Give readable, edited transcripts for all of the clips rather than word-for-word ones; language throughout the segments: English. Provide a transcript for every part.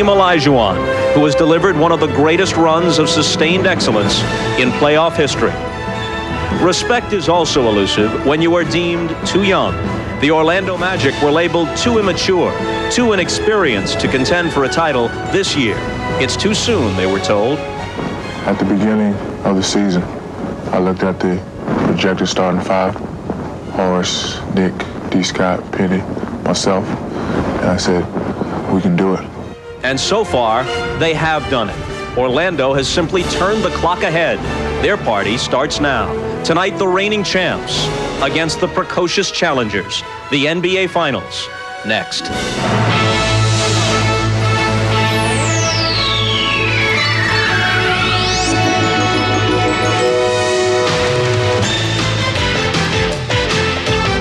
Hakeem Olajuwon, who has delivered one of the greatest runs of sustained excellence in playoff history. Respect is also elusive when you are deemed too young. The Orlando Magic were labeled too immature, too inexperienced to contend for a title this year. It's too soon, they were told. At the beginning of the season, I looked at the projected starting five: Horace, Nick, D. Scott, Penny, myself, and I said, we can do it. And so far, they have done it. Orlando has simply turned the clock ahead. Their party starts now. Tonight, the reigning champs against the precocious challengers. The NBA Finals, next.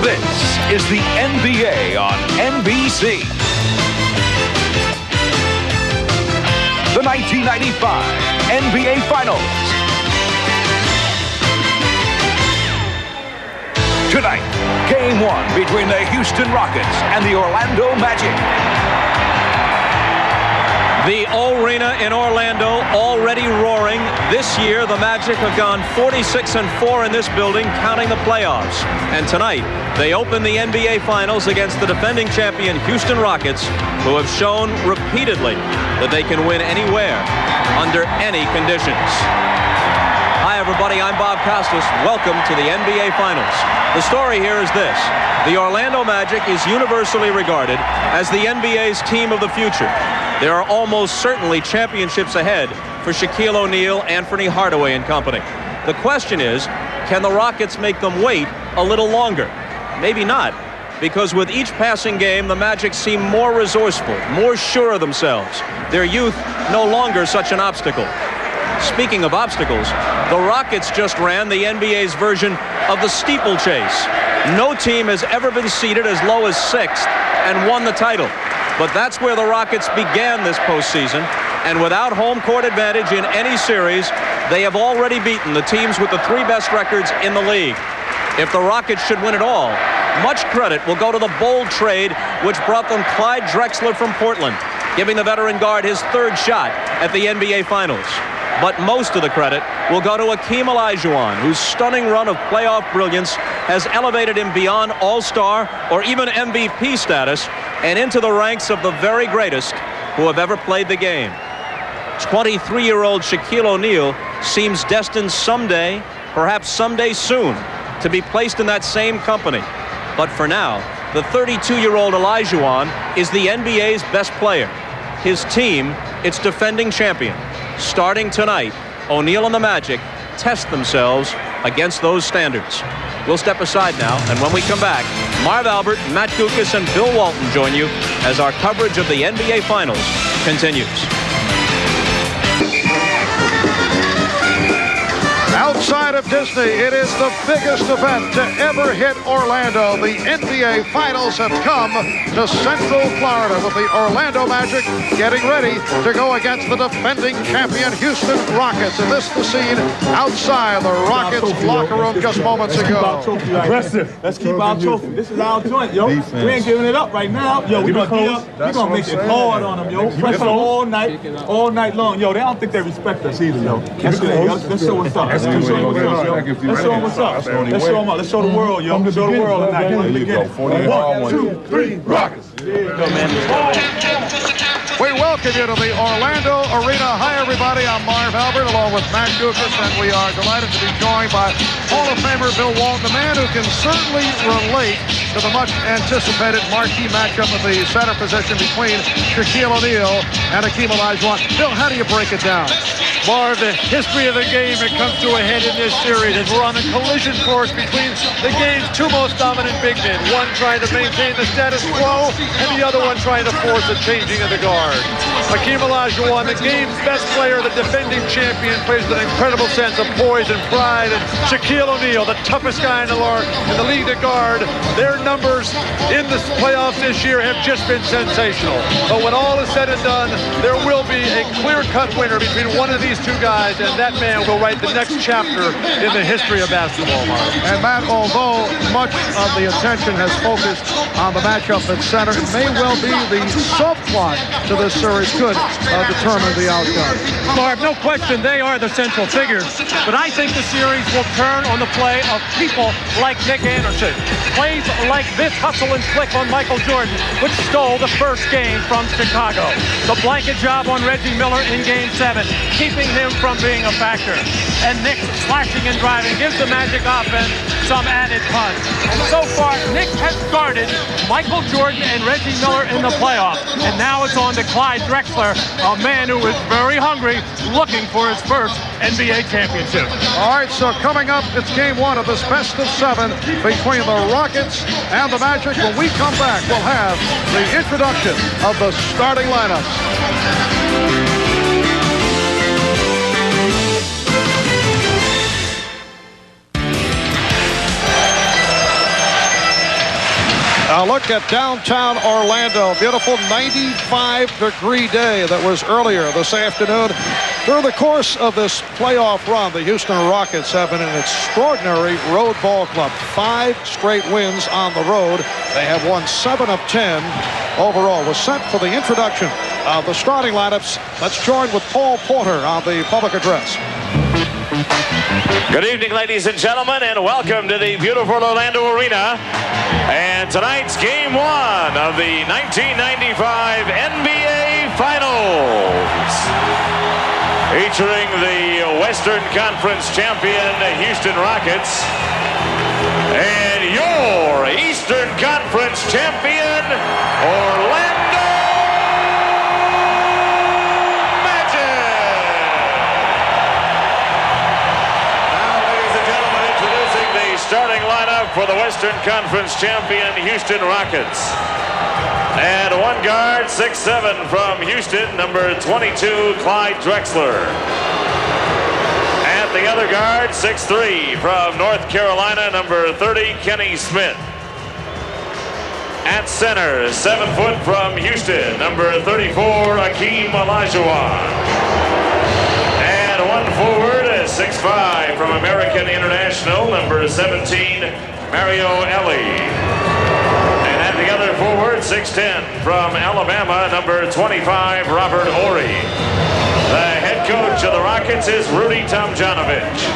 This is the NBA on NBC. The 1995 NBA Finals. Tonight, Game 1 between the Houston Rockets and the Orlando Magic. The arena in Orlando already roaring. This year, the Magic have gone 46-4 in this building, counting the playoffs. And tonight, they open the NBA Finals against the defending champion Houston Rockets, who have shown repeatedly that they can win anywhere, under any conditions. Hi, everybody. I'm Bob Costas. Welcome to the NBA Finals. The story here is this. The Orlando Magic is universally regarded as the NBA's team of the future. There are almost certainly championships ahead for Shaquille O'Neal, Anthony Hardaway and company. The question is, can the Rockets make them wait a little longer? Maybe not, because with each passing game, the Magic seem more resourceful, more sure of themselves. Their youth no longer such an obstacle. Speaking of obstacles, the Rockets just ran the NBA's version of the steeplechase. No team has ever been seeded as low as 6th and won the title. But that's where the Rockets began this postseason, and without home court advantage in any series, they have already beaten the teams with the 3 best records in the league. If the Rockets should win it all, much credit will go to the bold trade which brought them Clyde Drexler from Portland, giving the veteran guard his 3rd shot at the NBA Finals. But most of the credit will go to Hakeem Olajuwon, whose stunning run of playoff brilliance has elevated him beyond All-Star or even MVP status and into the ranks of the very greatest who have ever played the game. 23-year-old Shaquille O'Neal seems destined someday, perhaps someday soon, to be placed in that same company. But for now, the 32-year-old Olajuwon is the NBA's best player. His team, its defending champion. Starting tonight, O'Neal and the Magic test themselves against those standards. We'll step aside now, and when we come back, Marv Albert, Matt Guokas, and Bill Walton join you as our coverage of the NBA Finals continues. Outside of Disney, it is the biggest event to ever hit Orlando. The NBA Finals have come to Central Florida with the Orlando Magic getting ready to go against the defending champion Houston Rockets. And this is the scene outside the Rockets locker room just moments ago. Aggressive. Let's keep our trophy. This is our joint, yo. We ain't giving it up right now. Yo, we're gonna make it hard on them, yo. Press them all night long. Yo, they don't think they respect us either, yo. Let's show what's up. Let's show them what's up. Let's show them up. Let's show the world, yo. Let's show the world tonight. There you go. 1, 2, 3, Rockets. We welcome you to the Orlando Arena. Hi, everybody. I'm Marv Albert along with Matt Guokas, and we are delighted to be joined by Hall of Famer Bill Walton, the man who can certainly relate to the much-anticipated marquee matchup of the center position between Shaquille O'Neal and Hakeem Olajuwon. Bill, how do you break it down? Marv, the history of the game that comes to a head in this series as we're on a collision course between the game's 2 most dominant big men, one trying to maintain the status quo and the other one trying to force a changing of the guard. Hakeem Olajuwon, the game's best player, the defending champion, plays with an incredible sense of poise and pride, and Shaquille O'Neal, the toughest guy in the league to guard. Their numbers in the playoffs this year have just been sensational. But when all is said and done, there will be a clear-cut winner between one of these 2 guys, and that man will write the next chapter in the history of basketball, Mark. And Matt, although much of the attention has focused on the matchup at center, it may well be the subplot to this series players could determine the outcome. Mark, no question they are the central figures, but I think the series will turn on the play of people like Nick Anderson. Plays like this hustle and flick on Michael Jordan, which stole the first game from Chicago. The blanket job on Reggie Miller in Game 7, keeping him from being a factor. And Nick slashing and driving gives the Magic offense some added punch. And so far, Nick has guarded Michael Jordan and Reggie Miller in the playoffs. And now it's on to Clyde Drexler, a man who is very hungry, looking for his first NBA championship. All right, so coming up, it's Game 1 of this best of 7 between the Rockets and the Magic. When we come back, we'll have the introduction of the starting lineups. Now look at downtown Orlando. Beautiful 95-degree day that was earlier this afternoon. Through the course of this playoff run, the Houston Rockets have been an extraordinary road ball club. 5 straight wins on the road. They have won 7 of 10 overall. We're set for the introduction of the starting lineups. Let's join with Paul Porter on the public address. Good evening, ladies and gentlemen, and welcome to the beautiful Orlando Arena. And tonight's Game 1 of the 1995 NBA Finals, featuring the Western Conference champion Houston Rockets and your Eastern Conference champion Orlando Magic. Now, ladies and gentlemen, introducing the starting lineup for the Western Conference champion Houston Rockets. And one guard, 6'7" from Houston, number 22, Clyde Drexler. At the other guard, 6'3" from North Carolina, number 30, Kenny Smith. At center, 7 foot from Houston, number 34, Hakeem Olajuwon. And one forward, 6'5" from American International, number 17, Mario Elie. The other forward, 6'10", from Alabama, number 25, Robert Horry. The head coach of the Rockets is Rudy Tomjanovich.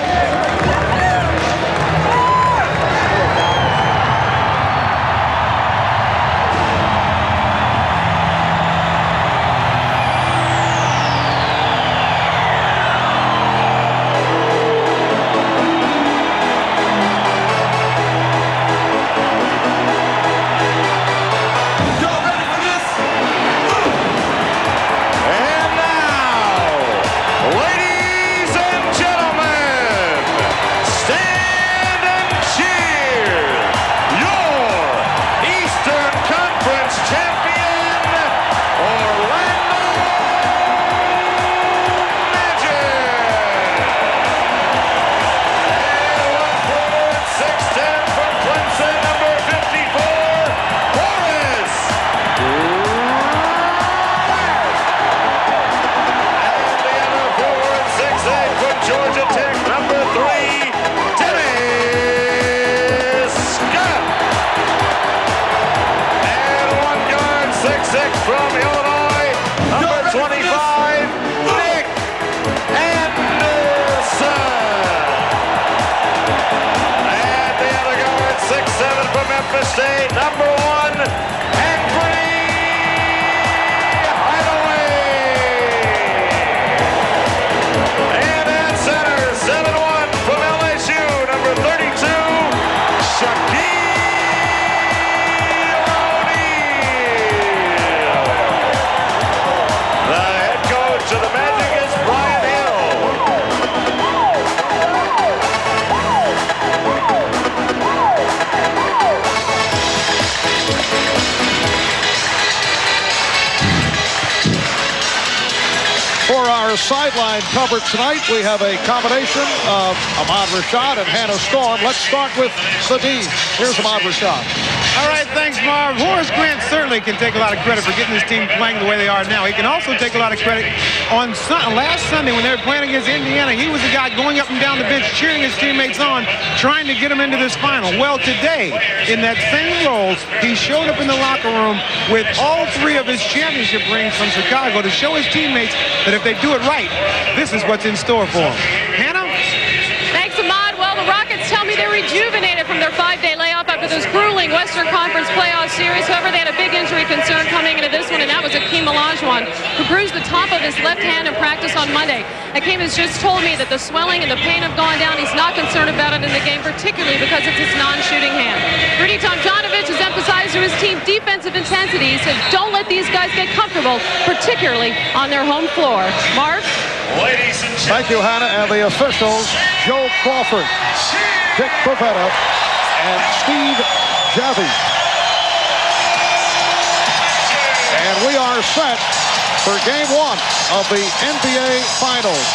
State, number 1, Anthony Hardaway. And at center, 7'1" from LSU, number 32, Shaquille O'Neal. The head coach of the Magic is Brian Hill. For our sideline coverage tonight, we have a combination of Ahmad Rashad and Hannah Storm. Let's start with the D. Here's Ahmad Rashad. All right, thanks, Marv. Horace Grant certainly can take a lot of credit for getting this team playing the way they are now. He can also take a lot of credit on last Sunday when they were playing against Indiana. He was the guy going up and down the bench, cheering his teammates on, trying to get them into this final. Well, today, in that same role, he showed up in the locker room with all 3 of his championship rings from Chicago to show his teammates that if they do it right, this is what's in store for them. Hannah? Thanks, Ahmad. Well, the Rockets tell me they're rejuvenated from their 5-day layoff after this grueling Western Conference playoff series. However, they had a big injury concern coming into this one, and that was Akeem Olajuwon, who bruised the top of his left hand in practice on Monday. Akeem has just told me that the swelling and the pain have gone down. He's not concerned about it in the game, particularly because it's his non-shooting hand. Rudy Tomjanovich has emphasized to his team defensive intensity. He said, don't let these guys get comfortable, particularly on their home floor. Marv? Ladies and gentlemen. Thank you, Hannah. And the officials, Joe Crawford, Dick Pavetta, and Steve Javi. And we are set for Game 1 of the NBA Finals.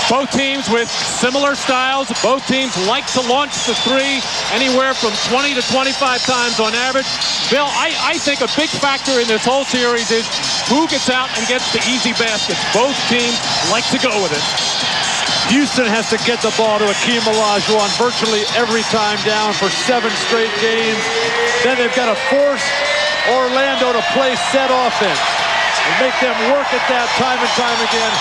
Both teams with similar styles. Both teams like to launch the 3 anywhere from 20 to 25 times on average. Bill, I think a big factor in this whole series is who gets out and gets the easy baskets. Both teams like to go with it. Houston has to get the ball to Akeem Olajuwon virtually every time down for 7 straight games. Then they've got to force Orlando to play set offense and make them work at that time and time again.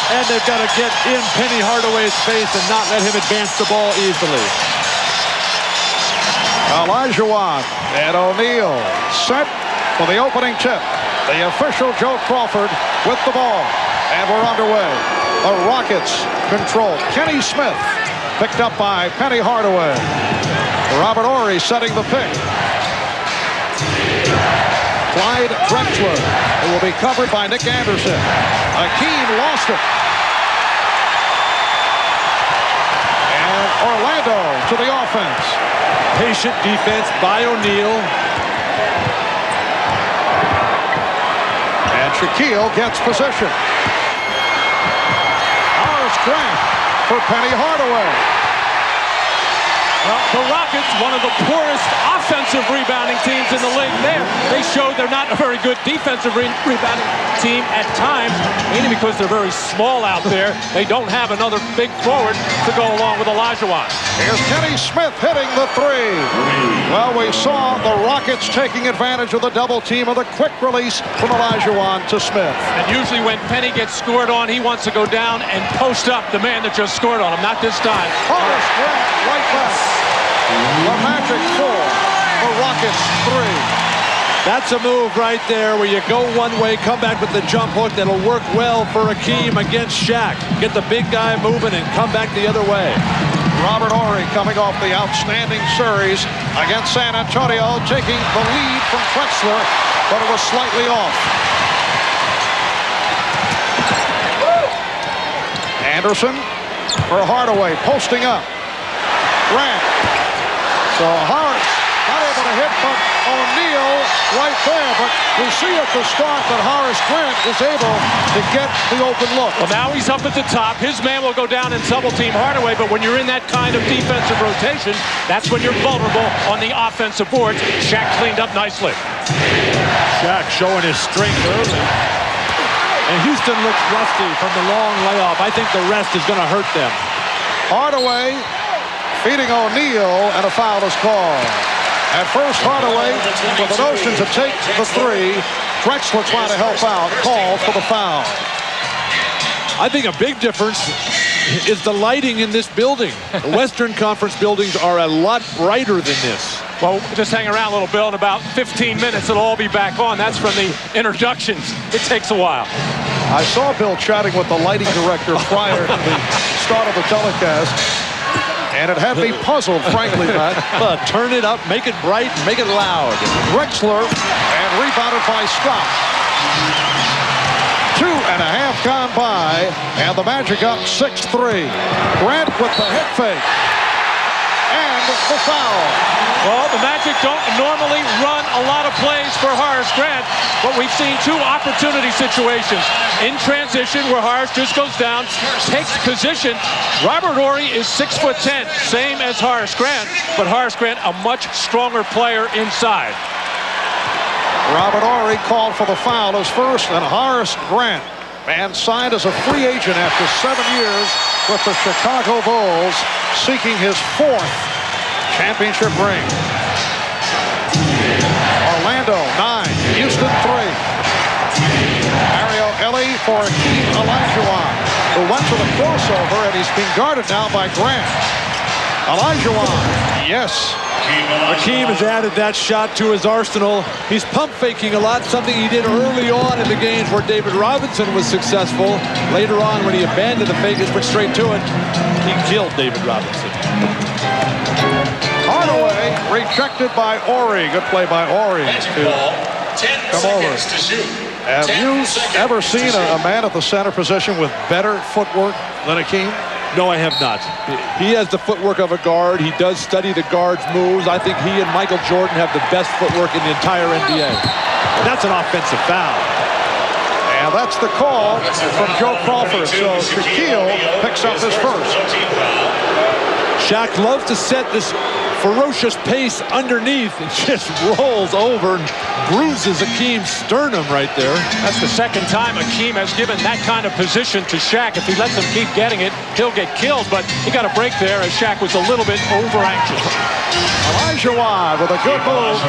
And they've got to get in Penny Hardaway's face and not let him advance the ball easily. Olajuwon and O'Neal set for the opening tip. The official Joe Crawford with the ball. And we're underway. The Rockets control. Kenny Smith picked up by Penny Hardaway. Robert Horry setting the pick. Clyde Drexler, who will be covered by Nick Anderson. Akeem lost it. And Orlando to the offense. Patient defense by O'Neal. And Shaquille gets position. Horace Grant for Penny Hardaway. Well, the Rockets, one of the poorest offensive rebounding teams in the league there. They showed they're not a very good defensive rebounding team at times, mainly because they're very small out there. They don't have another big forward to go along with Olajuwon. Here's Kenny Smith hitting the 3. Well, we saw the Rockets taking advantage of the double team of the quick release from Olajuwon to Smith. And usually when Penny gets scored on, he wants to go down and post up the man that just scored on him. Not this time. Horace Grant right back. The Magic 4, the Rockets 3. That's a move right there where you go one way, come back with the jump hook that'll work well for Akeem against Shaq. Get the big guy moving and come back the other way. Robert Horry coming off the outstanding series against San Antonio, taking the lead from Drexler, but it was slightly off. Anderson for Hardaway, posting up. Grant. So Horace not able to hit, but O'Neal right there. But we see at the start that Horace Grant is able to get the open look. Well, now he's up at the top. His man will go down and double team Hardaway, but when you're in that kind of defensive rotation, that's when you're vulnerable on the offensive boards. Shaq cleaned up nicely. Shaq showing his strength early. And Houston looks rusty from the long layoff. I think the rest is going to hurt them. Hardaway feeding O'Neal, and a foul is called. At first, Hardaway with the notion to take the 3. Drexler trying to help out. Call for the foul. I think a big difference is the lighting in this building. The Western Conference buildings are a lot brighter than this. Well, just hang around a little, Bill. In about 15 minutes, it'll all be back on. That's from the introductions. It takes a while. I saw Bill chatting with the lighting director prior to the start of the telecast. And it had me puzzled, frankly, Matt. Turn it up, make it bright, make it loud. Drexler, and rebounded by Scott. 2.5 gone by, and the Magic up 6-3. Grant with the hit fake. And the foul. Well, the Magic don't normally run a lot of plays for Horace Grant, but we've seen two opportunity situations. In transition, where Horace just goes down, takes position. Robert Horry is 6'10", same as Horace Grant, but Horace Grant a much stronger player inside. Robert Horry called for the foul as first, and Horace Grant, man signed as a free agent after 7 years with the Chicago Bulls, seeking his 4th championship ring. Orlando 9, Houston 3. Mario Elie for Hakeem Olajuwon, who went for the crossover, and he's being guarded now by Grant. Olajuwon, yes. Hakeem has added that shot to his arsenal. He's pump faking a lot, something he did early on in the games where David Robinson was successful. Later on, when he abandoned the fake and went straight to it, he killed David Robinson. Hardaway rejected by Horry. Good play by Horry to come over. Have you ever seen a man at the center position with better footwork than Hakeem? No, I have not. He has the footwork of a guard. He does study the guard's moves. I think he and Michael Jordan have the best footwork in the entire NBA. And that's an offensive foul. And that's the call from Joe Crawford. So Shaquille picks up his first. Shaq loves to set this ferocious pace underneath and just rolls over and bruises Hakeem's sternum right there. That's the second time Hakeem has given that kind of position to Shaq. If he lets him keep getting it, he'll get killed, but he got a break there as Shaq was a little bit over-anxious. Olajuwon with a good move,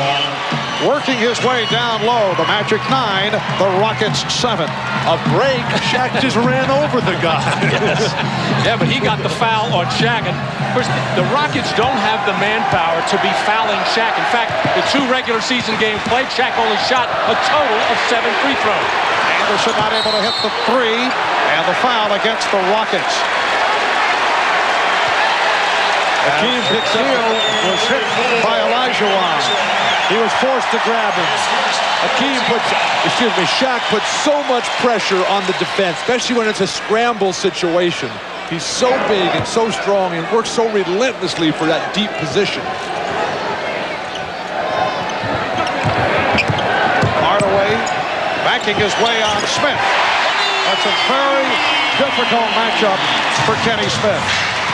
working his way down low. The Magic 9, the Rockets 7. A break, Shaq just ran over the guy. Yes. Yeah, but he got the foul on Shaq. And of course, the Rockets don't have the manpower to be fouling Shaq. In fact, the 2 regular season games played, Shaq only shot a total of 7 free throws. Anderson not able to hit the 3, and the foul against the Rockets. Hakeem picks up. Was hit by Olajuwon. He was forced to grab him. Shaq puts so much pressure on the defense, especially when it's a scramble situation. He's so big and so strong and works so relentlessly for that deep position. Hardaway backing his way on Smith. That's a very difficult matchup for Kenny Smith.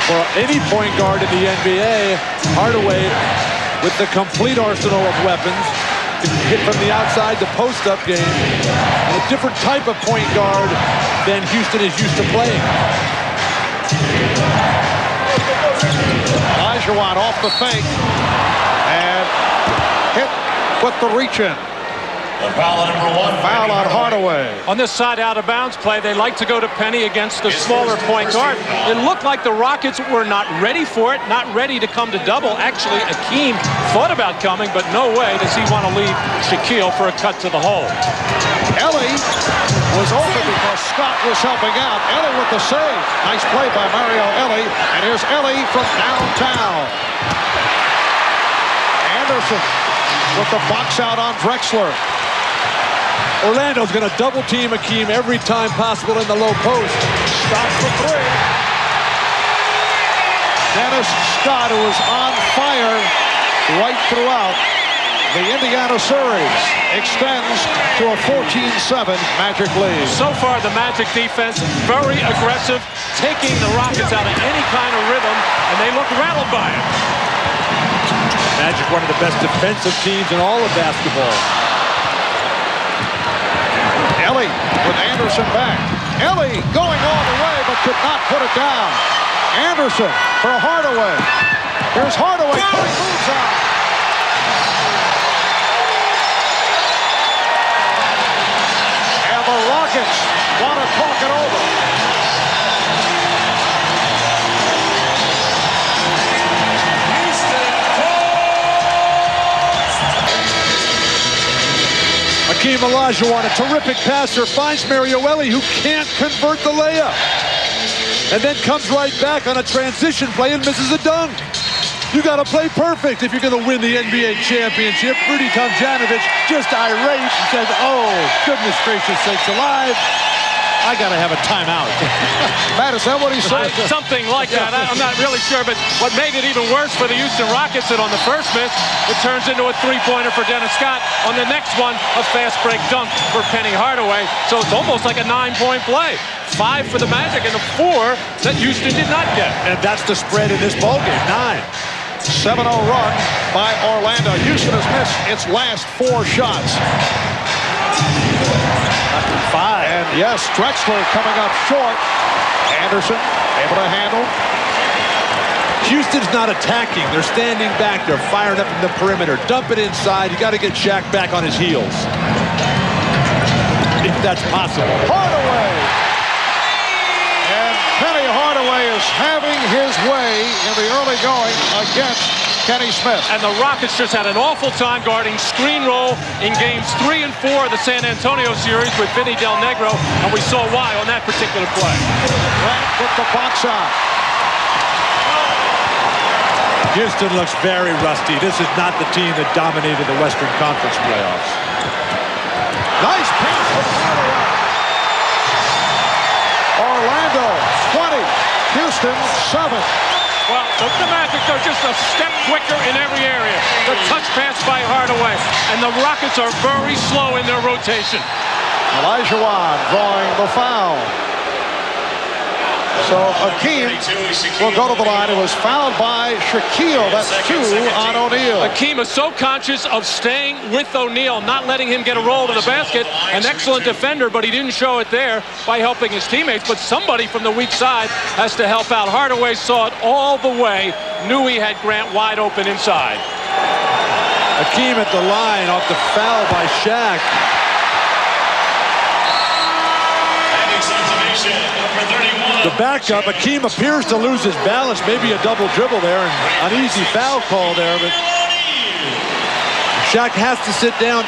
For any point guard in the NBA, Hardaway, with the complete arsenal of weapons, can hit from the outside to post-up game, and a different type of point guard than Houston is used to playing. Olajuwon off the fake and hit with the reach-in. Foul number 1. Foul on Hardaway. On this side out-of-bounds play, they like to go to Penny against the smaller point guard. It looked like the Rockets were not ready for it, not ready to come to double. Actually, Hakeem thought about coming, but no way does he want to leave Shaquille for a cut to the hole. Elie was open because Scott was helping out. Elie with the save. Nice play by Mario Elie. And here's Elie from downtown. Anderson with the box out on Drexler. Orlando's going to double team Hakeem every time possible in the low post. Stops the 3. Dennis Scott, who is on fire right throughout the Indiana series, extends to a 14-7 Magic lead. So far, the Magic defense very aggressive, taking the Rockets out of any kind of rhythm, and they look rattled by it. Magic, one of the best defensive teams in all of basketball. Elie with Anderson back. Elie going all the way, but could not put it down. Anderson for Hardaway. Here's Hardaway. He moves on. And the Rockets want to talk it over. Hakeem Olajuwon, a terrific passer, finds Mario Elie, who can't convert the layup. And then comes right back on a transition play and misses a dunk. You got to play perfect if you're going to win the NBA championship. Rudy Tomjanovich just irate and says, oh, goodness gracious sakes alive. I got to have a timeout. Matt, is that what he said? Something like that. I'm not really sure, but what made it even worse for the Houston Rockets that on the first miss, it turns into a three-pointer for Dennis Scott. On the next one, a fast break dunk for Penny Hardaway. So it's almost like a 9-point play. 5 for the Magic and a 4 that Houston did not get. And that's the spread in this ballgame, 9. 7-0 run by Orlando. Houston has missed its last 4 shots. 5. And yes, Drexler coming up short. Anderson able to handle. Houston's not attacking. They're standing back. They're firing up in the perimeter. Dump it inside. You got to get Shaq back on his heels. If that's possible. Hardaway. And Penny Hardaway is having his way in the early going against Kenny Smith. And the Rockets just had an awful time guarding screen roll in games 3 and 4 of the San Antonio series with Vinny Del Negro, and we saw why on that particular play. Grant with the box out. Houston looks very rusty. This is not the team that dominated the Western Conference playoffs. Nice pass from Hardaway. Orlando 20, Houston 7. Well, the Magic are just a step quicker in every area. The touch pass by Hardaway, and the Rockets are very slow in their rotation. Olajuwon drawing the foul. So Hakeem will go to the line. It was fouled by Shaquille. That's 2 on O'Neal. Hakeem is so conscious of staying with O'Neal, not letting him get a roll to the basket. An excellent defender, but he didn't show it there by helping his teammates. But somebody from the weak side has to help out. Hardaway saw it all the way, knew he had Grant wide open inside. Hakeem at the line off the foul by Shaq. The backup, Hakeem appears to lose his balance. Maybe a double dribble there, and an easy foul call there, but Shaq has to sit down.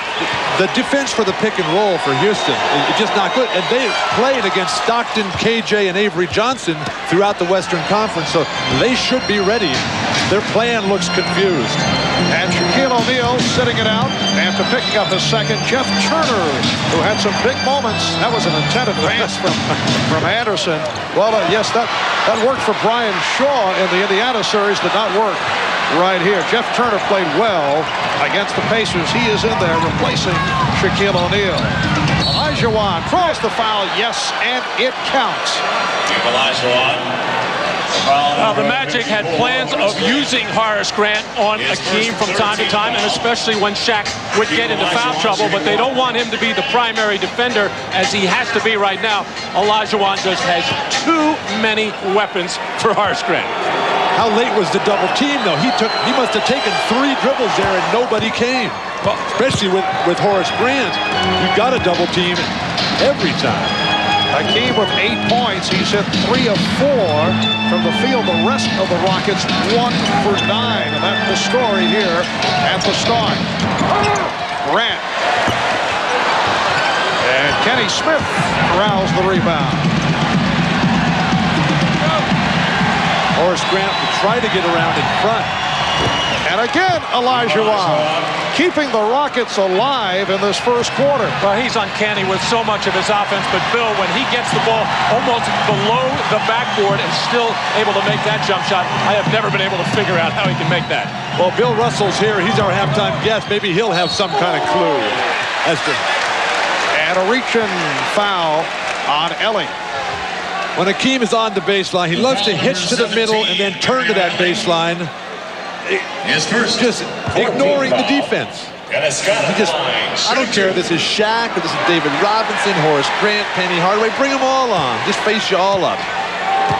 The defense for the pick and roll for Houston is just not good. And they played against Stockton, KJ, and Avery Johnson throughout the Western Conference, so they should be ready. Their plan looks confused. And Shaquille O'Neal sitting it out after picking up his second. Jeff Turner, who had some big moments. That was an intended pass from Anderson. Well, yes, that worked for Brian Shaw in the Indiana series. Did not work right here. Jeff Turner played well against the Pacers. He is in there replacing Shaquille O'Neal. Olajuwon draws the foul. Yes, and it counts. Olajuwon. The Magic had plans of using Horace Grant on Hakeem from time to time, and especially when Shaq would get into foul trouble, but they don't want him to be the primary defender as he has to be right now. Olajuwon just has too many weapons for Horace Grant. How late was the double team, though? He must have taken 3 dribbles there and nobody came. Well, especially with Horace Grant. You got a double team every time. Hakeem with 8 points. He's hit 3 of 4 from the field. The rest of the Rockets 1 for 9. And that's the story here at the start. Grant. And Kenny Smith corrals the rebound. Horace Grant will try to get around in front. And again, Olajuwon keeping the Rockets alive in this first quarter. Well, he's uncanny with so much of his offense, but Bill, when he gets the ball almost below the backboard and still able to make that jump shot, I have never been able to figure out how he can make that. Well, Bill Russell's here. He's our halftime guest. Maybe he'll have some kind of clue as to... And a reach-in foul on Ellie. When Hakeem is on the baseline, he loves to hitch to the middle and then turn to that baseline. Just ignoring the defense. I don't care if this is Shaq or this is David Robinson, Horace Grant, Penny Hardaway. Bring them all on. Just face you all up.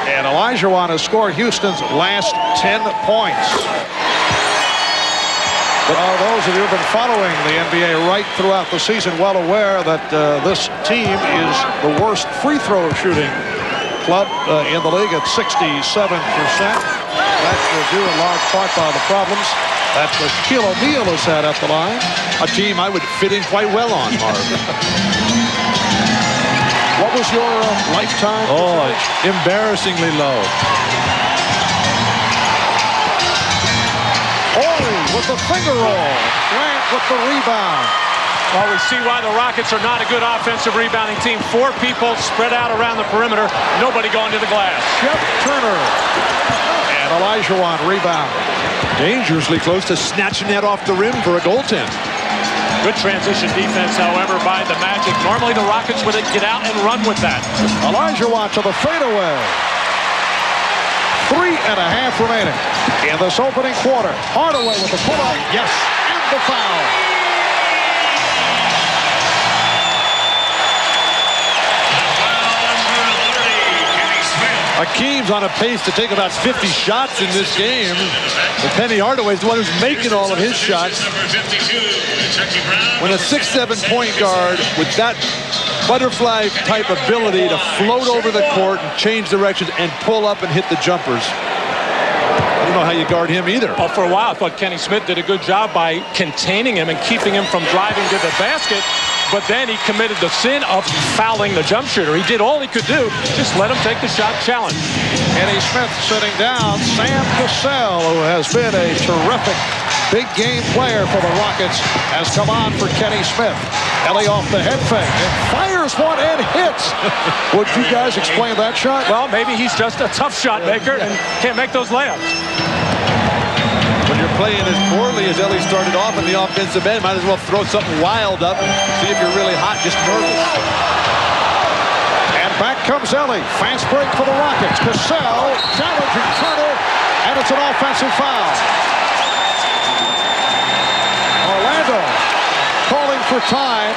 And Olajuwon has scored Houston's last 10 points. But those of you who have been following the NBA right throughout the season well aware that this team is the worst free throw shooting club in the league at 67%. That's due in large part by the problems that Shaquille O'Neal has had at the line. A team I would fit in quite well on, Marv. What was your lifetime? Oh, embarrassingly low. Horry with the finger roll. Grant with the rebound. Well, we see why the Rockets are not a good offensive rebounding team. 4 people spread out around the perimeter. Nobody going to the glass. Jeff Turner and Olajuwon rebound. Dangerously close to snatching that off the rim for a goaltend. Good transition defense, however, by the Magic. Normally the Rockets would get out and run with that. Olajuwon to the fadeaway. 3.5 remaining in this opening quarter. Hardaway with the pull-up. Yes, and the foul. Hakeem's on a pace to take about 50 shots in this game. But Penny Hardaway's the one who's making all of his shots. When a 6'7" point guard with that butterfly type ability to float over the court and change directions and pull up and hit the jumpers, I don't know how you guard him either. Well, for a while, I thought Kenny Smith did a good job by containing him and keeping him from driving to the basket. But then he committed the sin of fouling the jump shooter. He did all he could do. Just let him take the shot challenge. Kenny Smith sitting down. Sam Cassell, who has been a terrific big game player for the Rockets, has come on for Kenny Smith. Ellie off the head fake and fires one and hits. Would you guys explain that shot? Well, maybe he's just a tough shot maker and can't make those layups. When you're playing as poorly as Ellie started off in the offensive end, might as well throw something wild up and see if you're really hot, just nervous. And back comes Ellie. Fast break for the Rockets. Cassell challenging Turner, and it's an offensive foul. Orlando calling for time.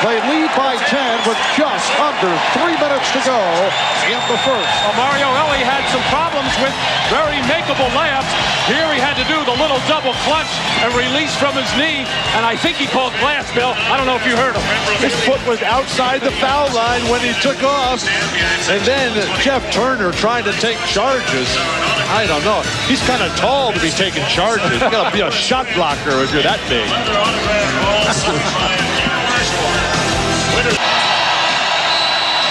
They lead by 10 with just under 3 minutes to go in the first. Well, Mario Ellie had some problems with very makeable layups. Here he had to do the little double clutch and release from his knee, and I think he called glass, Bill. I don't know if you heard him. His foot was outside the foul line when he took off. And then Jeff Turner trying to take charges. I don't know. He's kind of tall to be taking charges. You got to be a shot blocker if you're that big.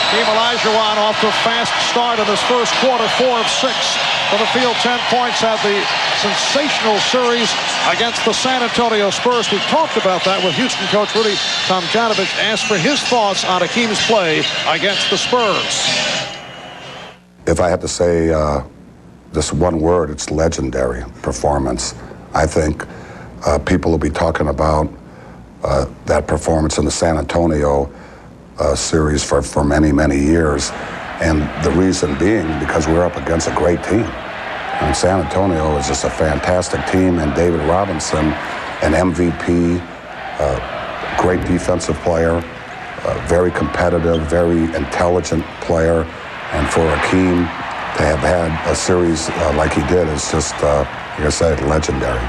Team Olajuwon off to a fast start in this first quarter, 4 of 6 from the field, 10 points, had the sensational series against the San Antonio Spurs. We talked about that with Houston coach Rudy Tomjanovich. Asked for his thoughts on Hakeem's play against the Spurs. If I had to say this one word, it's legendary performance. I think people will be talking about that performance in the San Antonio series for many, many years. And the reason being because we're up against a great team. And San Antonio is just a fantastic team, and David Robinson, an MVP, great defensive player, very competitive, very intelligent player. And for Hakeem to have had a series like he did is just, like I said, legendary.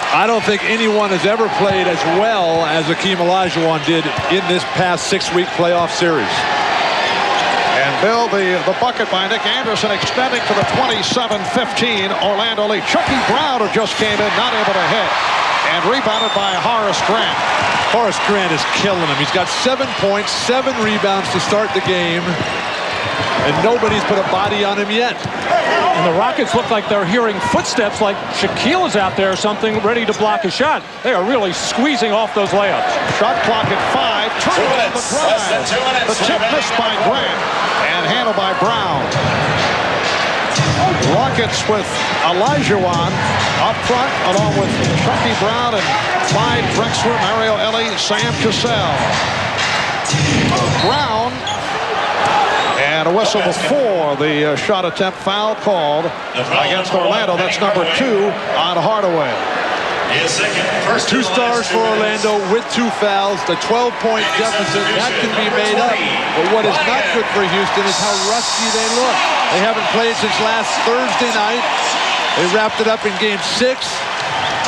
I don't think anyone has ever played as well as Hakeem Olajuwon did in this past 6-week playoff series. And Bill, the bucket by Nick Anderson extending to the 27-15 Orlando lead. Chucky Brown, who just came in, not able to hit. And rebounded by Horace Grant. Horace Grant is killing him. He's got 7 points, 7 rebounds to start the game. And nobody's put a body on him yet. And the Rockets look like they're hearing footsteps, like Shaquille is out there or something ready to block a shot. They are really squeezing off those layups. Shot clock at 5. Turner on the drive. The tip missed by Grant and handled by Brown. Rockets with Olajuwon up front, along with Chucky Brown and Clyde Drexler, Mario Ellie, Sam Cassell. Brown. And a whistle before the shot attempt foul called against Orlando. That's number 2 on Hardaway. 2 stars for Orlando with 2 fouls. The 12-point deficit, that can be made up. But what is not good for Houston is how rusty they look. They haven't played since last Thursday night. They wrapped it up in game 6.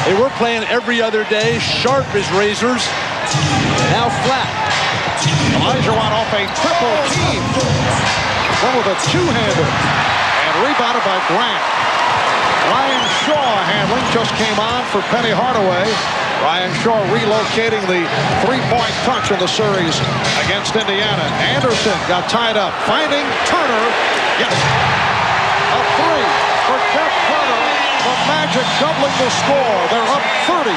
They were playing every other day, sharp as razors. Now flat. Olajuwon off a triple team. One with a two-hander. And rebounded by Grant. Ryan Shaw handling just came on for Penny Hardaway. Ryan Shaw relocating the 3-point touch in the series against Indiana. Anderson got tied up. Finding Turner. Yes. A 3 for Jeff Turner. The Magic Magic doubling the score. They're up 30-15.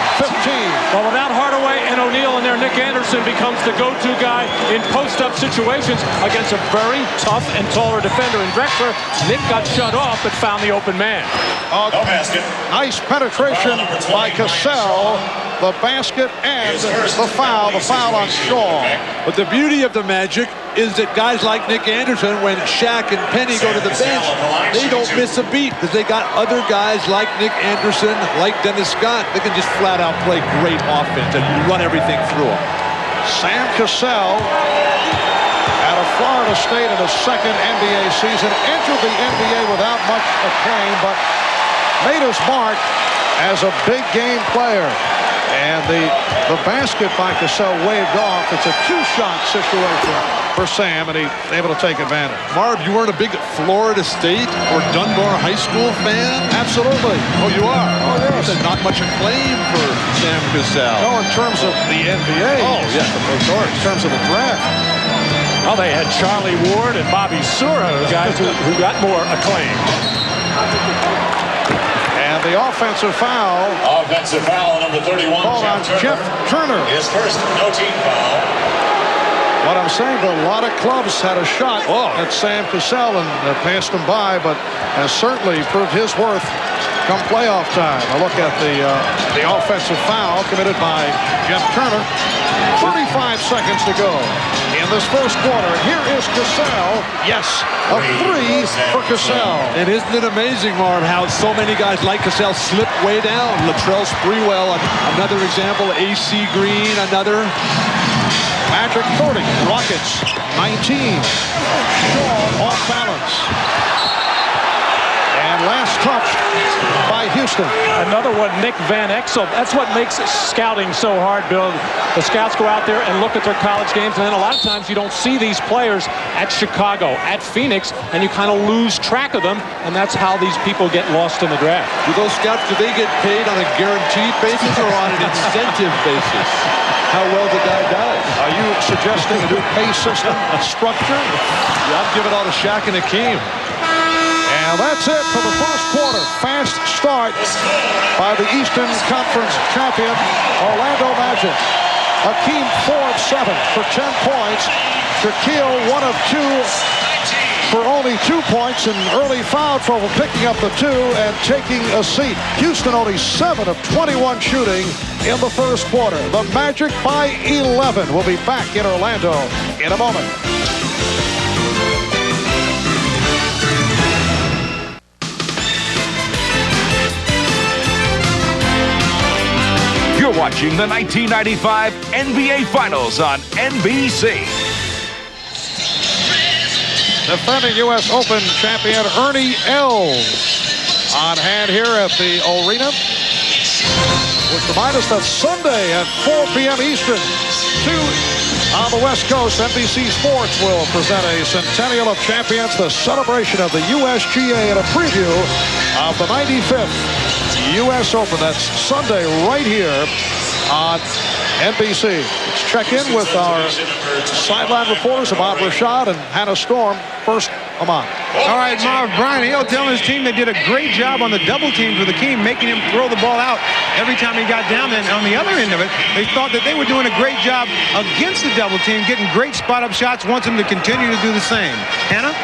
Well, without Hardaway and O'Neal in there, Nick Anderson becomes the go-to guy in post-up situations against a very tough and taller defender in Drexler. Nick got shut off but found the open man. No basket. Nice penetration by Cassell. The basket and the foul on Shaw. But the beauty of the Magic is that guys like Nick Anderson, when Shaq and Penny go to the bench, they don't miss a beat because they got other guys like Nick Anderson, like Dennis Scott. They can just flat out play great offense and run everything through them. Sam Cassell, out of Florida State in his second NBA season, entered the NBA without much acclaim, but made his mark as a big game player. And the basket by Cassell waved off. It's a two-shot situation for Sam, and he's able to take advantage. Marv, you weren't a big Florida State or Dunbar High School fan? Absolutely. Oh, you are? Oh, yes. There's not much acclaim for Sam Cassell. No, in terms of the NBA. Oh, yes, of course. In terms of the draft. Well, they had Charlie Ward and Bobby Sura, guys who got more acclaim. And the offensive foul. Offensive foul, number 31, Called on Jeff Turner. His first no-team foul. What I'm saying, a lot of clubs had a shot at Sam Cassell and passed him by, but has certainly proved his worth come playoff time. A look at the offensive foul committed by Jeff Turner. 35 seconds to go in this first quarter. Here is Cassell. Yes, a three for Cassell. And isn't it amazing, Marv, how so many guys like Cassell slip way down? Latrell Sprewell, another example. AC Green, another. Magic 30, Rockets 19. Shaw off balance. And last touch by Houston. Another one, Nick Van Exel. That's what makes scouting so hard, Bill. The scouts go out there and look at their college games, and then a lot of times you don't see these players at Chicago, at Phoenix, and you kind of lose track of them, and that's how these people get lost in the draft. Do those scouts, do they get paid on a guaranteed basis or on an incentive basis? How well the guy does. Are you suggesting a new pay system structure? Yeah, I'd give it all to Shaq and Hakeem. And that's it for the first quarter. Fast start by the Eastern Conference champion, Orlando Magic. Hakeem 4 of 7 for 10 points. Shaquille 1 of 2 for only 2 points in early foul trouble, picking up the 2 and taking a seat. Houston only 7 of 21 shooting in the first quarter. The Magic by 11. We'll be back in Orlando in a moment. You're watching the 1995 NBA Finals on NBC. Defending U.S. Open champion Ernie Els on hand here at the arena. Which remind us that Sunday at 4 p.m. Eastern, 2 on the West Coast, NBC Sports will present a Centennial of Champions, the celebration of the USGA, and a preview of the 95th U.S. Open. That's Sunday right here on NBC. Let's check in with our sideline reporters, Ahmad Rashad and Hannah Storm. First, Ahmad. All right, Marv, Brian Hale telling his team they did a great job on the double team for the team, making him throw the ball out every time he got down. And on the other end of it, they thought that they were doing a great job against the double team, getting great spot-up shots, wants them to continue to do the same. Hannah?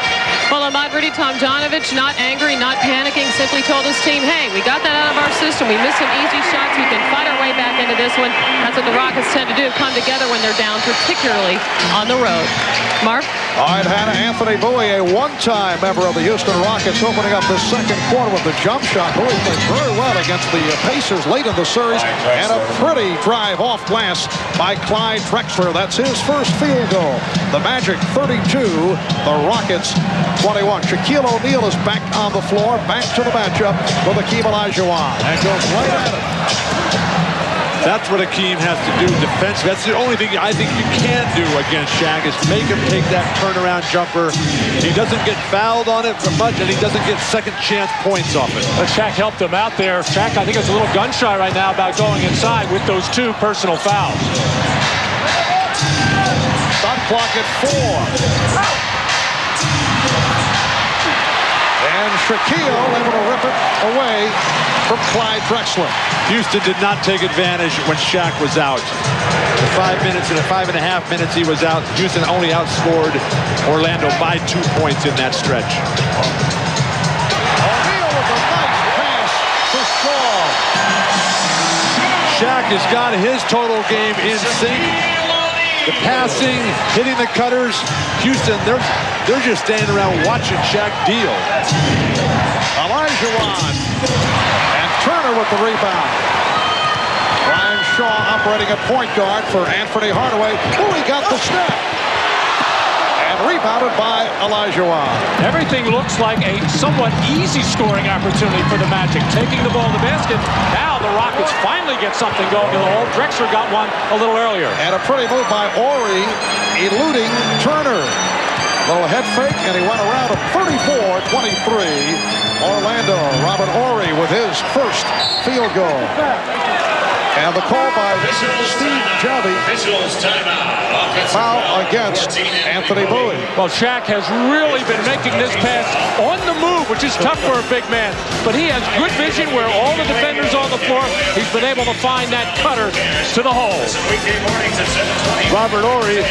Well, Ahmad Tomjanovich, not angry, not panicking, simply told his team, hey, we got that out of our system. We missed some easy shots. We can fight our way back into this one. That's what the Rockets tend to do, come together when they're down, particularly on the road. Mark? All right, Hannah, Anthony Bowie, a one-time member of the Houston Rockets, opening up the second quarter with the jump shot. Bowie played very well against the Pacers late in the series, and a pretty drive off glass by Clyde Drexler. That's his first field goal. The Magic 32, the Rockets 21. Shaquille O'Neal is back on the floor, back to the matchup with Hakeem Olajuwon, and goes right at it. That's what Hakeem has to do defensively. That's the only thing I think you can do against Shaq is make him take that turnaround jumper. He doesn't get fouled on it for much, and he doesn't get second chance points off it. But Shaq helped him out there. Shaq, I think, is a little gun shy right now about going inside with those 2 personal fouls. Shot clock at 4. And And Shaquille able to rip it away from Clyde Drexler. Houston did not take advantage when Shaq was out. The 5 minutes and the 5.5 minutes he was out, Houston only outscored Orlando by 2 points in that stretch. O'Neal with a nice pass to Shaw. Shaq has got his total game in sync. The passing, hitting the cutters. Houston, they're just standing around watching Shaq deal. Olajuwon. And Turner with the rebound. Brian Shaw operating at point guard for Anthony Hardaway. Oh, he got the step. And rebounded by Olajuwon. Everything looks like a somewhat easy scoring opportunity for the Magic. Taking the ball in the basket. Now the Rockets finally get something going in the hole. Drexler got one a little earlier. And a pretty move by Horry, eluding Turner. Little head fake, and he went around a 34-23. Orlando, Robert Horry with his first field goal. And the call by Steve Javy. Foul against Anthony Bowie. Well, Shaq has really been making this pass on the move, which is tough for a big man. But he has good vision where all the defenders on the floor. He's been able to find that cutter to the hole. Robert Horry,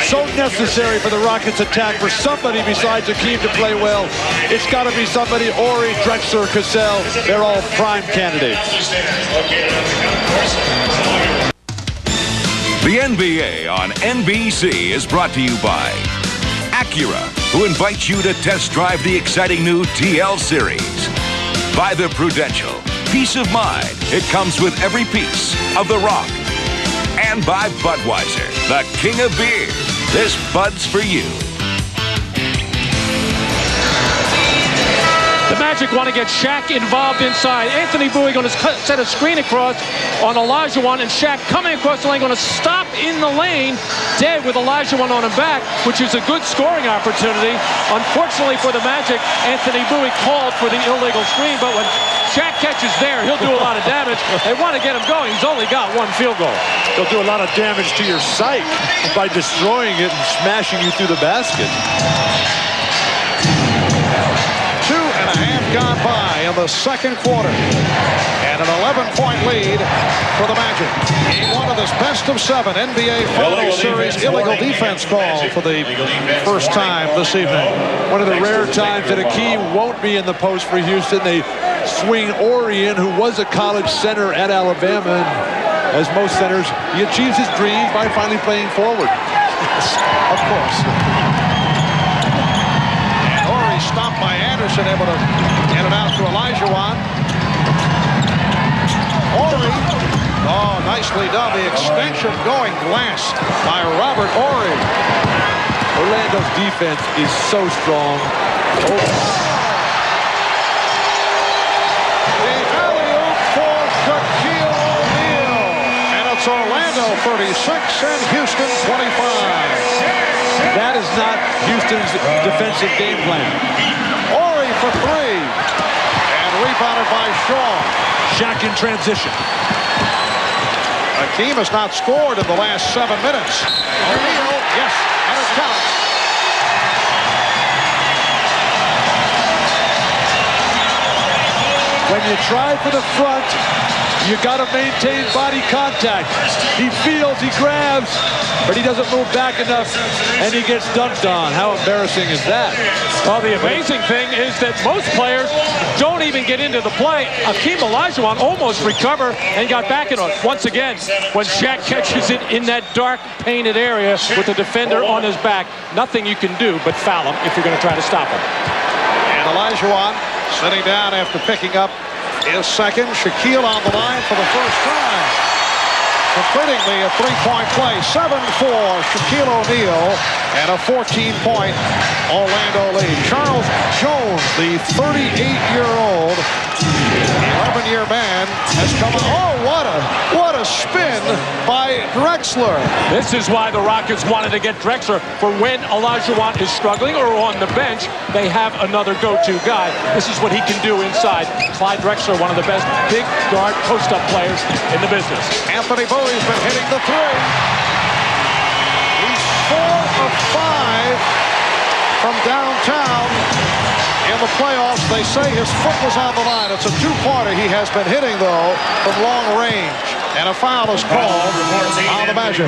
so necessary for the Rockets attack for somebody besides Akeem to play well. It's got to be somebody. Horry, Drexler, Cassell, they're all prime candidates. The NBA on NBC is brought to you by Acura, who invites you to test drive the exciting new TL Series. By the Prudential, peace of mind. It comes with every piece of the rock. And by Budweiser, the king of beer. This Bud's for you. The Magic want to get Shaq involved inside. Anthony Bowie going to set a screen across on Olajuwon, and Shaq coming across the lane, going to stop in the lane, dead with Olajuwon on him back, which is a good scoring opportunity. Unfortunately for the Magic, Anthony Bowie called for the illegal screen, but when Shaq catches there, he'll do a lot of damage. They want to get him going. He's only got one field goal. He'll do a lot of damage to your sight by destroying it and smashing you through the basket. 2.5 gone by in the second quarter. And an 11-point lead for the Magic. Game one of this best-of-7 NBA Finals Series. Illegal defense call for the first time this evening. One of the rare times that Akeem won't be in the post for Houston. They swing Horry in, who was a college center at Alabama. And as most centers, he achieves his dreams by finally playing forward. Of course. And Horry stopped by Anderson, able to get it out to Olajuwon. Horry. Oh, nicely done. The extension going glass by Robert Horry. Orlando's defense is so strong. The alley-oop for Shaquille O'Neal. And it's Orlando 36 and Houston 25. That is not Houston's defensive game plan. Horry for three. And rebounded by Shaw. Shaq in transition. Akeem has not scored in the last 7 minutes. O'Neal, yes, and it counts. When you try for the front, you got to maintain body contact. He feels, he grabs, but he doesn't move back enough, and he gets dunked on. How embarrassing is that? Well, the amazing thing is that most players don't even get into the play. Akeem Olajuwon almost recovered and got back in it. Once again, when Shaq catches it in that dark painted area with the defender on his back, nothing you can do but foul him if you're going to try to stop him. And Olajuwon sitting down after picking up his second. Shaquille on the line for the first time, completing the three-point play. 7-4 Shaquille O'Neal and a 14-point Orlando lead. Charles Jones, the 38-year-old 11-year man, has come on. Oh, what a spin by Drexler. This is why the Rockets wanted to get Drexler, for when Olajuwon is struggling or on the bench, they have another go-to guy. This is what he can do inside. Clyde Drexler, one of the best big guard post-up players in the business. Anthony Bowie's been hitting the three. He's 4 of 5 from downtown in the playoffs. They say his foot was on the line. It's a two-parter he has been hitting, though, from long range. And a foul is called on the Magic.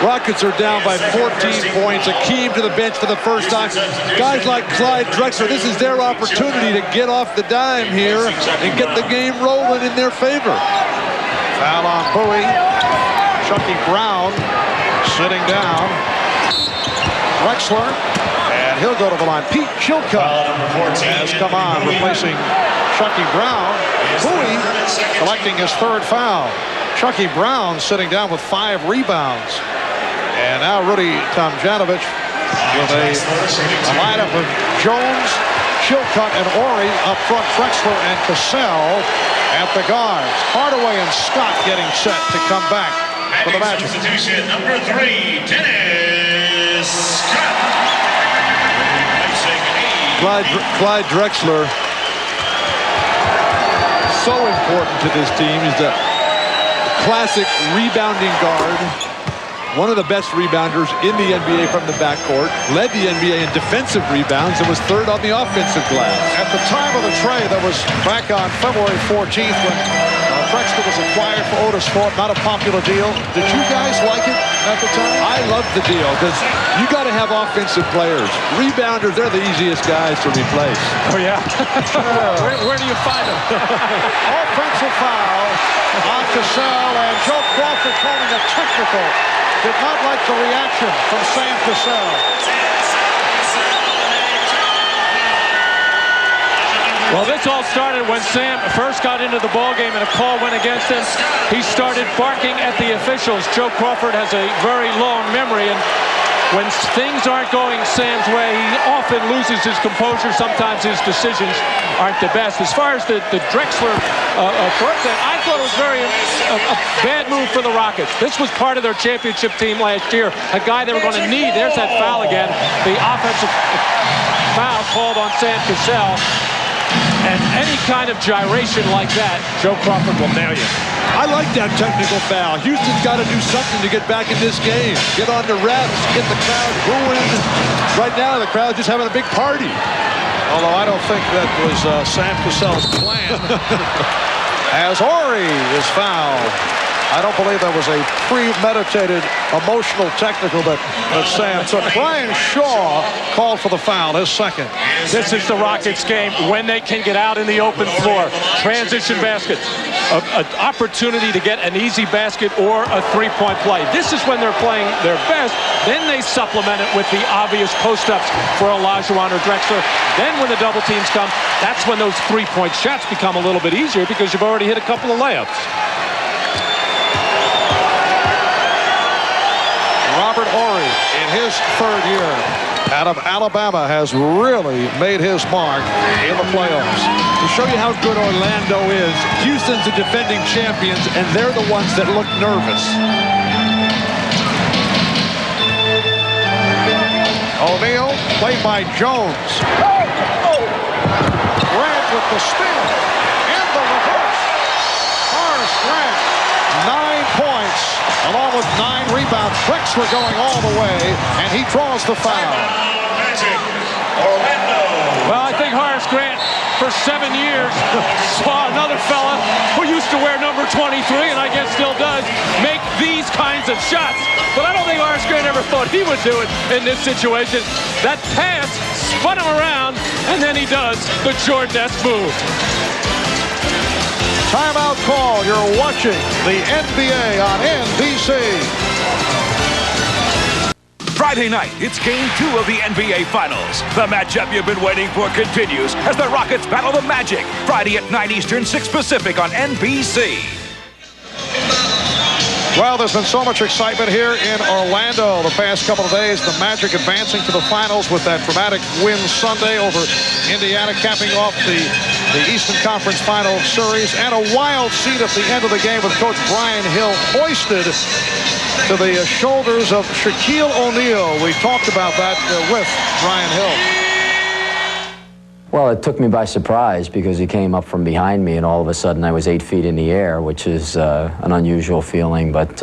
Rockets are down by 14 points. Akeem to the bench for the first time. Guys like Clyde Drexler, this is their opportunity to get off the dime here and get the game rolling in their favor. Foul on Bowie. Chucky Brown sitting down. Drexler, and he'll go to the line. Pete Chilcutt has come on, replacing Chucky Brown. Bowie collecting his third foul. Chucky Brown sitting down with 5 rebounds. And now Rudy Tomjanovich with a lineup of Jones, Chilcutt, and Ori up front. Drexler and Cassell at the guards. Hardaway and Scott getting set to come back for the Magic. Substitution number 3, Dennis Scott. Clyde Drexler, so important to this team. He's a classic rebounding guard. One of the best rebounders in the NBA from the backcourt. Led the NBA in defensive rebounds and was third on the offensive glass. At the time of the trade, that was back on February 14th when Drexler was acquired for Otis Thorpe. Not a popular deal. Did you guys like it at the time? I loved the deal because you got to have offensive players. Rebounders, they're the easiest guys to replace. Oh, yeah. Where do you find them? Offensive foul on Cassell, and Joe Crawford calling a technical. Did not like the reaction from Sam Cassell. Well, this all started when Sam first got into the ballgame and a call went against him. He started barking at the officials. Joe Crawford has a very long memory, and when things aren't going Sam's way, he often loses his composure. Sometimes his decisions aren't the best. As far as the Drexler birthday, I thought it was a bad move for the Rockets. This was part of their championship team last year. A guy they were going to need. There's that foul again. The offensive foul called on Sam Cassell. And any kind of gyration like that, Joe Crawford will nail you. I like that technical foul. Houston's got to do something to get back in this game. Get on the refs, get the crowd booing. Right now, the crowd's just having a big party. Although I don't think that was Sam Cassell's plan. As Ori is fouled. I don't believe that was a premeditated, emotional technical that Sam took. Brian Shaw called for the foul, his second. This is the Rockets game when they can get out in the open floor. Transition basket. An opportunity to get an easy basket or a three-point play. This is when they're playing their best. Then they supplement it with the obvious post-ups for Olajuwon or Drexler. Then when the double teams come, that's when those three-point shots become a little bit easier because you've already hit a couple of layups. Robert Ori, in his third year out of Alabama, has really made his mark in the playoffs. To show you how good Orlando is, Houston's the defending champions, and they're the ones that look nervous. O'Neal, played by Jones. Grant with the steal. In the reverse. Horace Grant, 9 points, along with 9 rebounds. Drexler going all the way, and he draws the foul. Well, I think Horace Grant, for 7 years, saw another fella who used to wear number 23, and I guess still does, make these kinds of shots. But I don't think Horace Grant ever thought he would do it in this situation. That pass spun him around, and then he does the Jordan-esque move. Timeout call. You're watching the NBA on NBC. Friday night, it's Game 2 of the NBA Finals. The matchup you've been waiting for continues as the Rockets battle the Magic. Friday at 9 Eastern, 6 Pacific on NBC. Well, there's been so much excitement here in Orlando the past couple of days. The Magic advancing to the finals with that dramatic win Sunday over Indiana, capping off the Eastern Conference Final Series, and a wild scene at the end of the game with Coach Brian Hill hoisted to the shoulders of Shaquille O'Neal. We talked about that with Brian Hill. Well, it took me by surprise because he came up from behind me and all of a sudden I was 8 feet in the air, which is an unusual feeling. But,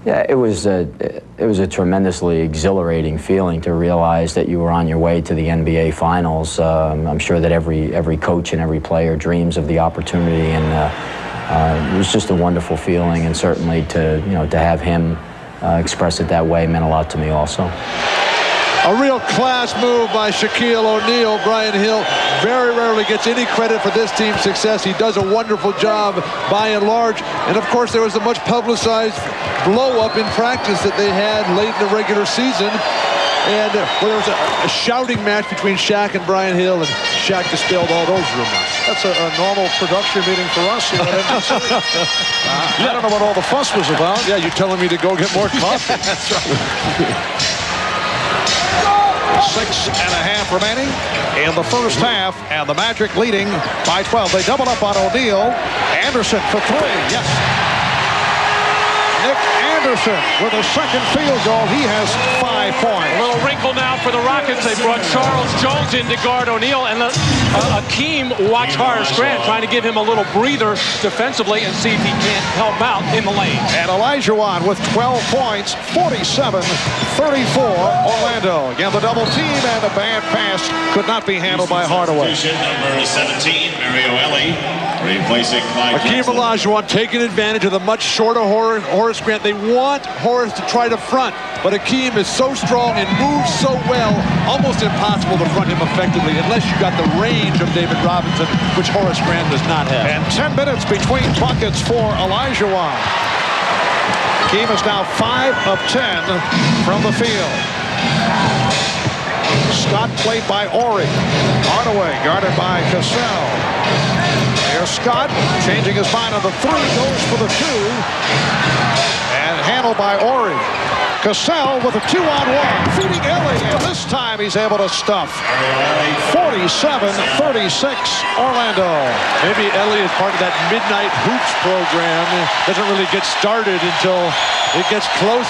Yeah, it was a tremendously exhilarating feeling to realize that you were on your way to the NBA Finals. I'm sure that every coach and every player dreams of the opportunity, and it was just a wonderful feeling. And certainly to have him express it that way meant a lot to me also. A real class move by Shaquille O'Neal. Brian Hill very rarely gets any credit for this team's success. He does a wonderful job by and large. And of course, there was a much publicized blow-up in practice that they had late in the regular season. And there was a shouting match between Shaq and Brian Hill, and Shaq dispelled all those rumors. That's a normal production meeting for us. I don't know what all the fuss was about. Yeah, you're telling me to go get more coffee. That's right. 6.5 remaining in the first half, and the Magic leading by 12. They double up on O'Neal. Anderson for three. Yes. Nick Anderson with a second field goal. He has 5 points. A little wrinkle now for the Rockets. They brought Charles Jones in to guard O'Neal, and Akeem watched Horace Grant, trying to give him a little breather defensively and see if he can't help out in the lane. And Olajuwon with 12 points, 47-34 Orlando. Again, the double team, and the bad pass could not be handled by Hardaway. Number 17, Mario Ellie, replacing Clyde Akeem Olajuwon taking advantage of the much shorter Horace Grant. They want Horace to try to front, but Akeem is so strong and moves so well, almost impossible to front him effectively unless you got the range of David Robinson, which Horace Grant does not have. And 10 minutes between buckets for Olajuwon. Akeem is now 5 of 10 from the field. Scott played by Ori. Hardaway guarded by Cassell. Here's Scott changing his mind on the 3, goes for the 2. And handled by Ori. Cassell with a 2-on-1, feeding Ellie, and this time he's able to stuff. 47-36 Orlando. Maybe Ellie is part of that midnight hoops program. Doesn't really get started until it gets close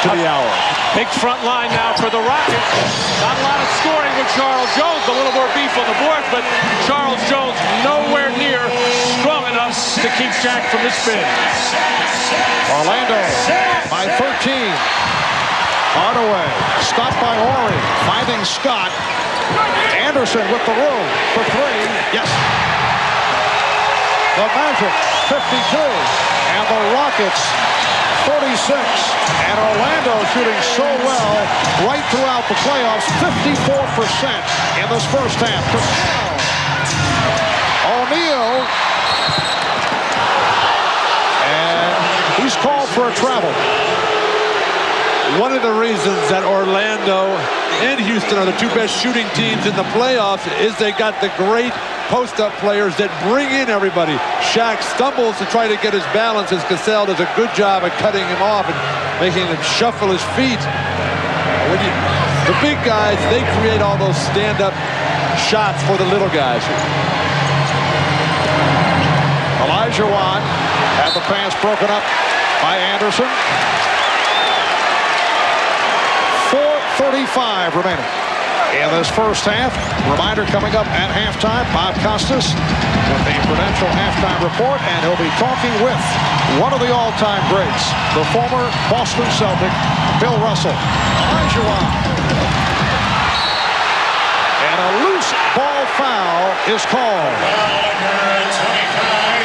to the hour. Big front line now for the Rockets. Not a lot of scoring with Charles Jones. A little more beef on the board, but Charles Jones nowhere near strong enough to keep Shaq from the spin. Orlando by 13. Hardaway stopped by Ori, finding Scott. Anderson with the room for 3. Yes. The Magic 52 and the Rockets 46. And Orlando shooting so well right throughout the playoffs, 54% in this first half. O'Neal, and he's called for a travel. One of the reasons that Orlando and Houston are the 2 best shooting teams in the playoffs is they got the great post-up players that bring in everybody. Shaq stumbles to try to get his balance as Cassell does a good job of cutting him off and making him shuffle his feet. The big guys, they create all those stand-up shots for the little guys. Olajuwon had the pass broken up by Anderson. 4:35 remaining in this first half. Reminder coming up at halftime, Bob Costas with the Prudential halftime report, and he'll be talking with one of the all-time greats, the former Boston Celtic, Bill Russell. Olajuwon. And a loose ball foul is called.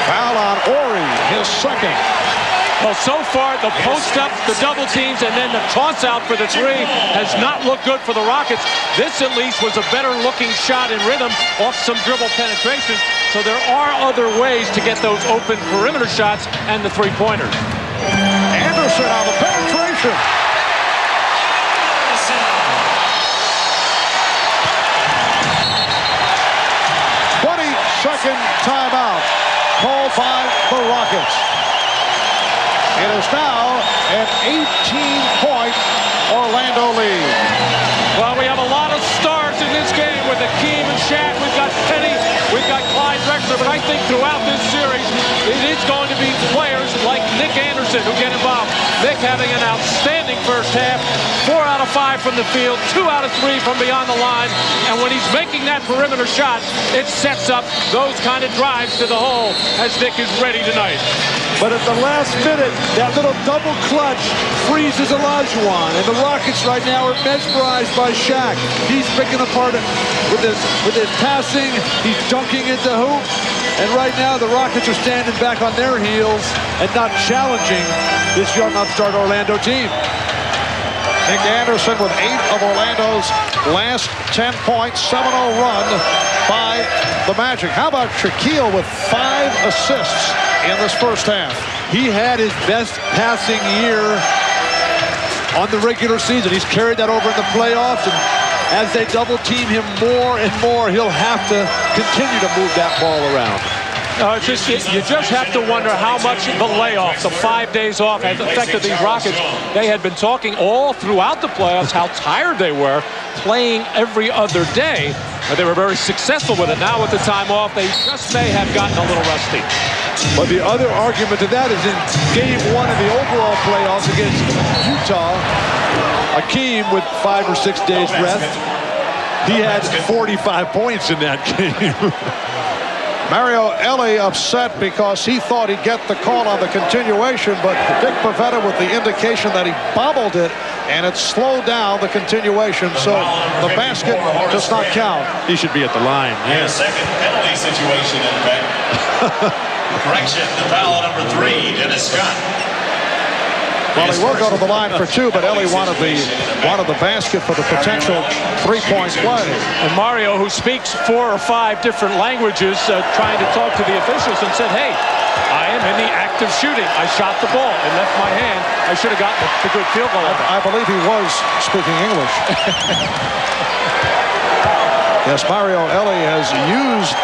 Foul on Ori, his second. Well, so far, the post-up, the double teams, and then the toss-out for the 3 has not looked good for the Rockets. This, at least, was a better-looking shot in rhythm off some dribble penetration. So there are other ways to get those open perimeter shots and the 3-pointers. Anderson on the penetration. Second timeout called by the Rockets. It is now an 18-point Orlando lead. Well, we have a lot of stars in this game with Akeem and Shaq. We've got Penny, we've got Clyde Drexler, but I think throughout this series, it is going to be players like Nick Anderson Anderson who get involved. Nick having an outstanding first half. 4 out of 5 from the field, 2 out of 3 from beyond the line. And when he's making that perimeter shot, it sets up those kind of drives to the hole as Nick is ready tonight. But at the last minute, that little double clutch freezes Olajuwon. And the Rockets right now are mesmerized by Shaq. He's picking apart it with his passing. He's dunking at the hoop. And right now, the Rockets are standing back on their heels and not challenging this young upstart Orlando team. Nick Anderson with 8 of Orlando's last 10 points, 7-0 run by the Magic. How about Shaquille with 5 assists in this first half? He had his best passing year on the regular season. He's carried that over in the playoffs, and as they double team him more and more, he'll have to continue to move that ball around. You just have to wonder how much the layoff, the 5 days off, has affected these Rockets. They had been talking all throughout the playoffs how tired they were playing every other day, but they were very successful with it. Now with the time off, they just may have gotten a little rusty. But the other argument to that is in game 1 of the overall playoffs against Utah, Akeem with 5 or 6 days rest, he had 45 points in that game. Mario Elie upset because he thought he'd get the call on the continuation, but Dick Pavetta with the indication that he bobbled it, and it slowed down the continuation, so the basket does not count. He should be at the line. Yeah, second penalty situation, in fact. Correction, the foul number 3, Dennis Scott. Well, he will go to the line for 2, but Elie wanted the basket for the potential 3-point play. And Mario, who speaks 4 or 5 different languages, trying to talk to the officials and said, hey, I am in the act of shooting. I shot the ball. It left my hand. I should have gotten a good field goal. I believe he was speaking English. Yes, Mario Elie has used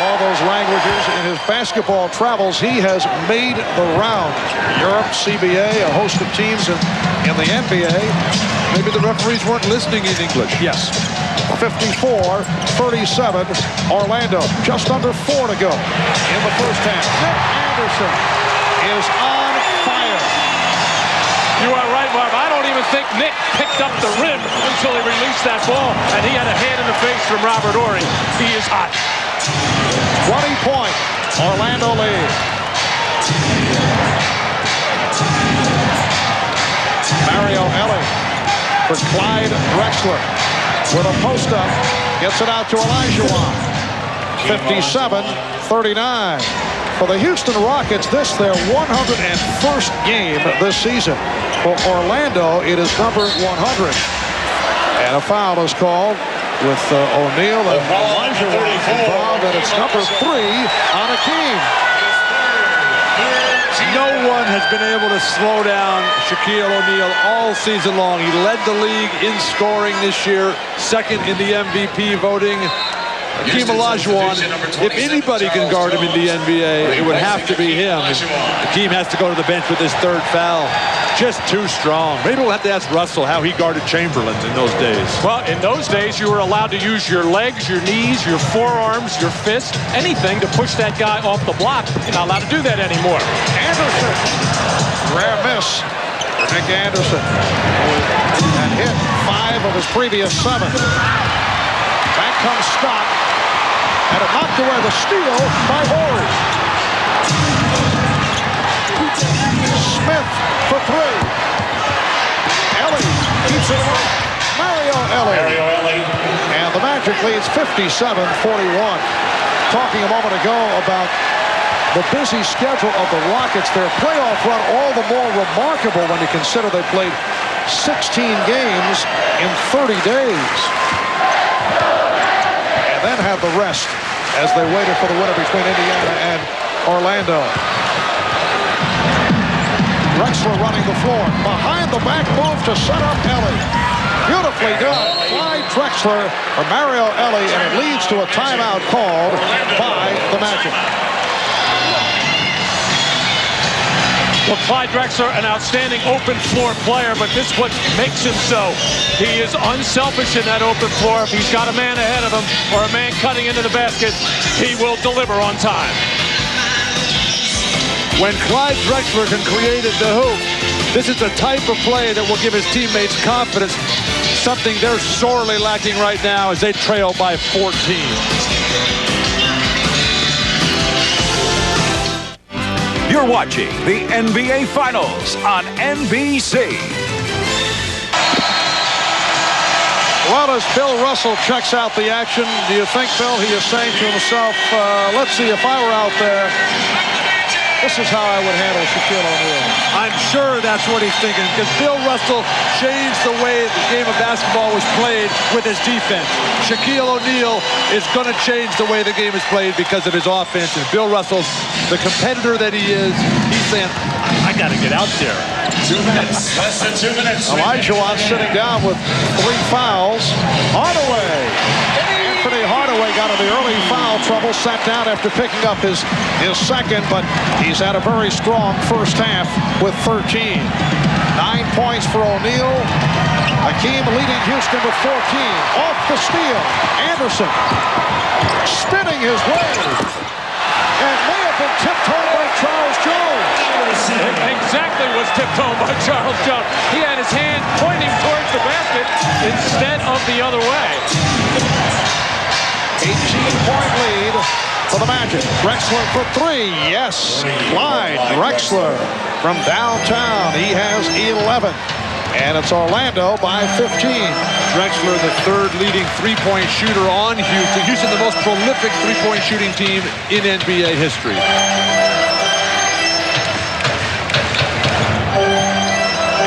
all those languages in his basketball travels. He has made the round. Europe, CBA, a host of teams in the NBA. Maybe the referees weren't listening in English. Yes. 54-37, Orlando. Just under 4 to go in the first half. Nick Anderson is on fire. You are right, Marv. I don't even think Nick picked up the rim until he released that ball, and he had a hand in the face from Robert Horry. He is hot. 20-point Orlando lead. Mario Elie for Clyde Drexler with a post-up. Gets it out to Olajuwon. 57-39. For the Houston Rockets, this their 101st game this season. For Orlando, it is number 100. And a foul is called with O'Neal and Olajuwon involved, and it's number 3 on Akeem. No one has been able to slow down Shaquille O'Neal all season long. He led the league in scoring this year, second in the MVP voting. Akeem Olajuwon, if anybody can guard him in the NBA, it would have to be him. And Akeem has to go to the bench with his 3rd foul. Just too strong. Maybe we'll have to ask Russell how he guarded Chamberlain in those days. Well, in those days, you were allowed to use your legs, your knees, your forearms, your fists, anything to push that guy off the block. You're not allowed to do that anymore. Anderson. Rare miss for Nick Anderson. And hit 5 of his previous 7. Back comes Scott. And it knocked away the steal by Horry. Smith for 3. Elie keeps it away. Mario Elie. And the Magic leads 57-41. Talking a moment ago about the busy schedule of the Rockets, their playoff run all the more remarkable when you consider they played 16 games in 30 days. And then have the rest as they waited for the winner between Indiana and Orlando. Drexler running the floor. Behind the back move to set up Elie. Beautifully done. Clyde Drexler for Mario Elie, and it leads to a timeout called by the Magic. Well, Clyde Drexler, an outstanding open floor player, but this is what makes him so. He is unselfish in that open floor. If he's got a man ahead of him or a man cutting into the basket, he will deliver on time. when Clyde Drexler can create at the hoop, this is the type of play that will give his teammates confidence, something they're sorely lacking right now as they trail by 14. You're watching the NBA Finals on NBC. Well, as Bill Russell checks out the action, do you think, Bill, he is saying to himself, let's see, if I were out there, this is how I would handle Shaquille O'Neal? I'm sure that's what he's thinking, because Bill Russell changed the way the game of basketball was played with his defense. Shaquille O'Neal is going to change the way the game is played because of his offense. And Bill Russell's the competitor that he is. He's saying, I got to get out there. 2 minutes, less than 2 minutes. Olajuwon sitting down with 3 fouls. Hardaway. Anthony Hardaway got in the early foul trouble, sat down after picking up his second, but he's had a very strong first half with 13. 9 points for O'Neal. Hakeem leading Houston with 14. Off the steal. Anderson spinning his way. And may have been tipped home by Charles Jones. Exactly was tipped home by Charles Jones. He had his hand pointing towards the basket instead of the other way. 18-point lead for the Magic. Drexler for 3. Yes, Clyde Drexler from downtown. He has 11. And it's Orlando by 15. Drexler, the third leading three-point shooter on Houston. Houston, the most prolific three-point shooting team in NBA history.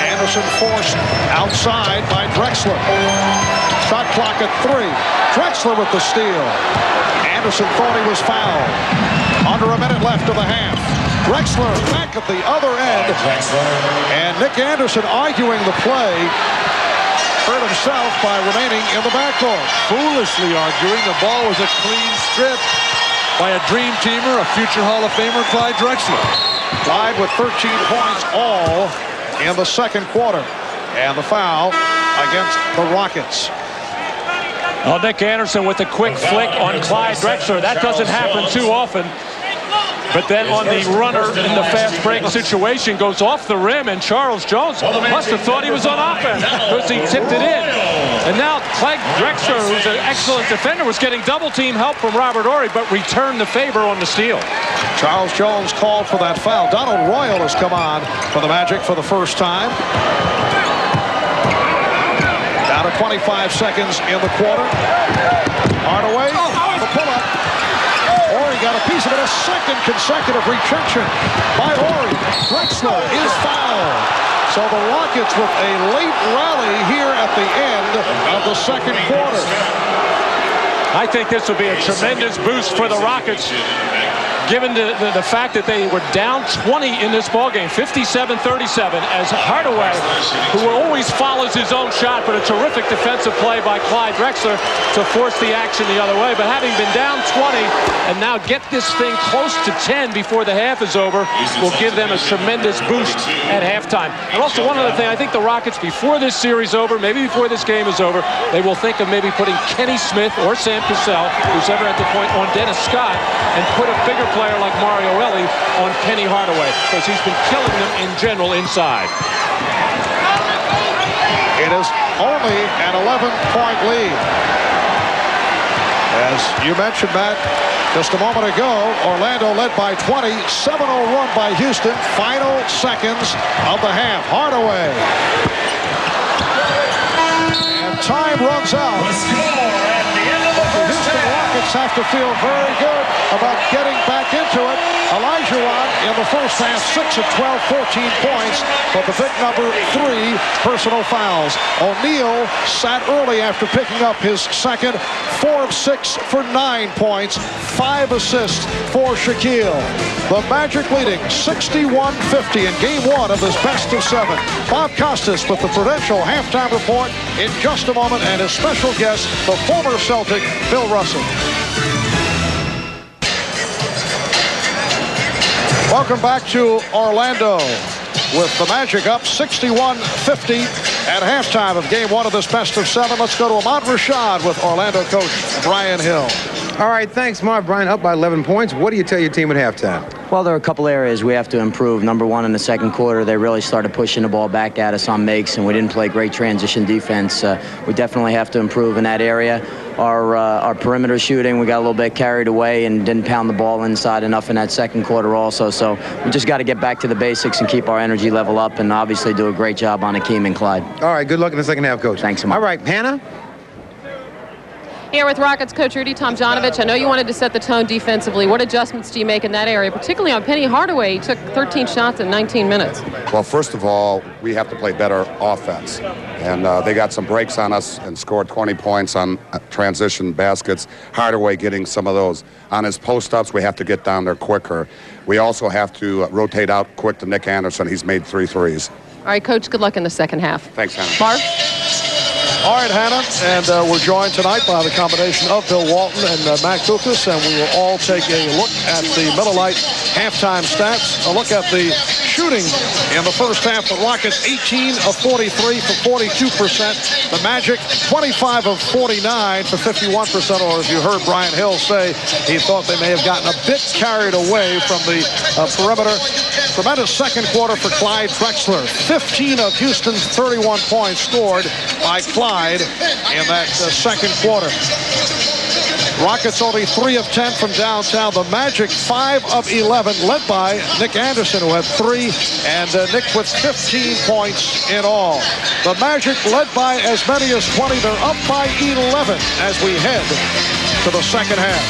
Anderson forced outside by Drexler. Shot clock at 3. Drexler with the steal. Anderson thought he was fouled. Under a minute left of the half. Drexler back at the other end. And Nick Anderson arguing the play. Hurt himself by remaining in the backcourt. Foolishly arguing. The ball was a clean strip by a dream teamer, a future Hall of Famer, Clyde Drexler. Clyde with 13 points all in the second quarter. And the foul against the Rockets. Well, Nick Anderson with a quick flick on Clyde Drexler. That doesn't happen too often. But then on the runner in the fast break situation goes off the rim, and Charles Jones must have thought he was on offense because he tipped it in. And now Clyde Drexler, who's an excellent defender, was getting double-team help from Robert Horry, but returned the favor on the steal. Charles Jones called for that foul. Donald Royal has come on for the Magic for the first time. Down to 25 seconds in the quarter. Hardaway, the pull-up. Horry got a piece of it. A second consecutive retraction by Horry. Drexler is fouled. So the Rockets with a late rally here at the end of the second quarter. I think this will be a tremendous boost for the Rockets, given the fact that they were down 20 in this ballgame, 57-37, as Hardaway, who always follows his own shot, but a terrific defensive play by Clyde Drexler to force the action the other way. But having been down 20 and now get this thing close to 10 before the half is over will give them a tremendous boost at halftime. And also one other thing, I think the Rockets, before this series over, maybe before this game is over, they will think of maybe putting Kenny Smith or Sam Cassell, who's ever at the point, on Dennis Scott, and put a bigger player like Mario Ellie on Penny Hardaway, because he's been killing them in general inside. It is only an 11-point lead. As you mentioned, Matt, just a moment ago, Orlando led by 20, 7-0 run by Houston, final seconds of the half. Hardaway. And time runs out. The Houston Rockets have to feel very good about getting back into it. Olajuwon in the first half, 6 of 12, 14 points, but the big number 3 personal fouls. O'Neal sat early after picking up his second, 4 of 6 for 9 points, 5 assists for Shaquille. The Magic leading 61-50 in game 1 of this best of 7. Bob Costas with the Prudential halftime report in just a moment, and his special guest, the former Celtic, Bill Russell. Welcome back to Orlando with the Magic up 61-50 at halftime of game 1 of this best of 7. Let's go to Ahmad Rashad with Orlando coach Brian Hill. All right, thanks, Mark. Brian, up by 11 points. What do you tell your team at halftime? Well, there are a couple areas we have to improve. Number one, in the second quarter, they really started pushing the ball back at us on makes, and we didn't play great transition defense. We definitely have to improve in that area. Our perimeter shooting, we got a little bit carried away and didn't pound the ball inside enough in that second quarter also. So we just got to get back to the basics and keep our energy level up, and obviously do a great job on Akeem and Clyde. All right, good luck in the second half, Coach. Thanks so much. All right, Hannah? Here with Rockets coach Rudy Tomjanovich. I know you wanted to set the tone defensively. What adjustments do you make in that area, particularly on Penny Hardaway? He took 13 shots in 19 minutes. Well, first of all, we have to play better offense. And they got some breaks on us and scored 20 points on transition baskets. Hardaway getting some of those. On his post-ups, we have to get down there quicker. We also have to rotate out quick to Nick Anderson. He's made 3 threes. All right, Coach, good luck in the second half. Thanks, Hannah. Marv? All right, Hannah, and we're joined tonight by the combination of Bill Walton and Matt Kukas, and we will all take a look at the Miller Lite halftime stats. A look at the shooting in the first half. The Rockets 18 of 43 for 42%. The Magic 25 of 49 for 51%, or as you heard Brian Hill say, he thought they may have gotten a bit carried away from the perimeter. Tremendous second quarter for Clyde Drexler. 15 of Houston's 31 points scored by Clyde in that second quarter. Rockets only 3 of 10 from downtown. The Magic 5 of 11, led by Nick Anderson, who had 3, and Nick with 15 points in all. The Magic led by as many as 20. They're up by 11 as we head to the second half.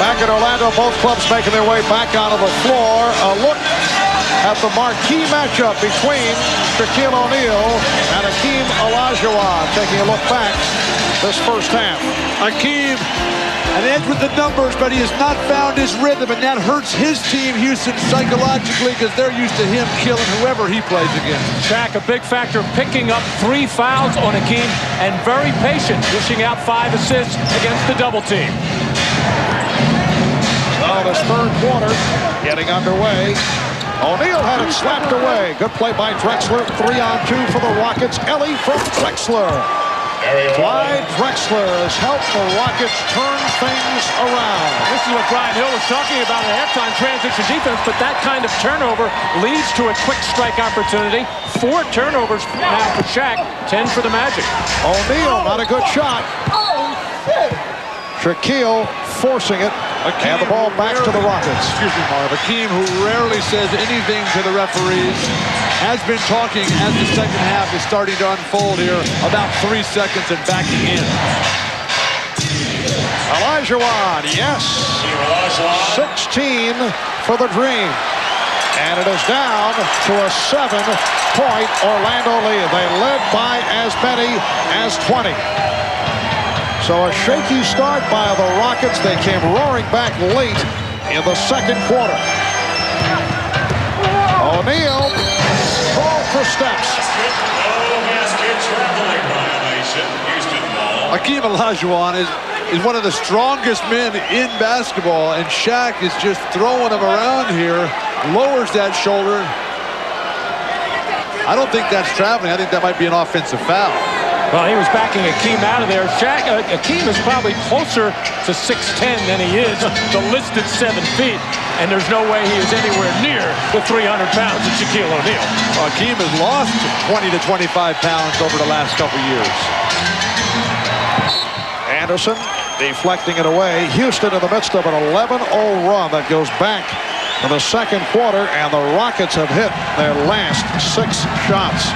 Back in Orlando, both clubs making their way back onto the floor. A look at the marquee matchup between Shaquille O'Neal and Akeem Olajuwon. Taking a look back this first half. Akeem, an edge with the numbers, but he has not found his rhythm, and that hurts his team, Houston, psychologically, because they're used to him killing whoever he plays against. Shaq, a big factor, picking up 3 fouls on Akeem, and very patient, dishing out 5 assists against the double team. Well, this third quarter getting underway. O'Neal had it slapped away. Good play by Drexler. 3-on-2 for the Rockets. Ellie from Drexler. Clyde Drexler has helped the Rockets turn things around. This is what Brian Hill was talking about at halftime, transition defense, but that kind of turnover leads to a quick strike opportunity. 4 turnovers now for Shaq, 10 for the Magic. O'Neal, not a good shot. Shaquille forcing it, Akeem, and the ball back to the Rockets. Excuse me, Marv. Akeem, who rarely says anything to the referees, has been talking as the second half is starting to unfold here. About 3 seconds and backing in. Olajuwon, yes. 16 for the Dream. And it is down to a 7-point Orlando lead. They led by as many as 20. So a shaky start by the Rockets. They came roaring back late in the second quarter. O'Neal called for steps. Akeem Olajuwon is one of the strongest men in basketball, and Shaq is just throwing him around here, lowers that shoulder. I don't think that's traveling. I think that might be an offensive foul. Well, he was backing Akeem out of there. Akeem is probably closer to 6'10" than he is the listed 7 feet. And there's no way he is anywhere near the 300 pounds of Shaquille O'Neal. Akeem has lost 20 to 25 pounds over the last couple years. Anderson deflecting it away. Houston in the midst of an 11-0 run that goes back to the second quarter, and the Rockets have hit their last 6 shots.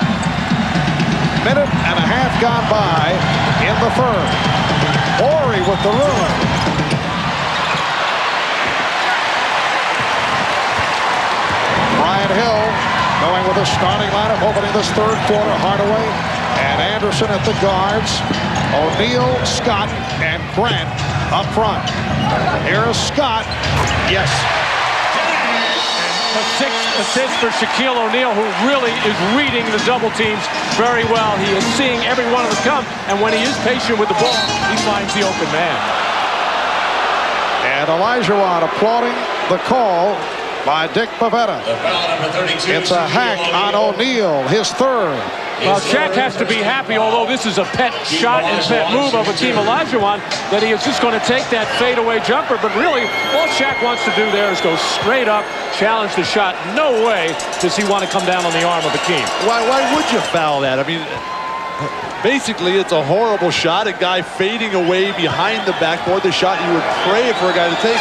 Minute and a half gone by in the third. Horry with the run. Brian Hill going with a starting lineup opening this third quarter. Hardaway and Anderson at the guards. O'Neal, Scott, and Grant up front. Here is Scott. Yes. A 6 assists for Shaquille O'Neal, who really is reading the double teams very well. He is seeing every one of them come, and when he is patient with the ball, he finds the open man. And Olajuwon applauding the call by Dick Pavetta. It's a hack on O'Neal, his third. Well, Shaq has to be happy, although this is a pet shot and pet move of Hakeem Olajuwon, that he is just going to take that fadeaway jumper. But really, all Shaq wants to do there is go straight up, challenge the shot. No way does he want to come down on the arm of Hakeem. Why would you foul that? I mean, basically, it's a horrible shot. A guy fading away behind the backboard. The shot you would pray for a guy to take.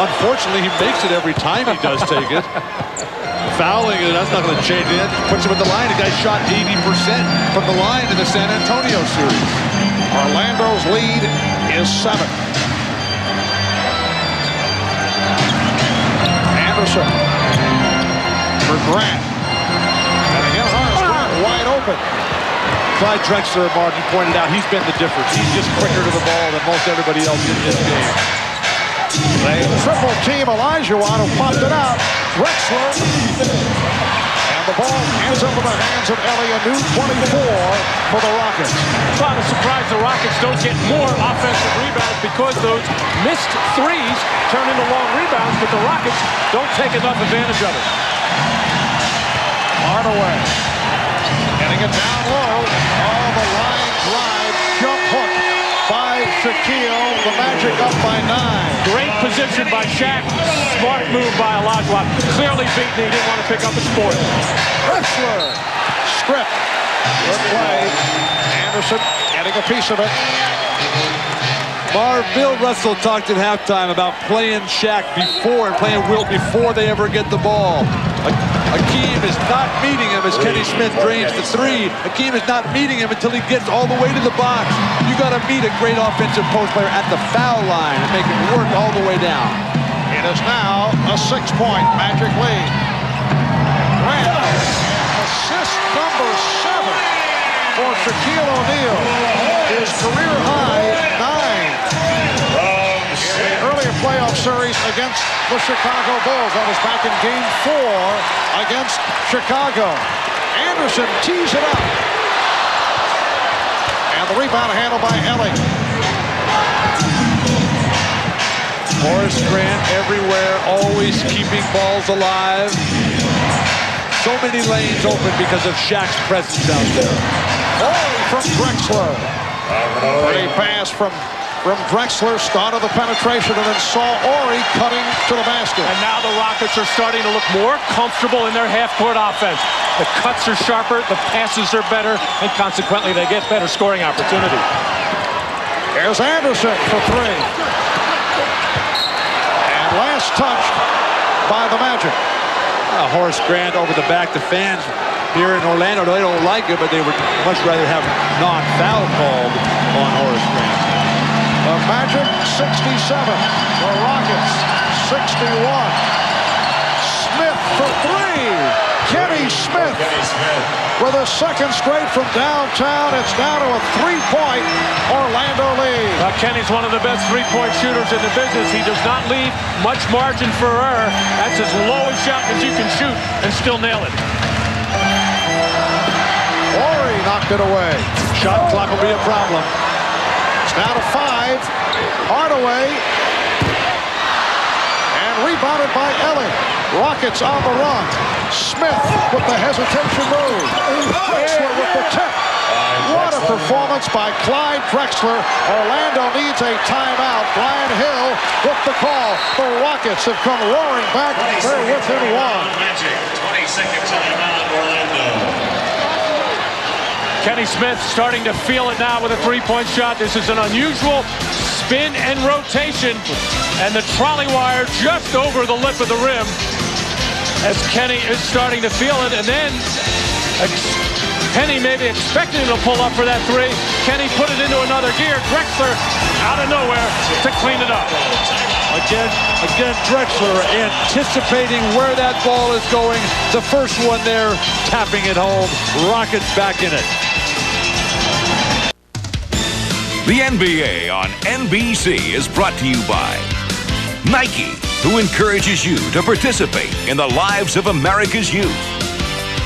Unfortunately, he makes it every time he does take it. Fouling it, that's not going to change it. Puts him at the line. The guy shot 80% from the line in the San Antonio series. Orlando's lead is 7. Anderson for Grant. And again, Horace Grant wide open. Clyde Drexler, Mark, you pointed out, he's been the difference. He's just quicker to the ball than most everybody else in this game. They triple team Olajuwon, who popped it out. Drexler. And the ball ends up in the hands of Ellie, a new 24 for the Rockets. It's not a surprise the Rockets don't get more offensive rebounds because those missed threes turn into long rebounds, but the Rockets don't take enough advantage of it. Hardaway getting it down low. Oh, the line drive jump hook by Shaquille. The Magic up by 9. Great position by Shaq. Smart move by Olajuwon. Clearly beaten. He didn't want to pick up his sport. Drexler. Strip. Good play. Anderson getting a piece of it. Bill Russell talked at halftime about playing Shaq before and playing Wilt before they ever get the ball. Hakeem is not meeting him as Kenny Smith drains the 3. Hakeem is not meeting him until he gets all the way to the box. You got to meet a great offensive post player at the foul line and make him work all the way down. It is now a 6-point Magic lead. Grant, assist number 7 for Shaquille O'Neal. His career high 9. In the earlier playoff series against the Chicago Bulls. That was back in Game 4 against Chicago. Anderson tees it up. And the rebound handled by Ellie. Horace Grant everywhere, always keeping balls alive. So many lanes open because of Shaq's presence out there. Ori from Drexler. Pretty pass from Drexler, started the penetration and then saw Ori cutting to the basket. And now the Rockets are starting to look more comfortable in their half-court offense. The cuts are sharper, the passes are better, and consequently they get better scoring opportunity. Here's Anderson for 3. And last touched by the Magic. Horace Grant over the back. The fans here in Orlando, they don't like it, but they would much rather have non-foul called on Horace Grant. The Magic 67, the Rockets 61. Smith for 3. Kenny Smith with a second straight from downtown. It's down to a 3-point Orlando lead. Kenny's one of the best three-point shooters in the business. He does not leave much margin for error. That's as low a shot as you can shoot and still nail it. Ori knocked it away. Shot clock will be a problem. It's now to 5. Hardaway. And rebounded by Ellie. Rockets on the run. Smith with the hesitation move. Drexler with the tip. What a performance by Clyde Drexler. Orlando needs a timeout. Brian Hill with the call. The Rockets have come roaring back. They're within 1. Magic, 22nd timeout, Orlando. Kenny Smith starting to feel it now with a three-point shot. This is an unusual spin and rotation. And the trolley wire just over the lip of the rim as Kenny is starting to feel it. And then Penny maybe expecting him to pull up for that 3. Kenny put it into another gear. Drexler out of nowhere to clean it up. Again, Drexler anticipating where that ball is going. The first one there, tapping it home. Rockets back in it. The NBA on NBC is brought to you by Nike, who encourages you to participate in the lives of America's youth.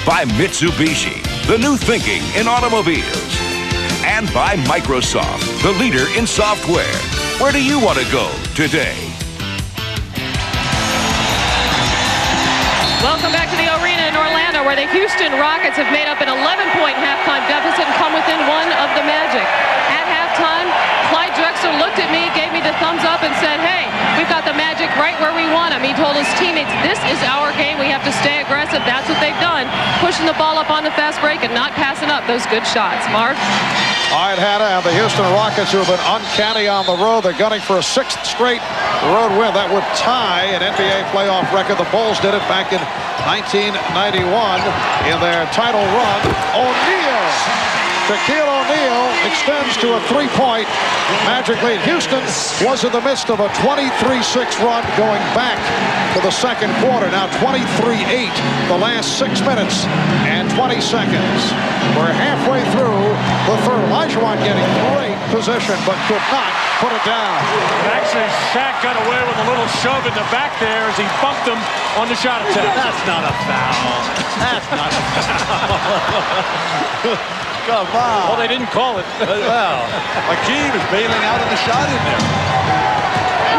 By Mitsubishi, the new thinking in automobiles. And by Microsoft, the leader in software. Where do you want to go today? Welcome back to the arena in Orlando. Atlanta, where the Houston Rockets have made up an 11-point halftime deficit and come within one of the Magic. At halftime, Clyde Drexler looked at me, gave me the thumbs up, and said, hey, we've got the Magic right where we want them. He told his teammates, this is our game. We have to stay aggressive. That's what they've done, pushing the ball up on the fast break and not passing up those good shots. Marv? All right, Hannah, and the Houston Rockets, who have been uncanny on the road, they're gunning for a 6th straight road win. That would tie an NBA playoff record. The Bulls did it back in 1991 in their title run. O'Neal. Shaquille O'Neal extends to a 3-point Magic lead. Houston was in the midst of a 23-6 run going back to the second quarter. Now 23-8 the last 6 minutes and 20 seconds. We're halfway through the third. Olajuwon getting great position, but could not put it down. Actually, Shaq got away with a little shove in the back there as he bumped him on the shot attempt. That's not a foul. That's not a foul. Come on. Well, they didn't call it. Well, Hakeem is bailing out on the shot in there.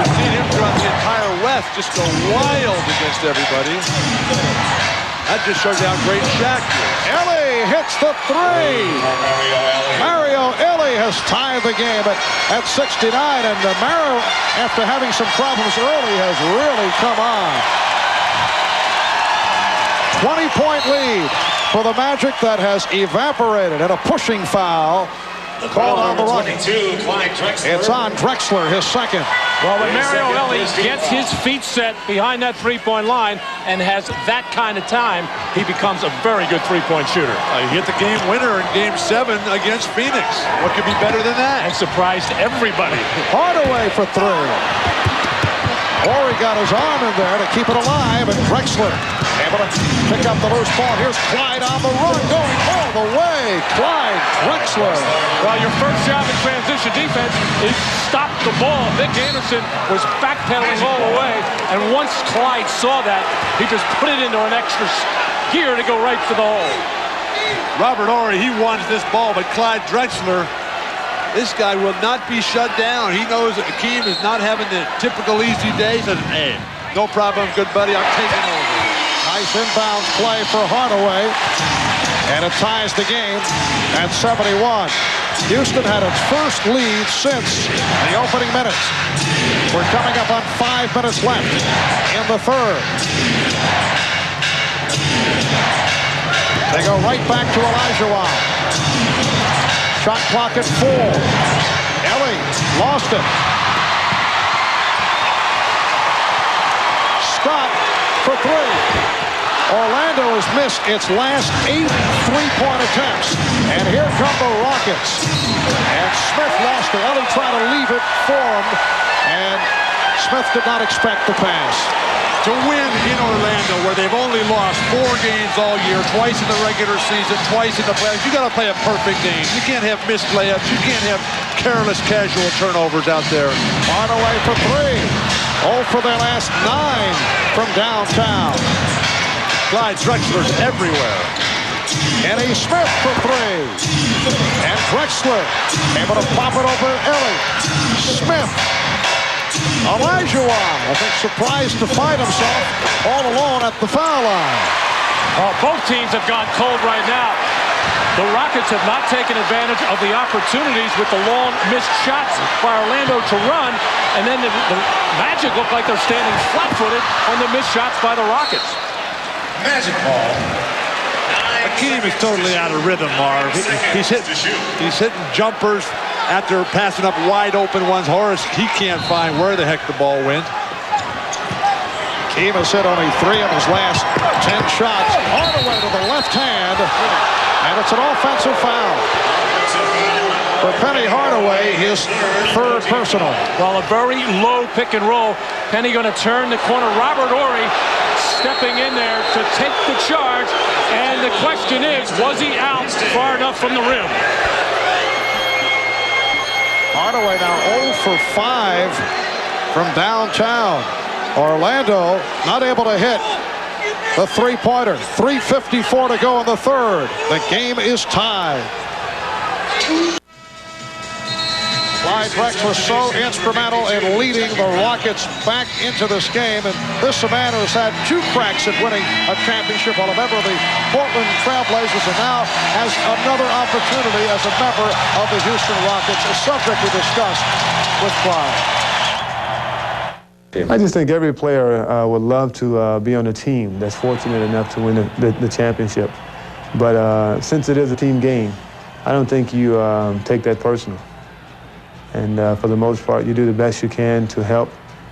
We've seen him throughout the entire West just go wild against everybody. That just shows how great Shaq is. Ellie hits the 3. Mario Ellie has tied the game at 69, and Mario, after having some problems early, has really come on. 20-point lead for the Magic that has evaporated, and a pushing foul called on the Rockets. It's on Drexler, his second. Well, when Mario Ellie gets his feet set behind that three-point line and has that kind of time, he becomes a very good three-point shooter. He hit the game winner in Game 7 against Phoenix. What could be better than that? And surprised everybody. Hardaway for 3. Horry got his arm in there to keep it alive, and Drexler able to pick up the loose ball. Here's Clyde on the run, going all the way. Clyde Drexler. Well, your first job in transition defense is stop the ball. Nick Anderson was backpedaling all the way, and once Clyde saw that, he just put it into an extra gear to go right for the hole. Robert Horry, he wants this ball, but Clyde Drexler, this guy will not be shut down. He knows that Hakeem is not having the typical easy day. He says, hey, no problem, good buddy, I'm taking over. Nice inbounds play for Hardaway, and it ties the game at 71. Houston had its first lead since the opening minutes. We're coming up on 5 minutes left in the third. They go right back to Olajuwon. Shot clock at 4. Ellie lost it. Scott for 3. Orlando has missed its last 8 3-point attempts. And here come the Rockets. And Smith lost it. Ellie tried to leave it for him. And Smith did not expect the pass. To win in Orlando, where they've only lost 4 games all year, twice in the regular season, twice in the playoffs, you got to play a perfect game. You can't have missed layups. You can't have careless, casual turnovers out there. Hardaway for 3. 0 for their last 9 from downtown. Clyde Drexler's everywhere. Kenny Smith for 3. And Drexler able to pop it over Ellie. Smith. Olajuwon, I think, surprised to find himself all alone at the foul line. Both teams have gone cold right now. The Rockets have not taken advantage of the opportunities with the long missed shots by Orlando to run, and then the Magic look like they're standing flat-footed on the missed shots by the Rockets. Magic ball. Hakeem is totally out of rhythm, Marv. He's hitting jumpers after passing up wide open ones. Horace, he can't find where the heck the ball went. Hakeem has hit only 3 of his last 10 shots. Hardaway to the left hand, and it's an offensive foul. For Penny Hardaway, his 3rd personal. Well, a very low pick and roll. Penny going to turn the corner. Robert Horry stepping in there to take the charge. And the question is, was he out far enough from the rim? Hardaway now 0 for 5 from downtown. Orlando not able to hit the 3-pointer. 3:54 to go in the third. The game is tied. Clyde Drexler so instrumental in leading the Rockets back into this game. And this man has had 2 cracks at winning a championship while a member of the Portland Trailblazers, and now has another opportunity as a member of the Houston Rockets, a subject we discussed with Clyde. I just think every player would love to be on a team that's fortunate enough to win the championship. But since it is a team game, I don't think you take that personal. And for the most part, you do the best you can to help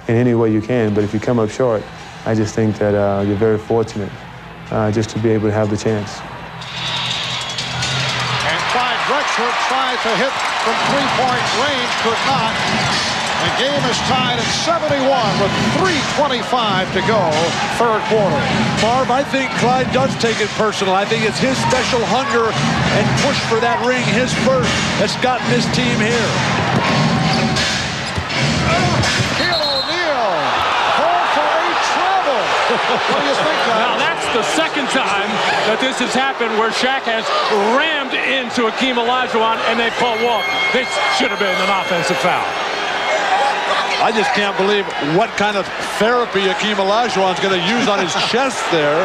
in any way you can. But if you come up short, I just think that you're very fortunate just to be able to have the chance. And Clyde Drexler tried to hit from three-point range, could not. The game is tied at 71 with 3:25 to go, third quarter. Marv, I think Clyde does take it personal. I think it's his special hunger and push for that ring, his first, that's gotten this team here. Shaquille O'Neal, called for a travel. What do you think, guys? Now that's the second time that this has happened where Shaq has rammed into Hakeem Olajuwon and they pull walk. This should have been an offensive foul. I just can't believe what kind of therapy Hakeem Olajuwon's going to use on his chest there.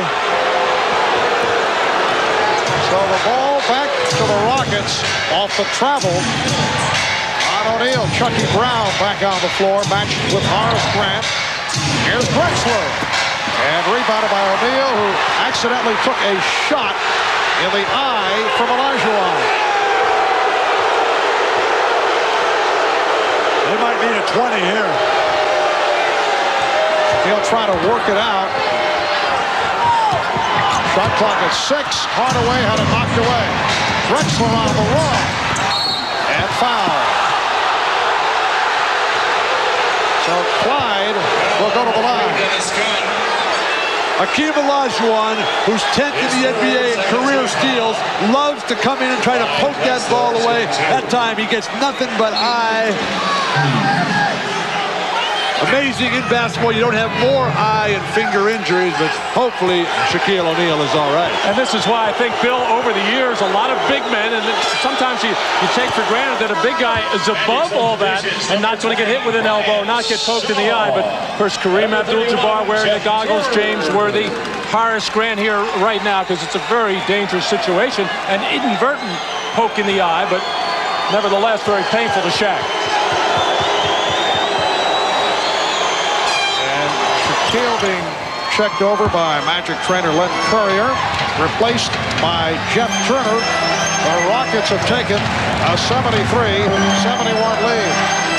So the ball back to the Rockets off the travel. On O'Neal, Chucky Brown back on the floor, matched with Horace Grant. Here's Drexler. And rebounded by O'Neal, who accidentally took a shot in the eye from Olajuwon. They might need a 20 here. He'll try to work it out. Shot clock at 6. Hardaway had it knocked away. Drexler on the run. And foul. So Clyde will go to the line. Hakeem Olajuwon, who's 10th in the NBA in career steals, loves to come in and try to poke that ball away. That time he gets nothing but eye. Amazing in basketball, you don't have more eye and finger injuries, but hopefully Shaquille O'Neal is all right. And this is why I think, Bill, over the years, a lot of big men, and sometimes you take for granted that a big guy is above all that and not going to get hit with an elbow, not get poked in the eye. But of course, Kareem Abdul-Jabbar wearing the goggles, James Worthy, Horace Grant here right now, because it's a very dangerous situation. An inadvertent poke in the eye, but nevertheless very painful to Shaq. Shaquille being checked over by Magic trainer Len Currier, replaced by Jeff Turner. The Rockets have taken a 73-71 lead.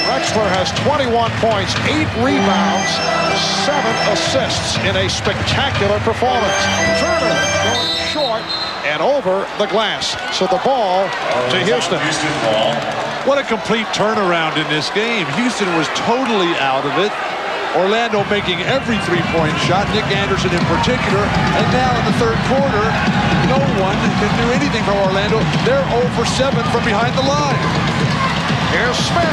Drexler has 21 points, 8 rebounds, 7 assists in a spectacular performance. Turner going short and over the glass. So the ball to Houston. What a complete turnaround in this game. Houston was totally out of it. Orlando making every three-point shot, Nick Anderson in particular. And now in the third quarter, no one can do anything for Orlando. They're 0 for 7 from behind the line. Here's Smith.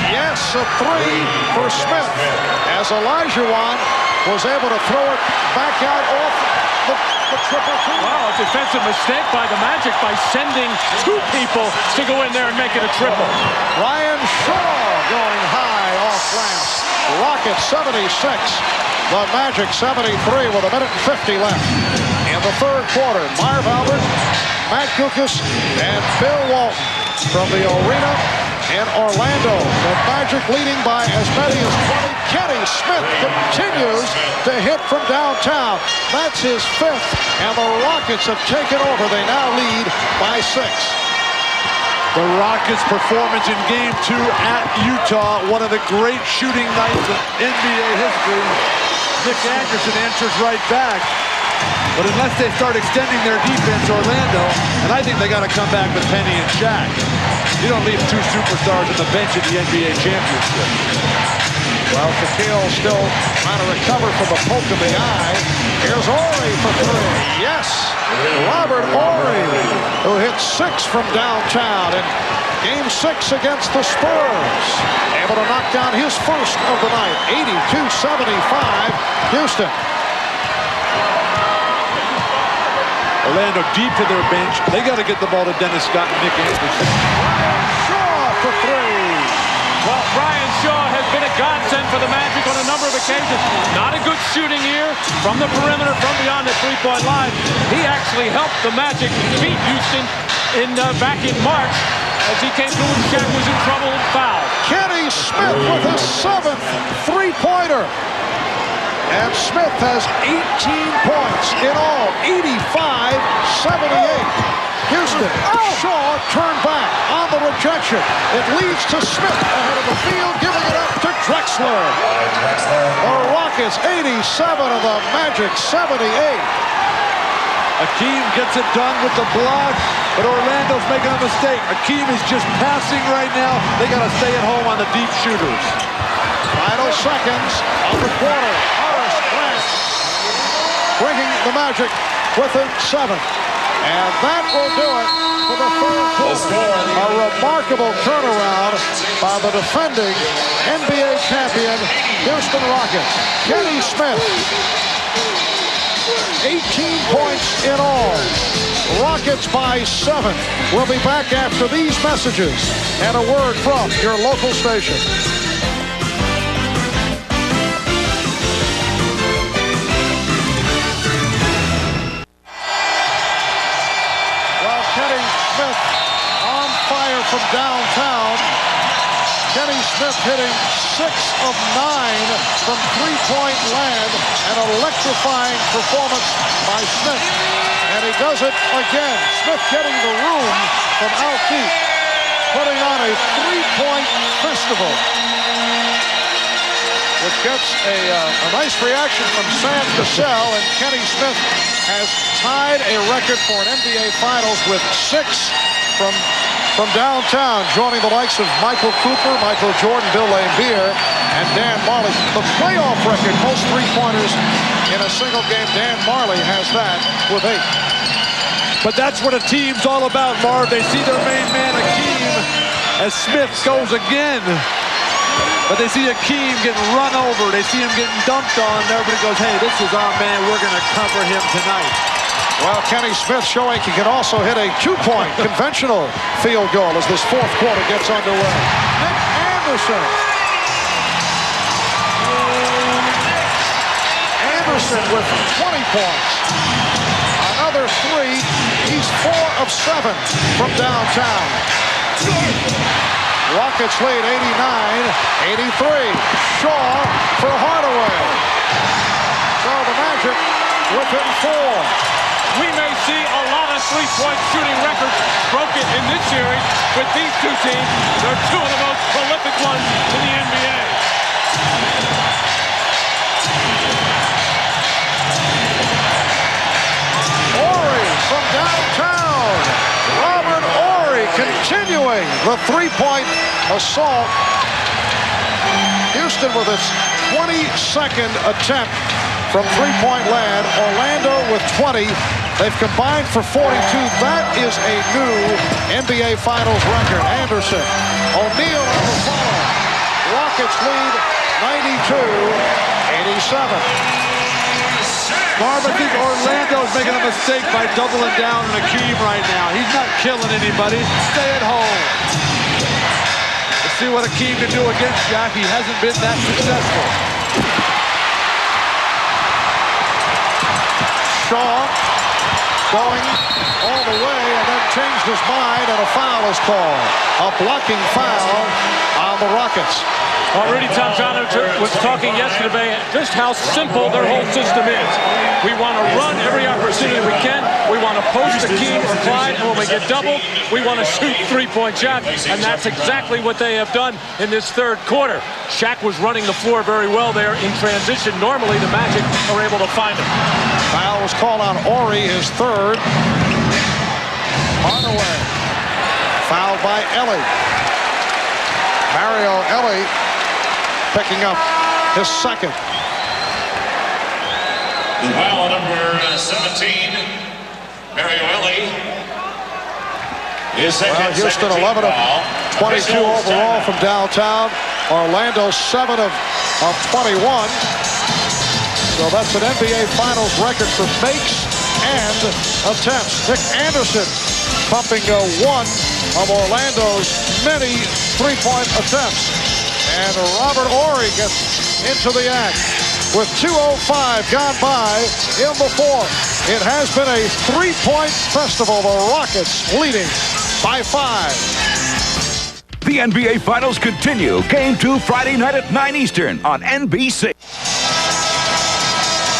Yes, a 3 for Smith. As Olajuwon was able to throw it back out off the triple team. Wow, a defensive mistake by the Magic by sending 2 people to go in there and make it a triple. Ryan Shaw going high off glass. Rockets 76, the Magic 73 with 1:50 left. In the third quarter, Marv Albert, Matt Kukas, and Bill Walton from the arena in Orlando. The Magic leading by as many as 20. Kenny Smith continues to hit from downtown. That's his 5th, and the Rockets have taken over. They now lead by 6. The Rockets' performance in Game 2 at Utah, one of the great shooting nights in NBA history. Nick Anderson answers right back. But unless they start extending their defense, Orlando, and I think they got to come back with Penny and Shaq. You don't leave 2 superstars on the bench in the NBA championship. Well, Shaquille still trying to recover from the poke in the eye. Here's Horry for 3. Yes! Robert Horry, who hit 6 from downtown in Game 6 against the Spurs. Able to knock down his first of the night. 82-75, Houston. Orlando deep to their bench. They got to get the ball to Dennis Scott and Nick Anderson. Shaw for 3. Well, Brian Shaw has been a godsend for the Magic on a number of occasions. Not a good shooting year from the perimeter, from beyond the three-point line. He actually helped the Magic beat Houston back in March as he came through and Shaq was in trouble and fouled. Kenny Smith with his 7th three-pointer. And Smith has 18 points in all, 85-78. Houston, Shaw turned back on the rejection. It leads to Smith ahead of the field, giving it up to Drexler. The Rockets 87 of the Magic 78. Akeem gets it done with the block, but Orlando's making a mistake. Akeem is just passing right now. They got to stay at home on the deep shooters. Final seconds of the quarter. Horace Grant bringing the Magic within 7. And that will do it for the third quarter. A remarkable turnaround by the defending NBA champion Houston Rockets. Kenny Smith, 18 points in all. Rockets by 7. We'll be back after these messages and a word from your local station. Kenny Smith on fire from downtown. Kenny Smith hitting 6 of 9 from three-point land. An electrifying performance by Smith. And he does it again. Smith getting the room from out deep, putting on a three-point festival, which gets a nice reaction from Sam Cassell, and Kenny Smith has tied a record for an NBA Finals with 6 from downtown, joining the likes of Michael Cooper, Michael Jordan, Bill Laimbeer, and Dan Marley. The playoff record, most three-pointers in a single game, Dan Marley has that with 8. But that's what a team's all about, Marv. They see their main man, Akeem, as Smith goes again. But they see Akeem getting run over. They see him getting dumped on. And everybody goes, hey, this is our man. We're going to cover him tonight. Well, Kenny Smith showing he can also hit a two-point conventional field goal as this fourth quarter gets underway. Nick Anderson. Anderson with 20 points. Another 3. He's 4 of 7 from downtown. Rockets lead 89-83. Shaw for Hardaway. So the Magic within 4. We may see a lot of three-point shooting records broken in this series with these two teams. They're two of the most prolific ones in the NBA. Horry from downtown. Robert Horry continuing the three-point assault. Houston with its 22nd attempt from three-point land. Orlando with 20. They've combined for 42. That is a new NBA Finals record. Anderson, O'Neal on the follow. Rockets lead 92-87. Marv, I think Orlando's making a mistake by doubling down on Akeem right now. He's not killing anybody. Stay at home. Let's see what Akeem can do against Shaq. He hasn't been that successful. Shaw going all the way and then changed his mind, and a foul is called. A blocking foul on the Rockets. Rudy Tomjanovich was talking yesterday just how simple their whole system is. We want to run every opportunity we can. We want to post Akeem or Clyde, and when we get doubled, we want to shoot three-point shots, and that's exactly what they have done in this third quarter. Shaq was running the floor very well there in transition. Normally, the Magic are able to find him. Foul was called on Horry, his third. Hardaway. Fouled by Ellie. Mario Ellie picking up his second. Foul number 17, Mario Ellie. His second. Well, Houston 11 of 22 overall from downtown. Orlando 7 of 21. So that's an NBA Finals record for makes and attempts. Nick Anderson pumping one of Orlando's many three-point attempts. And Robert Horry gets into the act with 2:05 gone by in the fourth. It has been a three-point festival. The Rockets leading by 5. The NBA Finals continue. Game 2 Friday night at 9 Eastern on NBC.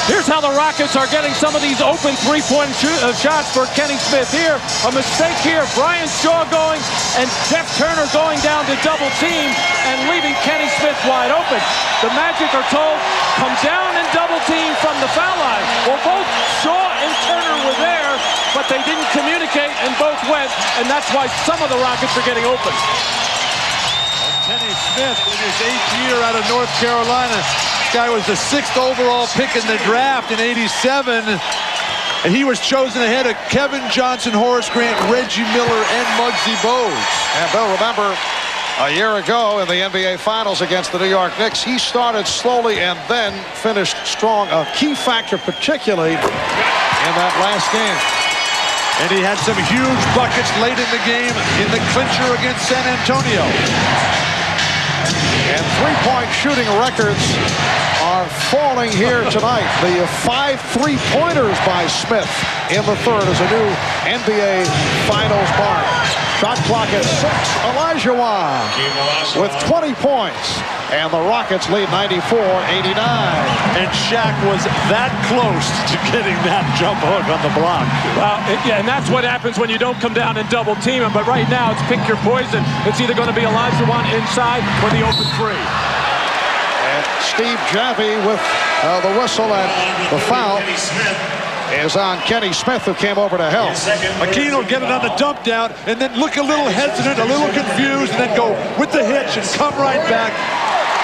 Here's how the Rockets are getting some of these open three-point shots for Kenny Smith. Here, a mistake here. Brian Shaw going and Jeff Turner going down to double team and leaving Kenny Smith wide open. The Magic are told, come down and double team from the foul line. Well, both Shaw and Turner were there, but they didn't communicate and both went, and that's why some of the Rockets are getting open. Kenny Smith in his 8th year out of North Carolina. This guy was the 6th overall pick in the draft in '87. And he was chosen ahead of Kevin Johnson, Horace Grant, Reggie Miller, and Muggsy Bogues. And Bill, remember, a year ago in the NBA Finals against the New York Knicks, he started slowly and then finished strong. A key factor, particularly in that last game. And he had some huge buckets late in the game in the clincher against San Antonio. And three-point shooting records are falling here tonight. The 5 3-pointers by Smith in the third is a new NBA Finals mark. Shot clock at 6. Olajuwon with 20 points. And the Rockets lead 94-89. And Shaq was that close to getting that jump hook on the block. Well, yeah, and that's what happens when you don't come down and double team him. But right now, it's pick your poison. It's either going to be Olajuwon inside or the open three. And Steve Javi with the whistle, and the foul is on Kenny Smith, who came over to help. McKean will get it on the dump down and then look a little hesitant, a little confused, and then go with the hitch and come right back.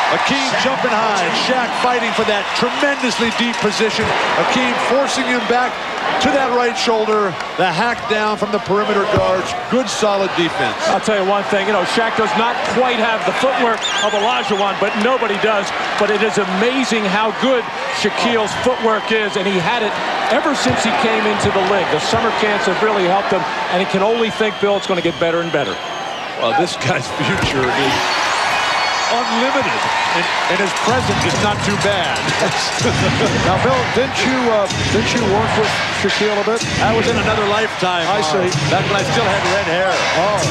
Akeem jumping high, and Shaq fighting for that tremendously deep position. Akeem forcing him back to that right shoulder. The hack down from the perimeter guards. Good, solid defense. I'll tell you one thing. You know, Shaq does not quite have the footwork of Olajuwon, but nobody does. But it is amazing how good Shaquille's footwork is, and he had it ever since he came into the league. The summer camps have really helped him, and he can only think, Bill, it's going to get better and better. Well, this guy's future is unlimited, and his present is not too bad. Now, Bill, didn't you work with Shaquille a bit? I was in another lifetime. I see. Back when I still had red hair. Oh,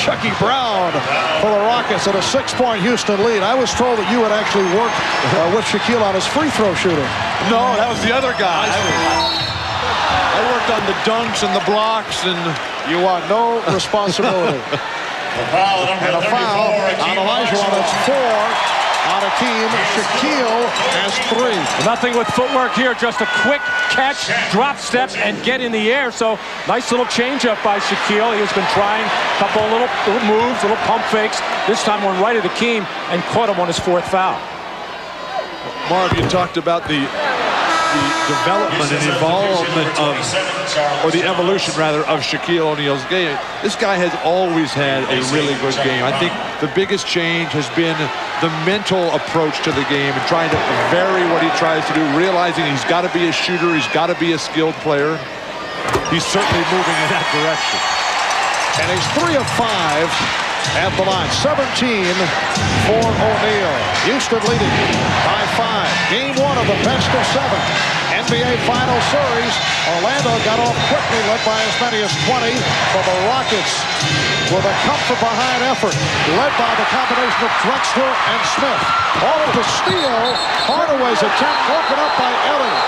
Chucky Brown for the Rockets at a 6-point Houston lead. I was told that you had actually worked with Shaquille on his free throw shooting. No, that was the other guy. I worked on the dunks and the blocks, and you want no responsibility. And a foul on Olajuwon. That's 4 on Akeem. Shaquille has 3. Nothing with footwork here, just a quick catch, drop step, and get in the air. So nice little change-up by Shaquille. He has been trying a couple of little moves, little pump fakes. This time one right at Akeem and caught him on his 4th foul. Marv, you talked about the development and involvement of, or the evolution rather, of Shaquille O'Neal's game. This guy has always had a really good game. I think the biggest change has been the mental approach to the game and trying to vary what he tries to do, realizing he's got to be a shooter, he's got to be a skilled player. He's certainly moving in that direction. And he's 3 of 5 at the line. 17 for O'Neal. Houston leading by 5. Game 1 of the best of 7. NBA Final Series. Orlando got off quickly, led by as many as 20 for the Rockets with a come-from-behind effort, led by the combination of Drexler and Smith. All of the steal. Hardaway's attempt broken up by Ellie.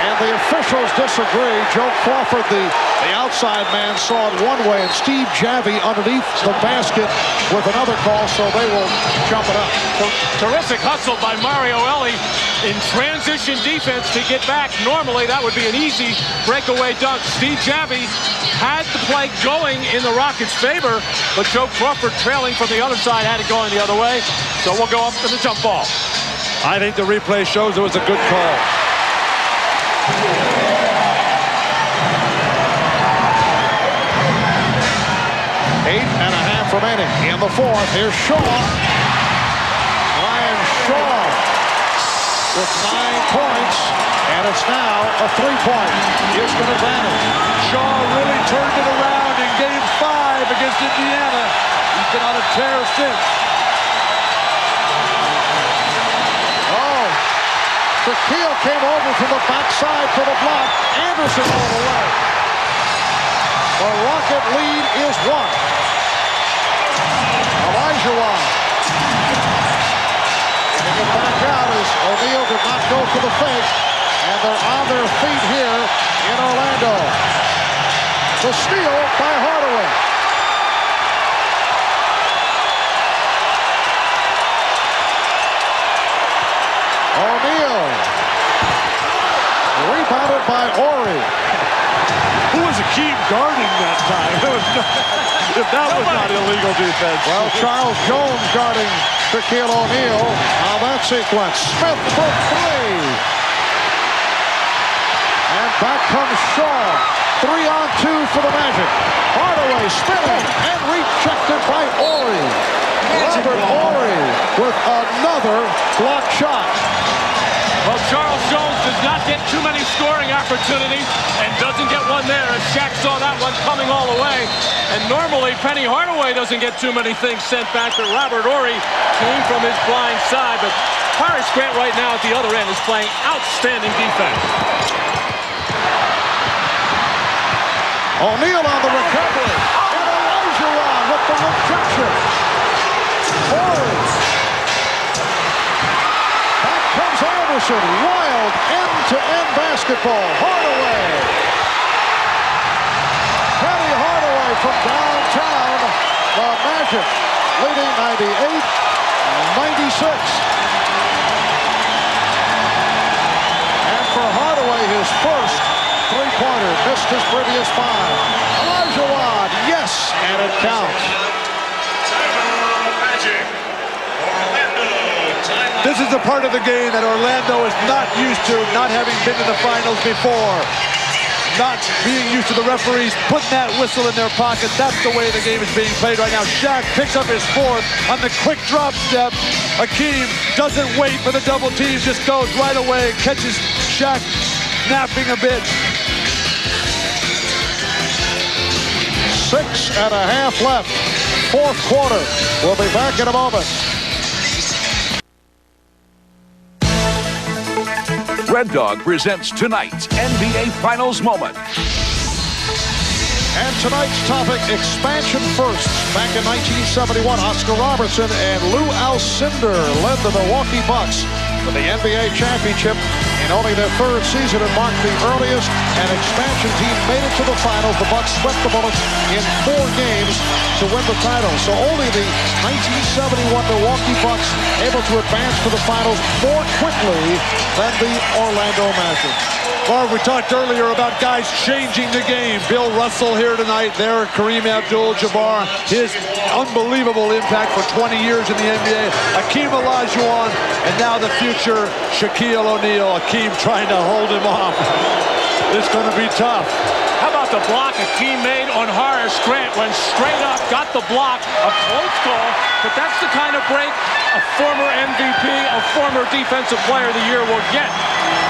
And the officials disagree. Joe Crawford, the outside man, saw it one way, and Steve Javi underneath the basket with another call, so they will jump it up. Terrific hustle by Mario Ellie in transition defense to get back. Normally, that would be an easy breakaway dunk. Steve Javi had the play going in the Rockets' favor, but Joe Crawford, trailing from the other side, had it going the other way. So we'll go up to the jump ball. I think the replay shows it was a good call. 8.5 remaining in the 4th. Here's Shaw. Brian Shaw with 9 points, and it's now a 3-point Houston advantage. Shaw really turned it around in Game 5 against Indiana. He's been on a tear since. Shaquille came over from the backside for the block. Anderson all the way. The Rocket lead is 1. Olajuwon. Getting it back out as O'Neal did not go for the fake. And they're on their feet here in Orlando. The steal by Hardaway. O'Neal. Rebounded by Ori. Who was Akeem guarding that time? If that was not illegal defense. Well, Charles Jones guarding Shaquille O'Neal. Now that sequence. Smith for 3. And back comes Shaw. 3-on-2 for the Magic. Hardaway spinning and rejected by Ori. Robert Ori with another block shot. Well, Charles Jones does not get too many scoring opportunities and doesn't get one there as Shaq saw that one coming all the way. And normally Penny Hardaway doesn't get too many things sent back, but Robert Ori came from his blind side. But Horace Grant right now at the other end is playing outstanding defense. O'Neal on the recovery. And Olajuwon with the rejection. Ori. Back comes Anderson. Wild end-to-end basketball. Hardaway. Penny Hardaway from downtown. The Magic leading 98-96. And for Hardaway, his first three-pointer, missed his previous 5. Olajuwon, yes, and it counts. This is the part of the game that Orlando is not used to, not having been to the finals before. Not being used to the referees putting that whistle in their pocket. That's the way the game is being played right now. Shaq picks up his 4th on the quick drop step. Hakeem doesn't wait for the double team, just goes right away, catches Shaq napping a bit. 6.5 left. 4th quarter. We'll be back in a moment. Red Dog presents tonight's NBA Finals moment. And tonight's topic, expansion first. Back in 1971, Oscar Robertson and Lou Alcindor led the Milwaukee Bucks to the NBA championship in only their 3rd season. It marked the earliest an expansion team made it to the finals. The Bucks swept the Bullets in 4 games to win the title. So only the 1971 Milwaukee Bucks able to advance to the finals more quickly than the Orlando Magic. Marv, we talked earlier about guys changing the game. Bill Russell here tonight. There, Kareem Abdul-Jabbar. His unbelievable impact for 20 years in the NBA. Hakeem Olajuwon, and now the future Shaquille O'Neal. Hakeem trying to hold him off. It's going to be tough. How about the block Hakeem made on Horace Grant? Went straight up, got the block, a close call, but that's the kind of break a former MVP, a former Defensive Player of the Year will get.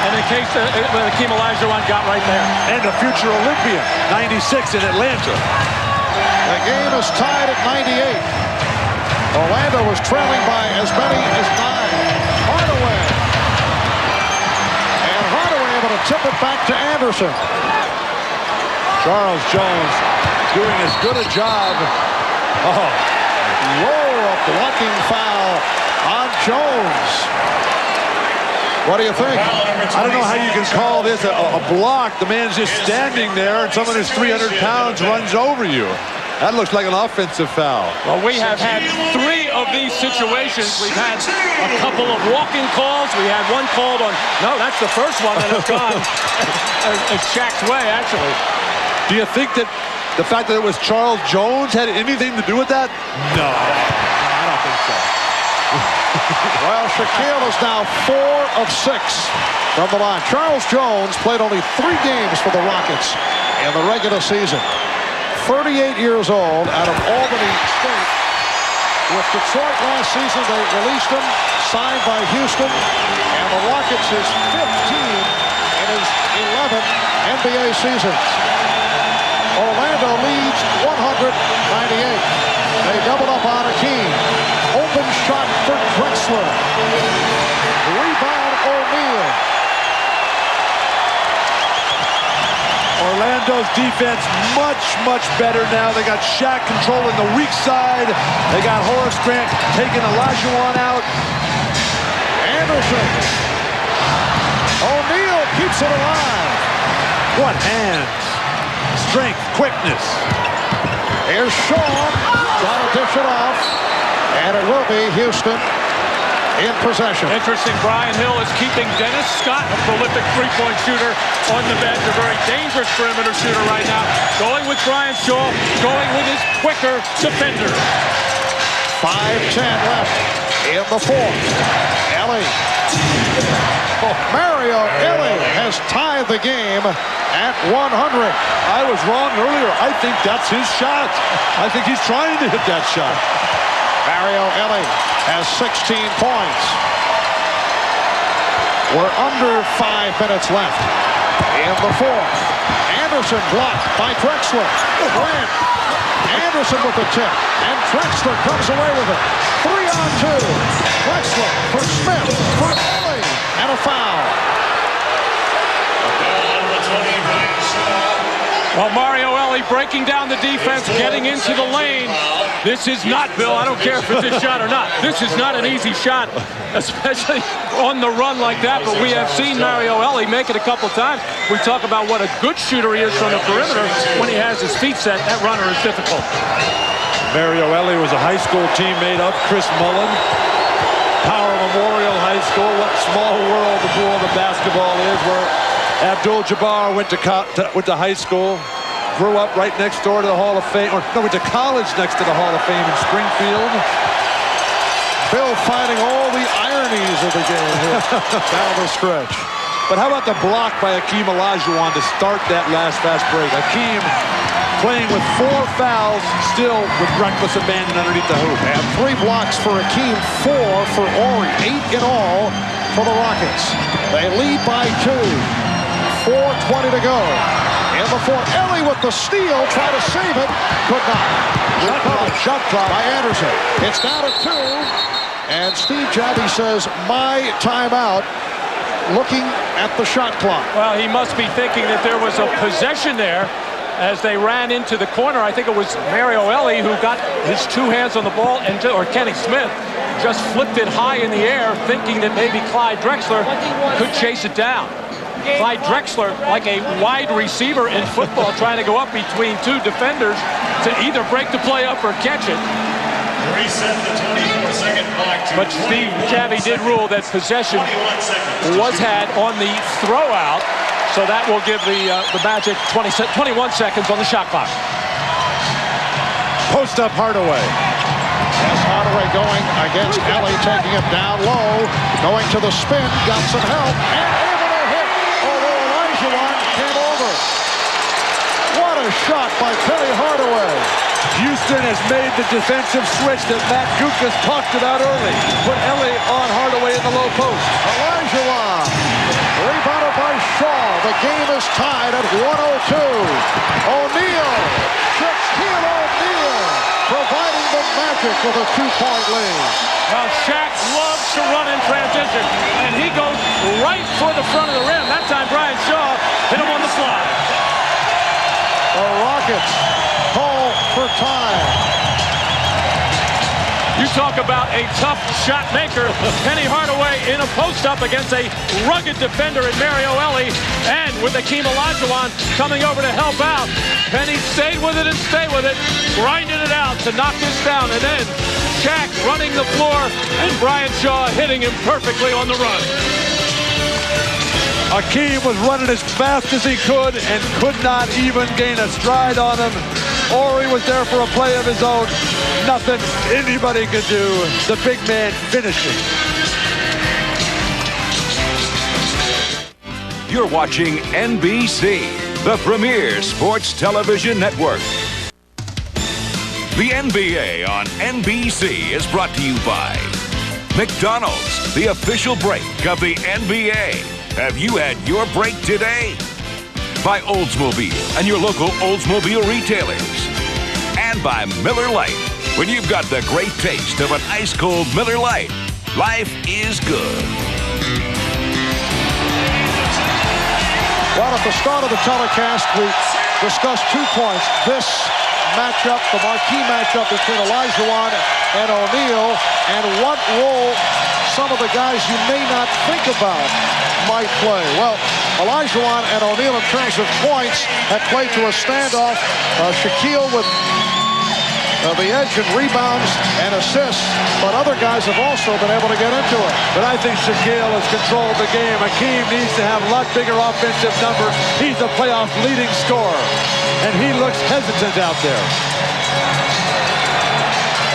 And in case Hakeem Olajuwon got right there. And a future Olympian, 96 in Atlanta. The game is tied at 98. Orlando was trailing by as many as 9. Hardaway. And Hardaway able to tip it back to Anderson. Charles Jones doing as good a job. Oh, a blocking foul on Jones. What do you think? I don't know how you can call this a block. The man's just standing there, and someone who's 300 pounds runs over you. That looks like an offensive foul. Well, we have had 3 of these situations. We've had a couple of walking calls. We had one called on, no, that's the first one that has gone Shaq's way, actually. Do you think that the fact that it was Charles Jones had anything to do with that? No, I don't think so. Well, Shaquille is now 4 of 6 from the line. Charles Jones played only 3 games for the Rockets in the regular season. 38 years old, out of Albany State. With Detroit last season, they released him, signed by Houston, and the Rockets his 15th in his 11 NBA seasons. Orlando leads They doubled up on Akeem. Open shot for Drexler. Rebound O'Neal. Orlando's defense much better now. They got Shaq controlling the weak side. They got Horace Grant taking Olajuwon out. Anderson. O'Neal keeps it alive. What hands. Strength, quickness. Here's Shaw. Trying to dish it off. And it will be Houston in possession. Interesting, Brian Hill is keeping Dennis Scott, a prolific three-point shooter, on the bench. A very dangerous perimeter shooter right now. Going with Brian Shaw, going with his quicker defender. 5:10 left in the fourth. Ellie. Mario Ellie has tied the game at 100. I was wrong earlier. I think that's his shot. I think he's trying to hit that shot. Mario Ellie has 16 points. We're under 5 minutes left in the fourth. Anderson blocked by Drexler. Grant. Anderson with the tip. And Drexler comes away with it. 3-on-2. Drexler for Smith. For Ellie. And a foul. Well, Mario Ellie breaking down the defense, getting into the lane. This is not, Bill, I don't care if it's a shot or not. This is not an easy shot, especially on the run like that. But we have seen Mario Ellie make it a couple times. We talk about what a good shooter he is from the perimeter. When he has his feet set, that runner is difficult. Mario Ellie was a high school teammate of Chris Mullen. Power Memorial High School. What small world the world of basketball is, where Abdul-Jabbar went to high school, grew up right next door to the Hall of Fame, or no, went to college next to the Hall of Fame in Springfield. Bill finding all the ironies of the game here down the stretch. But how about the block by Akeem Olajuwon to start that last fast break? Akeem playing with 4 fouls, still with reckless abandon underneath the hoop. And 3 blocks for Akeem, 4 for Ori, 8 in all for the Rockets. They lead by 2. 4:20 to go in the fourth. Ellie with the steal, try to save it, could not. Shot clock by Anderson. It's down to 2, and Steve Javie says, my timeout, looking at the shot clock. Well, he must be thinking that there was a possession there as they ran into the corner. I think it was Mario Ellie who got his 2 hands on the ball, or Kenny Smith just flipped it high in the air, thinking that maybe Clyde Drexler could chase it down. Clyde Drexler, like a wide receiver in football, trying to go up between 2 defenders to either break the play up or catch it. Reset the 24-second clock. But Steve Javie did rule that possession was had on the throw out, so that will give the Magic 21 seconds on the shot clock. Post up Hardaway. Yes, Hardaway going against Ellie, taking him down low, going to the spin, got some help, and able to hit, although Olajuwon came over. What a shot by Penny Hardaway. Houston has made the defensive switch that Matt Gukas talked about early. Put Ellie on Hardaway in the low post. Olajuwon, rebounded by Shaw. The game is tied at 102. O'Neal, Shaquille O'Neal, providing the Magic with a 2-point lead. Well, Shaq loves to run in transition, and he goes right for the front of the rim. That time, Brian Shaw hit him on the fly. The Rockets call for time. You talk about a tough shot maker. Penny Hardaway in a post-up against a rugged defender in Mario Ellie, and with Akeem Olajuwon coming over to help out. Penny stayed with it and stayed with it, grinding it out to knock this down, and then Shaq running the floor, and Brian Shaw hitting him perfectly on the run. Akeem was running as fast as he could and could not even gain a stride on him. Ori was there for a play of his own. Nothing anybody could do. The big man finishing. You're watching NBC, the premier sports television network. The NBA on NBC is brought to you by McDonald's, the official break of the NBA. Have you had your break today? By Oldsmobile and your local Oldsmobile retailers. and by Miller Lite. When you've got the great taste of an ice-cold Miller Lite, life is good. Well, at the start of the telecast, we discussed 2 points. This matchup, the marquee matchup between Olajuwon and O'Neal, and what role some of the guys you may not think about might play. Well, Olajuwon and O'Neal, in terms of points, have played to a standoff. Shaquille with the edge in rebounds and assists, but other guys have also been able to get into it. But I think Shaquille has controlled the game. Hakeem needs to have a lot bigger offensive numbers. He's a playoff leading scorer, and he looks hesitant out there.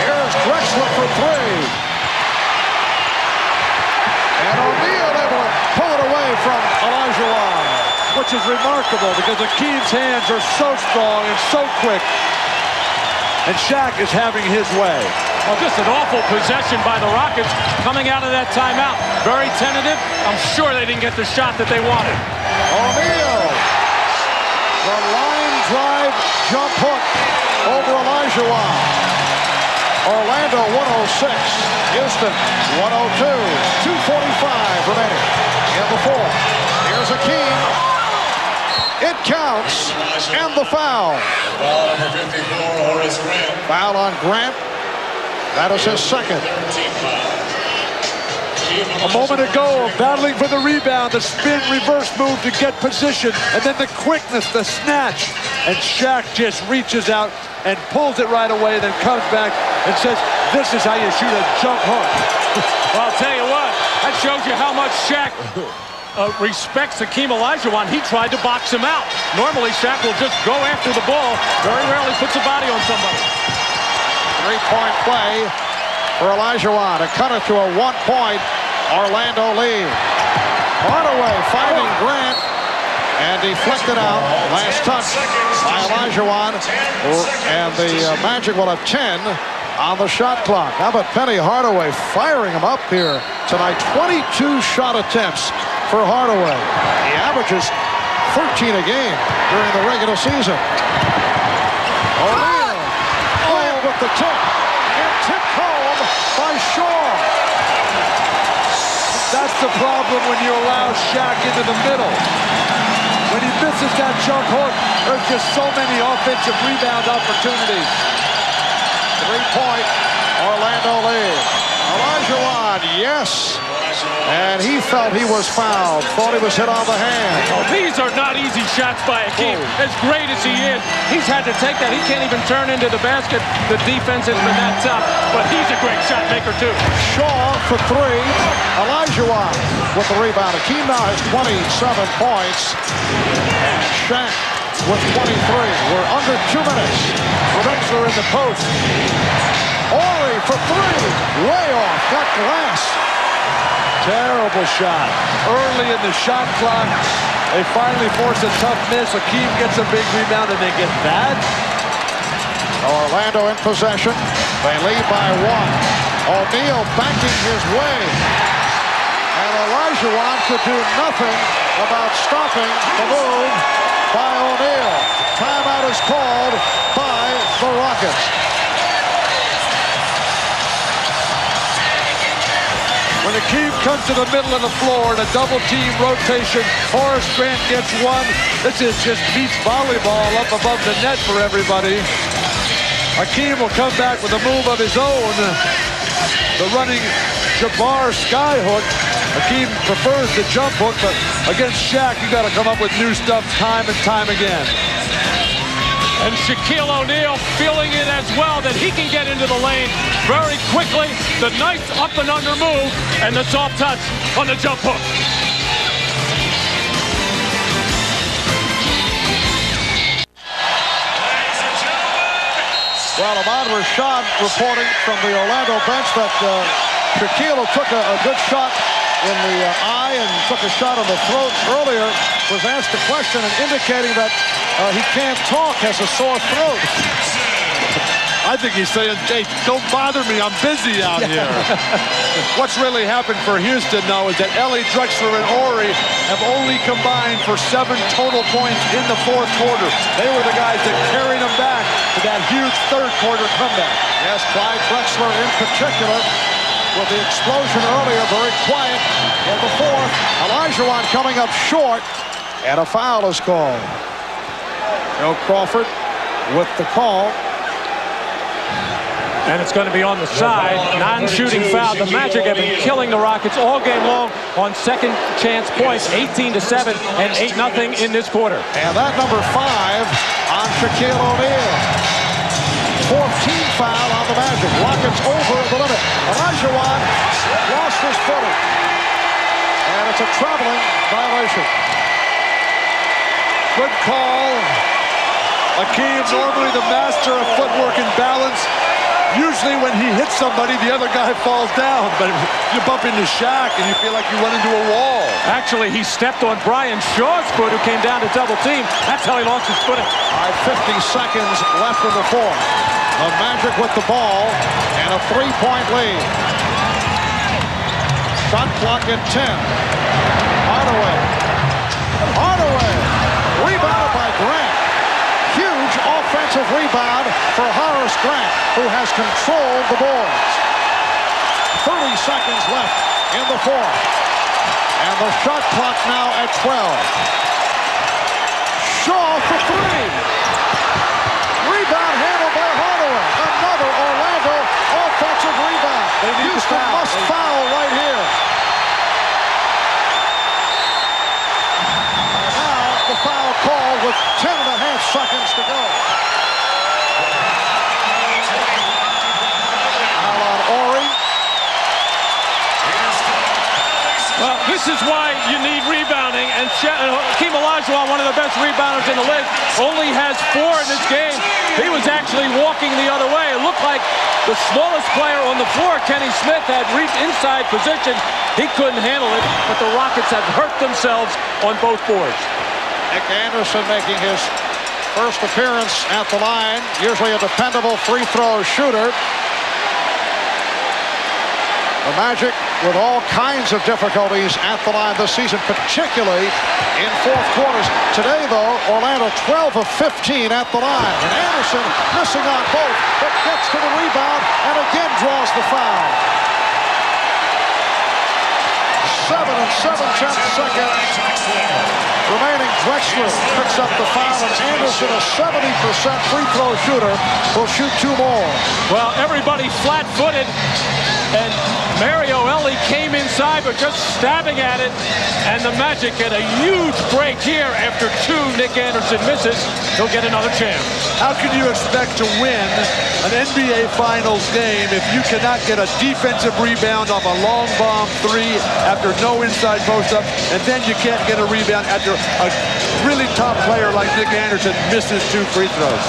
Here's Drexler for 3. And O'Neal able to pull it away from Olajuwon. Which is remarkable because Hakeem's hands are so strong and so quick. And Shaq is having his way. Well, just an awful possession by the Rockets coming out of that timeout. Very tentative. I'm sure they didn't get the shot that they wanted. O'Neal. The line drive jump hook over Olajuwon. Orlando 106. Houston 102. 2:45 remaining in the fourth. Here's Hakeem. It counts, and the foul. Foul on Grant. That is his second. A moment ago, battling for the rebound, the spin reverse move to get position, and then the quickness, the snatch. And Shaq just reaches out and pulls it right away, then comes back and says, this is how you shoot a jump hook. Well, I'll tell you what, that shows you how much Shaq respects Hakeem Olajuwon. He tried to box him out. Normally, Shaq will just go after the ball. Very rarely puts a body on somebody. 3-point play for Olajuwon to cut it to a 1-point Orlando lead. Hardaway finding Grant and deflected out. Last touch by Olajuwon. And the Magic will have 10 on the shot clock. How about Penny Hardaway firing him up here tonight? 22 shot attempts for Hardaway. He averages 13 a game during the regular season. O'Neal with the tip. And tipped home by Shaw. That's the problem when you allow Shaq into the middle. When he misses that jump hook, there's just so many offensive rebound opportunities. 3-point Orlando lead. Olajuwon, yes. And he felt he was fouled. Thought he was hit on the hand. Oh, these are not easy shots by Hakeem. As great as he is, he's had to take that. He can't even turn into the basket. The defense has been that tough. But he's a great shot maker, too. Shaw for 3. Olajuwon with the rebound. Hakeem now has 27 points. And Shaq with 23. We're under 2 minutes. Drexler in the post. Horry for 3. Way off. Got glass. Terrible shot. Early in the shot clock, they finally force a tough miss. Hakeem gets a big rebound, and they get that. Orlando in possession. They lead by 1. O'Neal backing his way. And Olajuwon could do nothing about stopping the move by O'Neal. Timeout is called by the Rockets. When Hakeem comes to the middle of the floor in a double-team rotation, Horace Grant gets 1. This is just beach volleyball up above the net for everybody. Hakeem will come back with a move of his own. The running Jabbar skyhook. Hakeem prefers the jump hook, but against Shaq, you got to come up with new stuff time and time again. And Shaquille O'Neal feeling it as well, that he can get into the lane very quickly. The nice up and under move, and the soft touch on the jump hook. Well, Ahmad Rashad reporting from the Orlando bench that Shaquille took a good shot in the eye and took a shot on the throat earlier, was asked a question and indicating that he can't talk, has a sore throat. I think he's saying, hey, don't bother me, I'm busy out here. What's really happened for Houston, though, is that Ellie, Drexler, and Ori have only combined for 7 total points in the fourth quarter. They were the guys that carried them back to that huge third quarter comeback. Yes, Clyde Drexler in particular, with the explosion earlier, very quiet in the fourth. Olajuwon coming up short, and a foul is called. Joe Crawford with the call. And it's going to be on the side. Non-shooting foul. The Magic have been killing the Rockets all game long on second chance points. 18-7 and 8-0 in this quarter. And that number 5 on Shaquille O'Neal. 14th foul on the Magic. Rockets over the limit. Olajuwon lost his footing. And it's a traveling violation. Good call. Akeem, normally the master of footwork and balance. Usually when he hits somebody, the other guy falls down. But you bump into Shaq and you feel like you run into a wall. Actually, he stepped on Brian Shaw's foot, who came down to double team. That's how he lost his footing. All right, 50 seconds left in the fourth. The Magic with the ball and a 3-point lead. Shot clock at 10. Hardaway. Hardaway. Rebounded by Grant. Huge offensive rebound for Horace Grant, who has controlled the boards. 30 seconds left in the fourth. And the shot clock now at 12. Shaw for 3. Rebound handled by Hardaway. Another Orlando offensive rebound. Houston must foul right here. And now the foul call with 10.5 seconds to go. Foul on Ori. Well, this is why you need rebounding, and Hakeem Olajuwon, one of the best rebounders in the league, only has 4 in this game. He was actually walking the other way. It looked like the smallest player on the floor, Kenny Smith, had reached inside position. He couldn't handle it, but the Rockets have hurt themselves on both boards. Nick Anderson making his first appearance at the line, usually a dependable free throw shooter. The Magic with all kinds of difficulties at the line this season, particularly in fourth quarters. Today, though, Orlando 12 of 15 at the line. And Anderson missing on both, but gets to the rebound and again draws the foul. 7 seconds remaining. Drexler picks up the foul, and Anderson, a 70% free throw shooter, will shoot 2 more. Well, everybody flat-footed, and Mario Ellie came inside, but just stabbing at it, and the Magic get a huge break here after 2 Nick Anderson misses. He'll get another chance. How can you expect to win an NBA Finals game if you cannot get a defensive rebound off a long bomb 3 after no inside post-up, and then you can't get a rebound after a really top player like Nick Anderson misses 2 free throws?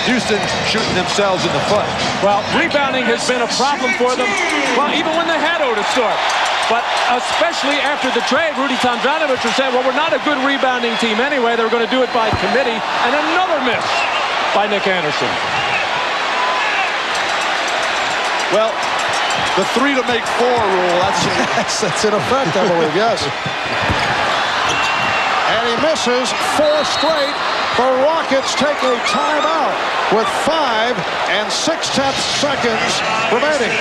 Houston shooting themselves in the foot. Well, rebounding has been a problem for them, well, even when they had Otis Thorpe. But especially after the trade, Rudy Tomjanovich said, well, we're not a good rebounding team anyway. They were going to do it by committee. And another miss by Nick Anderson. Well, the 3 to make 4 rule, that's in effect, I believe, yes. And he misses 4 straight. The Rockets take a timeout with 5 6/10 seconds remaining.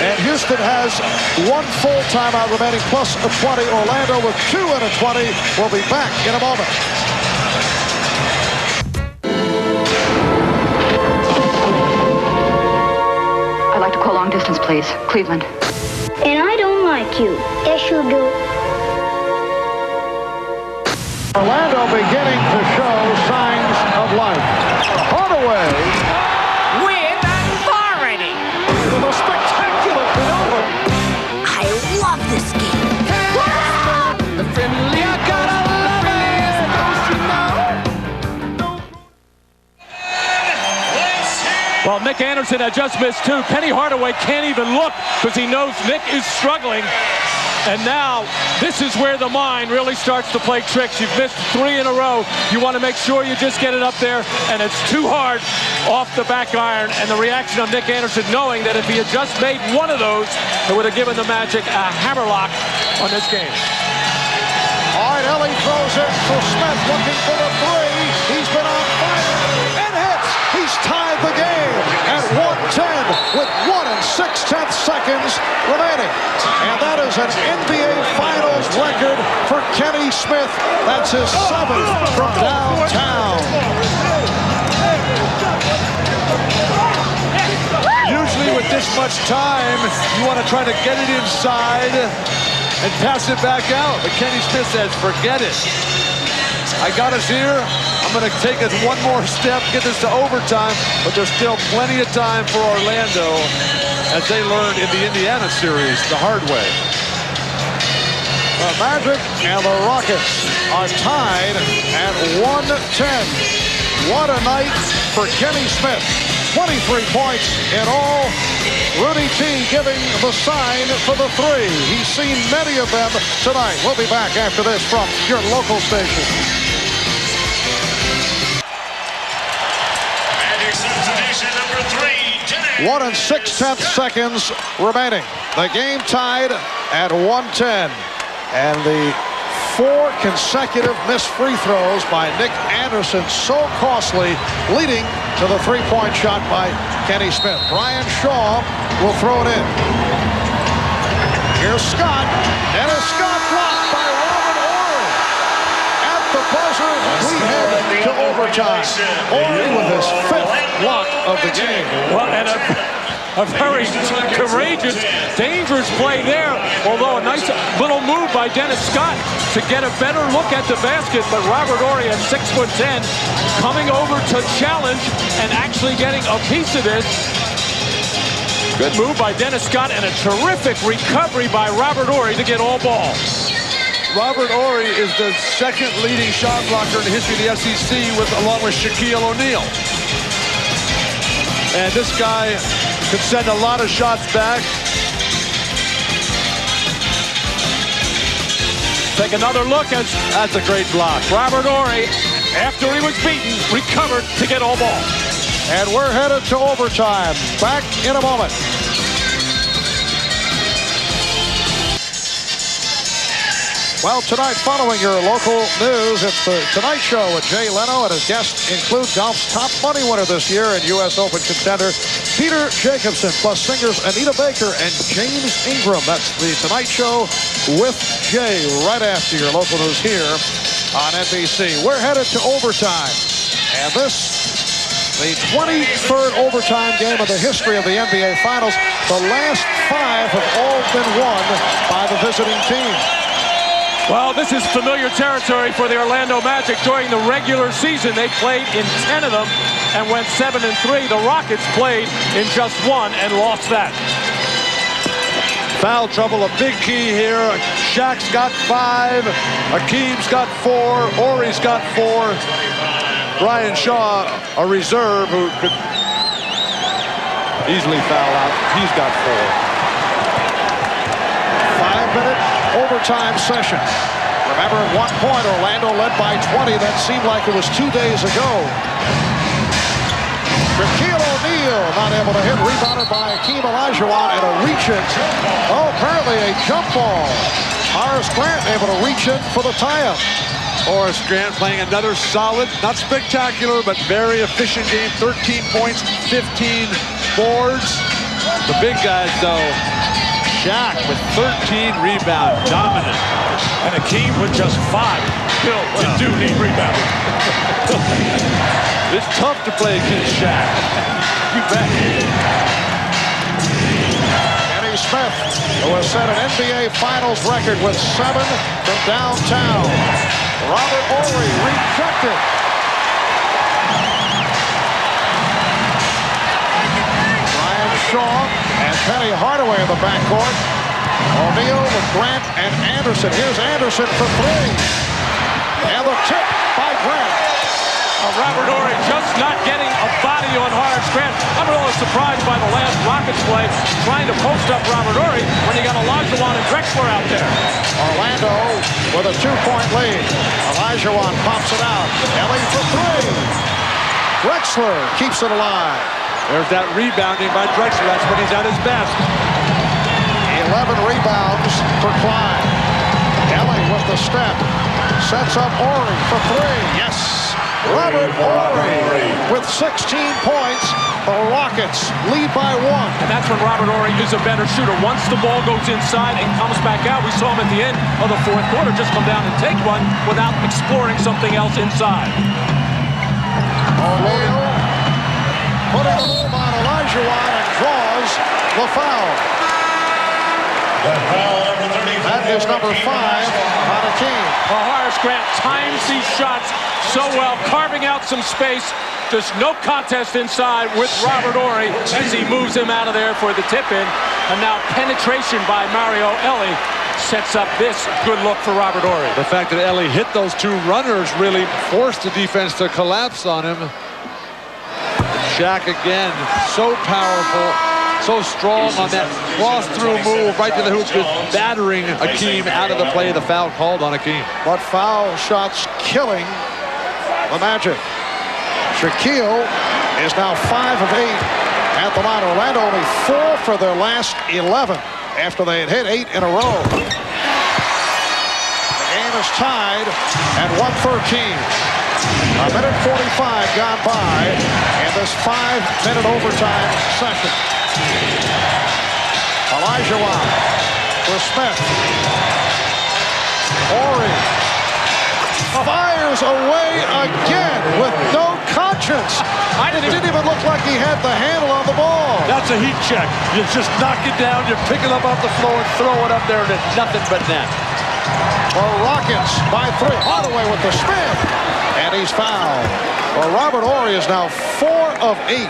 And Houston has 1 full timeout remaining plus a 20. Orlando with 2 and a 20. We'll be back in a moment. I'd like to call long distance, please. Cleveland. And I don't like you. Yes, you do. Orlando beginning to show signs of life. Hardaway with authority. With a spectacular maneuver. I love this game. The friendly, I gotta love it. Don't you know? Well, Nick Anderson had just missed 2. Penny Hardaway can't even look because he knows Nick is struggling. And now, this is where the mind really starts to play tricks. You've missed 3 in a row. You want to make sure you just get it up there, and it's too hard off the back iron. And the reaction of Nick Anderson, knowing that if he had just made one of those, it would have given the Magic a hammerlock on this game. All right, Ellie throws it for Smith, looking for the 3. He's been on fire and hits. He's tied the game at 110 with 1 6/10 seconds remaining. And that is an NBA Finals record for Kenny Smith. That's his 7th from downtown. Usually with this much time, you want to try to get it inside and pass it back out. But Kenny Smith says, forget it. I got us here. I'm going to take us one more step, get this to overtime, but there's still plenty of time for Orlando as they learned in the Indiana series the hard way. The Magic and the Rockets are tied at 110. What a night for Kenny Smith. 23 points in all. Rudy T giving the sign for the 3. He's seen many of them tonight. We'll be back after this from your local station. Magic substitution number 3. 1 6/10 seconds remaining. The game tied at 110. And the 4 consecutive missed free throws by Nick Anderson, so costly, leading to the 3-point shot by Kenny Smith. Brian Shaw will throw it in. Here's Scott. Dennis Scott blocked by Robert Horry. At the buzzer, we head to overtime. Horry with his 5th block of the game. Well, and a very courageous, dangerous play there. Although a nice little move by Dennis Scott to get a better look at the basket. But Robert Horry at 6'10", coming over to challenge and actually getting a piece of this. Good move by Dennis Scott and a terrific recovery by Robert Horry to get all ball. Robert Horry is the 2nd leading shot blocker in the history of the SEC, along with Shaquille O'Neal. And this guy could send a lot of shots back. Take another look as that's a great block. Robert Horry, after he was beaten, recovered to get all ball. And we're headed to overtime. Back in a moment. Well, tonight, following your local news, it's the Tonight Show with Jay Leno, and his guests include golf's top money winner this year and U.S. Open contender Peter Jacobsen, plus singers Anita Baker and James Ingram. That's the Tonight Show with Jay right after your local news here on NBC. We're headed to overtime, and this, the 23rd overtime game of the history of the NBA Finals. The last 5 have all been won by the visiting team. Well, this is familiar territory for the Orlando Magic. During the regular season, they played in 10 of them and went 7-3. The Rockets played in just 1 and lost that. Foul trouble, a big key here. Shaq's got 5. Hakeem's got 4. Horry's got 4. Brian Shaw, a reserve who could easily foul out. He's got 4. 5-minute overtime session. Remember, at one point, Orlando led by 20. That seemed like it was 2 days ago. Shaquille O'Neal not able to hit. Rebounded by Hakeem Olajuwon and a reach-in. Oh, apparently a jump ball. Horace Grant able to reach in for the tie-up. Horace Grant playing another solid, not spectacular, but very efficient game. 13 points, 15 boards. The big guys, though. Shaq with 13 rebounds, dominant. And Hakeem with just 5. Bill, you do need rebounding. It's tough to play against Shaq. You bet. Kenny Smith, who has set an NBA Finals record with 7 from downtown. Robert Horry rejected. Brian Shaw and Penny Hardaway in the backcourt. O'Neal with Grant and Anderson. Here's Anderson for 3. And the tip by Grant. Robert Horry just not getting a body on Horace Grant. I'm really surprised by the last Rockets play, trying to post up Robert Horry when you got Olajuwon and Drexler out there. Orlando with a 2-point lead. Olajuwon pops it out. Ellie for three. Drexler keeps it alive. There's that rebounding by Drexler. That's when he's at his best. 11 rebounds for Clyde. Ellie with the step. Sets up Horry for three. Yes. Robert Horry with 16 points. The Rockets lead by 1. And that's when Robert Horry is a better shooter. Once the ball goes inside and comes back out, we saw him at the end of the fourth quarter just come down and take one without exploring something else inside. O'Neal putting a move on Olajuwon and draws the foul. That is number 5 on a team. Well, Horace Grant times these shots so well, carving out some space. Just no contest inside with Robert Horry as he moves him out of there for the tip-in. And now penetration by Mario Ellie sets up this good look for Robert Horry. The fact that Ellie hit those two runners really forced the defense to collapse on him. Shaq again, so powerful, so strong on that cross-through move right to the hoop, just battering Akeem out of the play. The foul called on Akeem. But foul shots killing the Magic. Shaquille is now 5 of 8 at the line. Orlando only 4 for their last 11 after they had hit 8 in a row. The game is tied at 1:13. A minute 45 gone by in this 5-minute overtime session. Olajuwon for Smith. Horry fires away again with no conscience. It didn't even look like he had the handle on the ball. That's a heat check. You just knock it down, you pick it up off the floor and throw it up there, and it's nothing but net. The Rockets by 3. Hardaway with the spin. And he's fouled. Well, Robert Horry is now 4 of 8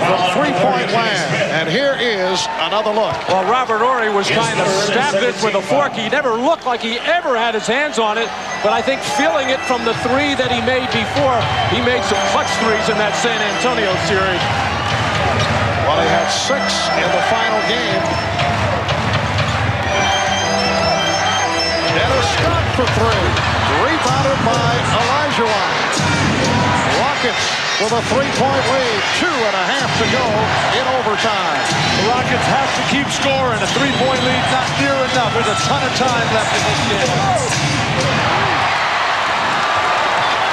from three-point land. And here is another look. Well, Robert Horry was trying to stab this with a fork. He never looked like he ever had his hands on it. But I think feeling it from the 3 that he made before, he made some clutch threes in that San Antonio series. Well, he had 6 in the final game. Dennis Scott for 3. Rebounded by Olajuwon. Rockets with a 3-point lead. 2.5 to go in overtime. The Rockets have to keep scoring. A 3-point lead not near enough. There's a ton of time left in this game.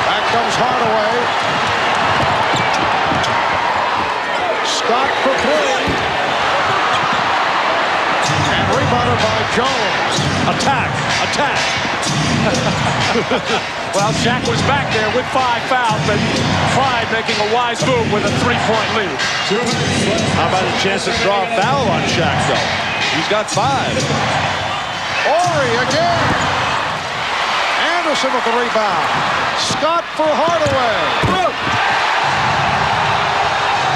Back comes Hardaway. Scott for 3. And rebounded by Jones. Attack. Well, Shaq was back there with 5 fouls, but Clyde making a wise move with a 3-point lead. How about a chance to draw a foul on Shaq, though? He's got 5. Horry again. Anderson with the rebound. Scott for Hardaway.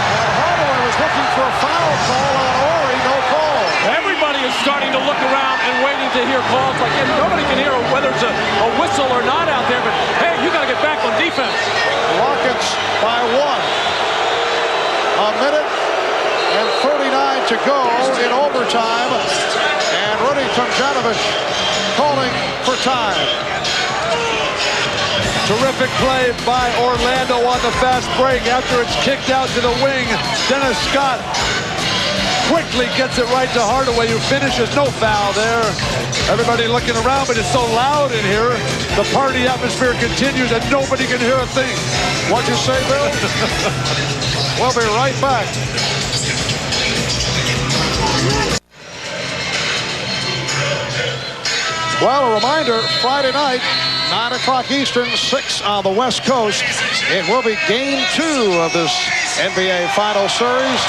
And Hardaway was looking for a foul call on Horry. No call. Everybody is starting to look around and waiting to hear calls. Like, nobody can hear whether it's a whistle or not out there, but hey, you got to get back on defense. Rockets by 1. A minute and 39 to go in overtime. And Rudy Tomjanovich calling for time. Terrific play by Orlando on the fast break after it's kicked out to the wing. Dennis Scott quickly gets it right to Hardaway, who finishes. No foul there. Everybody looking around, but it's so loud in here. The party atmosphere continues and nobody can hear a thing. What'd you say, Bill? We'll be right back. Well, a reminder, Friday night, 9 o'clock Eastern, 6 on the West Coast. It will be game 2 of this NBA Final Series.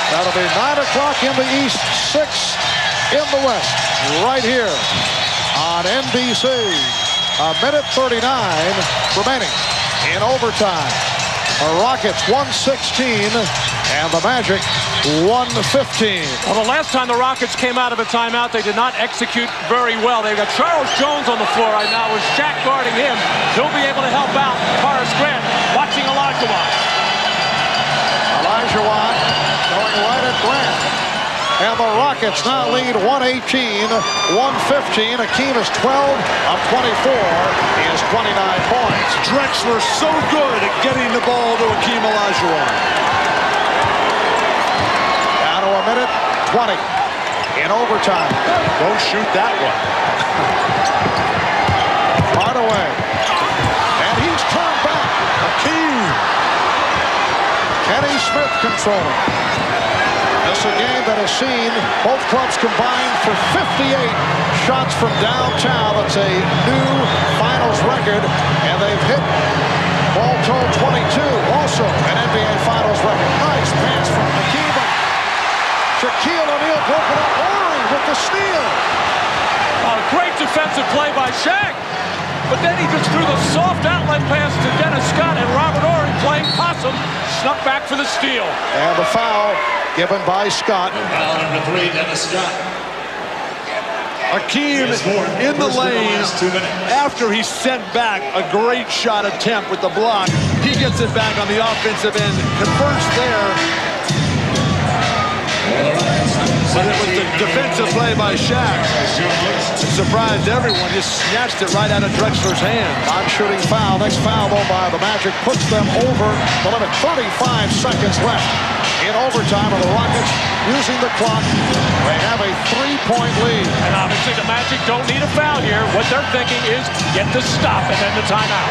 That'll be 9 o'clock in the East, 6 in the West, right here on NBC. A minute 39 remaining in overtime. The Rockets 116 and the Magic 115. Well, the last time the Rockets came out of a timeout, they did not execute very well. They've got Charles Jones on the floor right now with Shaq guarding him. He'll be able to help out Horace Grant watching Olajuwon. Olajuwon going right at Grant. And the Rockets now lead 118-115. Akeem is 12 of 24. He has 29 points. Drexler so good at getting the ball to Akeem Olajuwon. Down to a minute 20 in overtime. Don't shoot that one. Hardaway. And he's turned back. Akeem. Kenny Smith controlling. This is a game that has seen both clubs combined for 58 shots from downtown. That's a new finals record, and they've hit ball total 22, also an NBA finals record. Nice pass from Akeem. Shaquille O'Neal broke it up. Horry with the steal. A great defensive play by Shaq. But then he just threw the soft outlet pass to Dennis Scott, and Robert Horry playing possum snuck back for the steal. And the foul given by Scott. Foul number 3, Dennis Scott. Akeem in the lane after he sent back a great shot attempt with the block. He gets it back on the offensive end, converts there. But it was the defensive play by Shaq. It surprised everyone. Just snatched it right out of Drexler's hands. Non-shooting foul. Next foul, though, by the Magic puts them over the limit. 35 seconds left in overtime of the Rockets using the clock. They have a 3-point lead. And obviously the Magic don't need a foul here. What they're thinking is get the stop and then the timeout.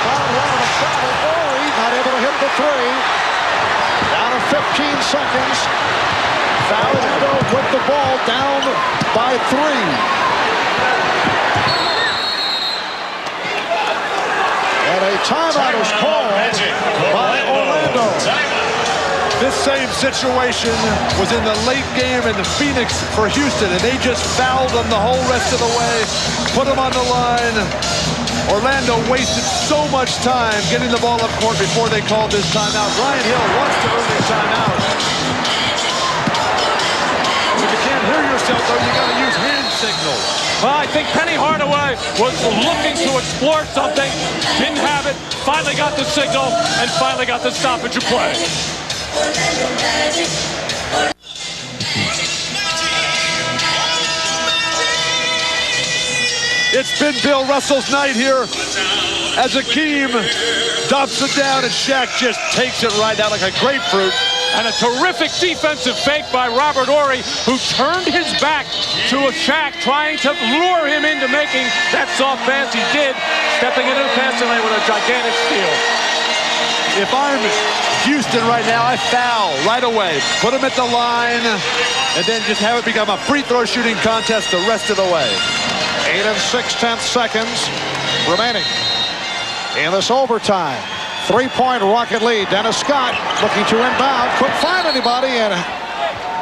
Found one of the travel. Horry not able to hit the three. Down to 15 seconds. Orlando with the ball down by 3. And a timeout is called by Orlando. This same situation was in the late game in the Phoenix for Houston, and they just fouled them the whole rest of the way, put them on the line. Orlando wasted so much time getting the ball up court before they called this timeout. Ryan Hill wants to earn a timeout. If you can't hear yourself, though, you got to use hand signals. Well, I think Penny Hardaway was looking to explore something, didn't have it, finally got the signal, and finally got the stoppage of play. It's been Bill Russell's night here as Akeem dumps it down and Shaq just takes it right down like a grapefruit. And a terrific defensive fake by Robert Horry, who turned his back to a Shaq, trying to lure him into making that soft pass. He did, stepping into the passing lane with a gigantic steal. If I'm Houston right now, I foul right away. Put him at the line, and then just have it become a free throw shooting contest the rest of the way. 8 6/10 seconds remaining in this overtime. 3-point Rocket lead. Dennis Scott looking to inbound. Couldn't find anybody and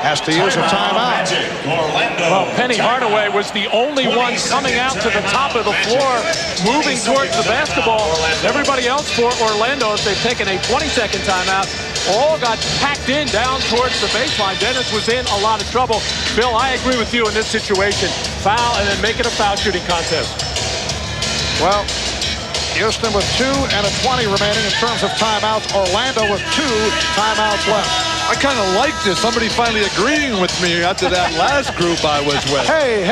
has to use a timeout. Well, Penny Hardaway was the only one coming out to the top of the floor, moving towards the basketball. Everybody else for Orlando, if they've taken a 20-second timeout, all got packed in down towards the baseline. Dennis was in a lot of trouble. Bill, I agree with you in this situation. Foul and then make it a foul shooting contest. Well, Houston with 2 and a 20 remaining in terms of timeouts. Orlando with 2 timeouts left. I kind of like this. Somebody finally agreeing with me after that last group I was with. Hey,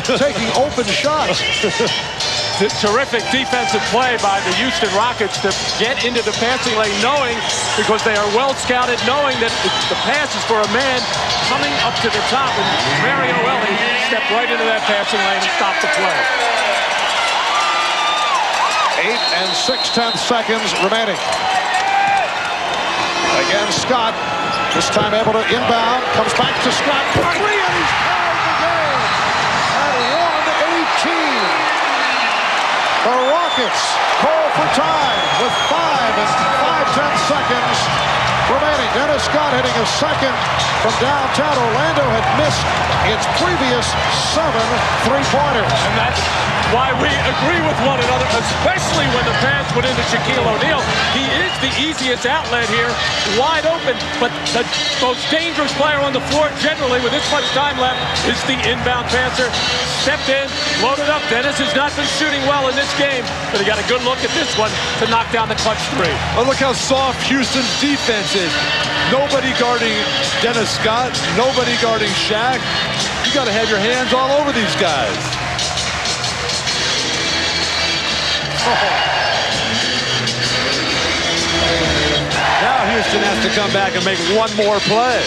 taking open shots. Terrific defensive play by the Houston Rockets to get into the passing lane, knowing, because they are well scouted, knowing that the pass is for a man coming up to the top, and Mario Ellie stepped right into that passing lane and stopped the play. 8 6/10 seconds remaining. Again, Scott, this time able to inbound, comes back to Scott for 3, and he's tied the game at 1:18. The Rockets call for time with 5 5/10 seconds remaining. Dennis Scott hitting a second from downtown. Orlando had missed its previous 7 3-pointers. And that's why we agree with one another, especially when the pass went into Shaquille O'Neal. He is the easiest outlet here, wide open, but the most dangerous player on the floor generally with this much time left is the inbound passer. Stepped in, loaded up. Dennis has not been shooting well in this game, but he got a good look at this one to knock down the clutch three. Well, look how soft Houston's defense is. Nobody guarding Dennis Scott, nobody guarding Shaq. You got to have your hands all over these guys. Now Houston has to come back and make one more play.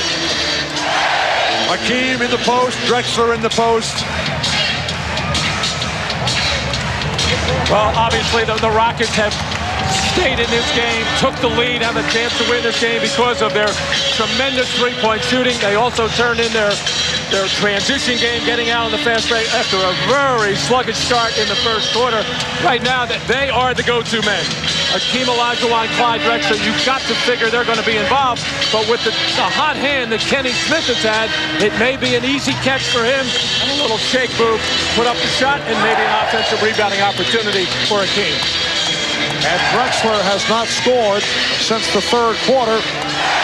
Hakeem in the post, Drexler in the post. Well, obviously the Rockets have stayed in this game, took the lead, have a chance to win this game because of their tremendous three-point shooting. They also turned in their transition game, getting out on the fast break after a very sluggish start in the first quarter. Right now, that they are the go-to men. Hakeem Olajuwon, Clyde Drexler, you've got to figure they're going to be involved. But with the hot hand that Kenny Smith has had, it may be an easy catch for him. And a little shake move, put up the shot, and maybe an offensive rebounding opportunity for Hakeem. And Drexler has not scored since the third quarter.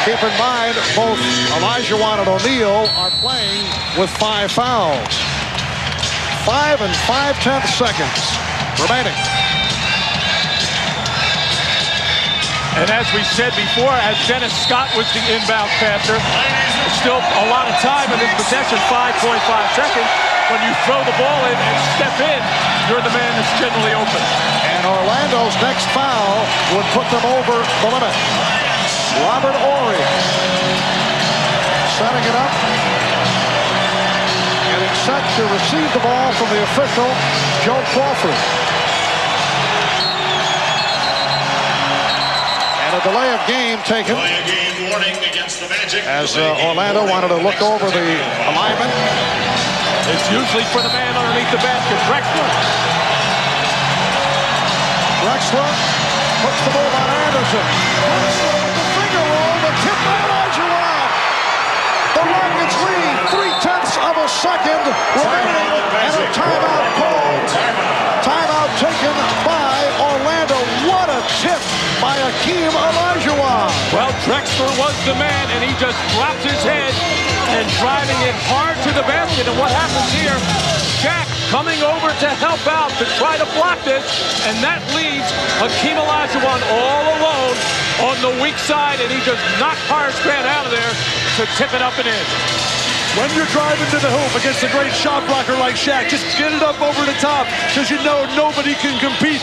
Keep in mind, both Olajuwon and O'Neal are playing with 5 fouls. 5 5/10 seconds remaining. And as we said before, as Dennis Scott was the inbound passer, still a lot of time in this possession, 5.5 seconds. When you throw the ball in and step in, you're the man that's generally open. And Orlando's next foul would put them over the limit. Robert Horry setting it up. Getting set to receive the ball from the official, Joe Crawford. And a delay of game taken. Delay of game warning against the Magic. As Orlando wanted to look over the alignment. It's usually for the man underneath the basket, Drexler. Drexler puts the ball on Anderson. Drexler with the finger roll, the tip by Olajuwon. The Rockets lead 3/10 of a second remaining, and a timeout called. Timeout taken by Orlando. What a tip by Hakeem Olajuwon. Well, Drexler was the man, and he just dropped his head and driving it hard to the basket. And what happens here? Shaq coming over to help out to try to block this, and that leaves Hakeem Olajuwon all alone on the weak side, and he just knocked Horace Grant out of there to tip it up and in. When you're driving to the hoop against a great shot blocker like Shaq, just get it up over the top, because you know nobody can compete.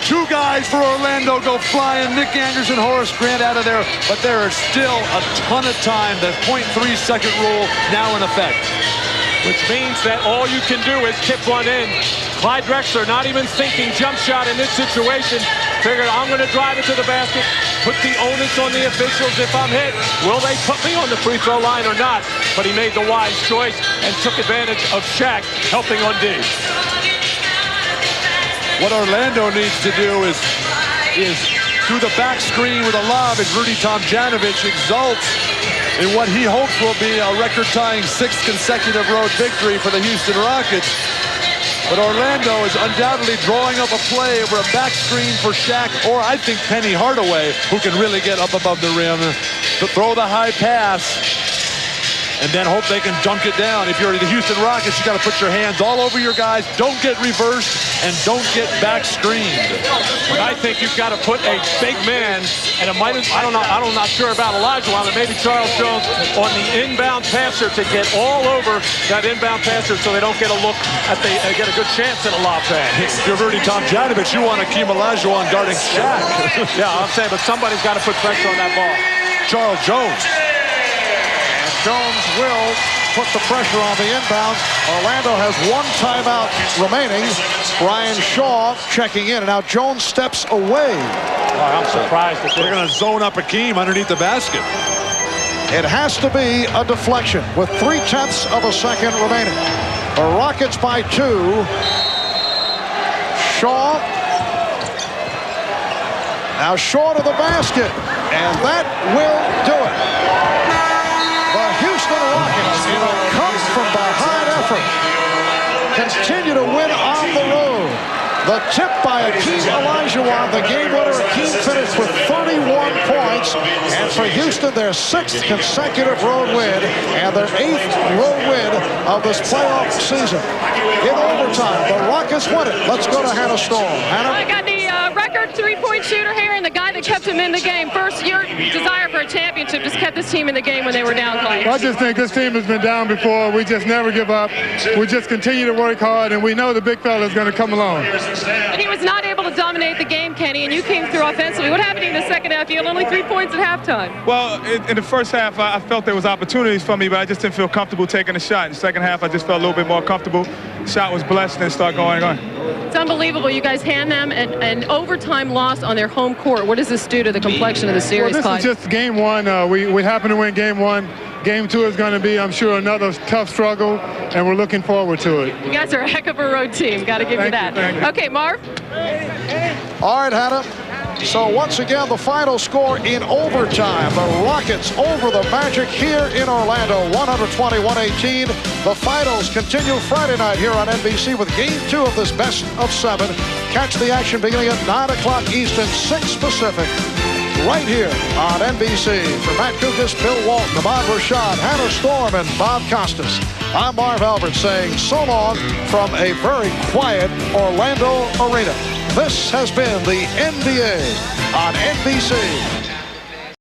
2 guys for Orlando go flying. Nick Anderson, Horace Grant out of there, but there is still a ton of time. The 0.3-second rule now in effect. Which means that all you can do is tip one in. Clyde Drexler not even thinking jump shot in this situation. Figured, I'm going to drive it to the basket, put the onus on the officials if I'm hit. Will they put me on the free throw line or not? But he made the wise choice and took advantage of Shaq helping on D. What Orlando needs to do is through the back screen with a lob, as Rudy Tomjanovich exults in what he hopes will be a record-tying 6th consecutive road victory for the Houston Rockets. But Orlando is undoubtedly drawing up a play over a back screen for Shaq, or I think Penny Hardaway, who can really get up above the rim to throw the high pass and then hope they can dunk it down. If you're the Houston Rockets, you got to put your hands all over your guys. Don't get reversed and don't get back screened. But I think you've got to put a big man, and it might, I'm not sure about Olajuwon, but maybe Charles Jones on the inbound passer to get all over that inbound passer so they don't get a look at get a good chance at a lob pass. If you're Rudy Tomjanovich, you want Hakeem Olajuwon guarding Shaq. Yeah, I'm saying, but somebody's got to put pressure on that ball. Charles Jones. Jones will put the pressure on the inbound. Orlando has 1 timeout remaining. Brian Shaw checking in, and now Jones steps away. Oh, I'm surprised that they're going to zone up Hakeem underneath the basket. It has to be a deflection with 0.3 of a second remaining. The Rockets by 2. Shaw. Now Shaw to the basket, and that will do it. The Houston Rockets, in a come-from-behind effort, continue to win on the road. The tip by Akeem Olajuwon, the game winner. Akeem finished with 31 points. And for Houston, their 6th consecutive road win and their 8th road win of this playoff season. In overtime, the Rockets win it. Let's go to Hannah Storm. Hannah? I got the record three-point shooter here and the guy that kept him in the game. First, your desire for a championship just kept this team in the game when they were down, Clay. Well, I just think this team has been down before. We just never give up. We just continue to work hard, and we know the big fella is going to come along. And he was not able to dominate the game, Kenny, and you came through offensively. What happened in the second half? You had only 3 points at halftime. Well, in the first half, I felt there was opportunities for me, but I just didn't feel comfortable taking a shot. In the second half, I just felt a little bit more comfortable. Shot was blessed and started going on. It's unbelievable. You guys hand them an overtime loss on their home court. What does this do to the complexion of the series, Well, this is just game one. We happen to win game one. Game two is going to be, I'm sure, another tough struggle, and we're looking forward to it. You guys are a heck of a road team. Got to give you that. Okay, Marv. All right, Hannah. So once again, the final score in overtime. The Rockets over the Magic here in Orlando, 120-118. The finals continue Friday night here on NBC with Game 2 of this best of 7. Catch the action beginning at 9 o'clock Eastern, 6 Pacific, right here on NBC. For Matt Kukas, Bill Walton, Ahmad Rashad, Hannah Storm, and Bob Costas, I'm Marv Albert saying so long from a very quiet Orlando arena. This has been the NBA on NBC.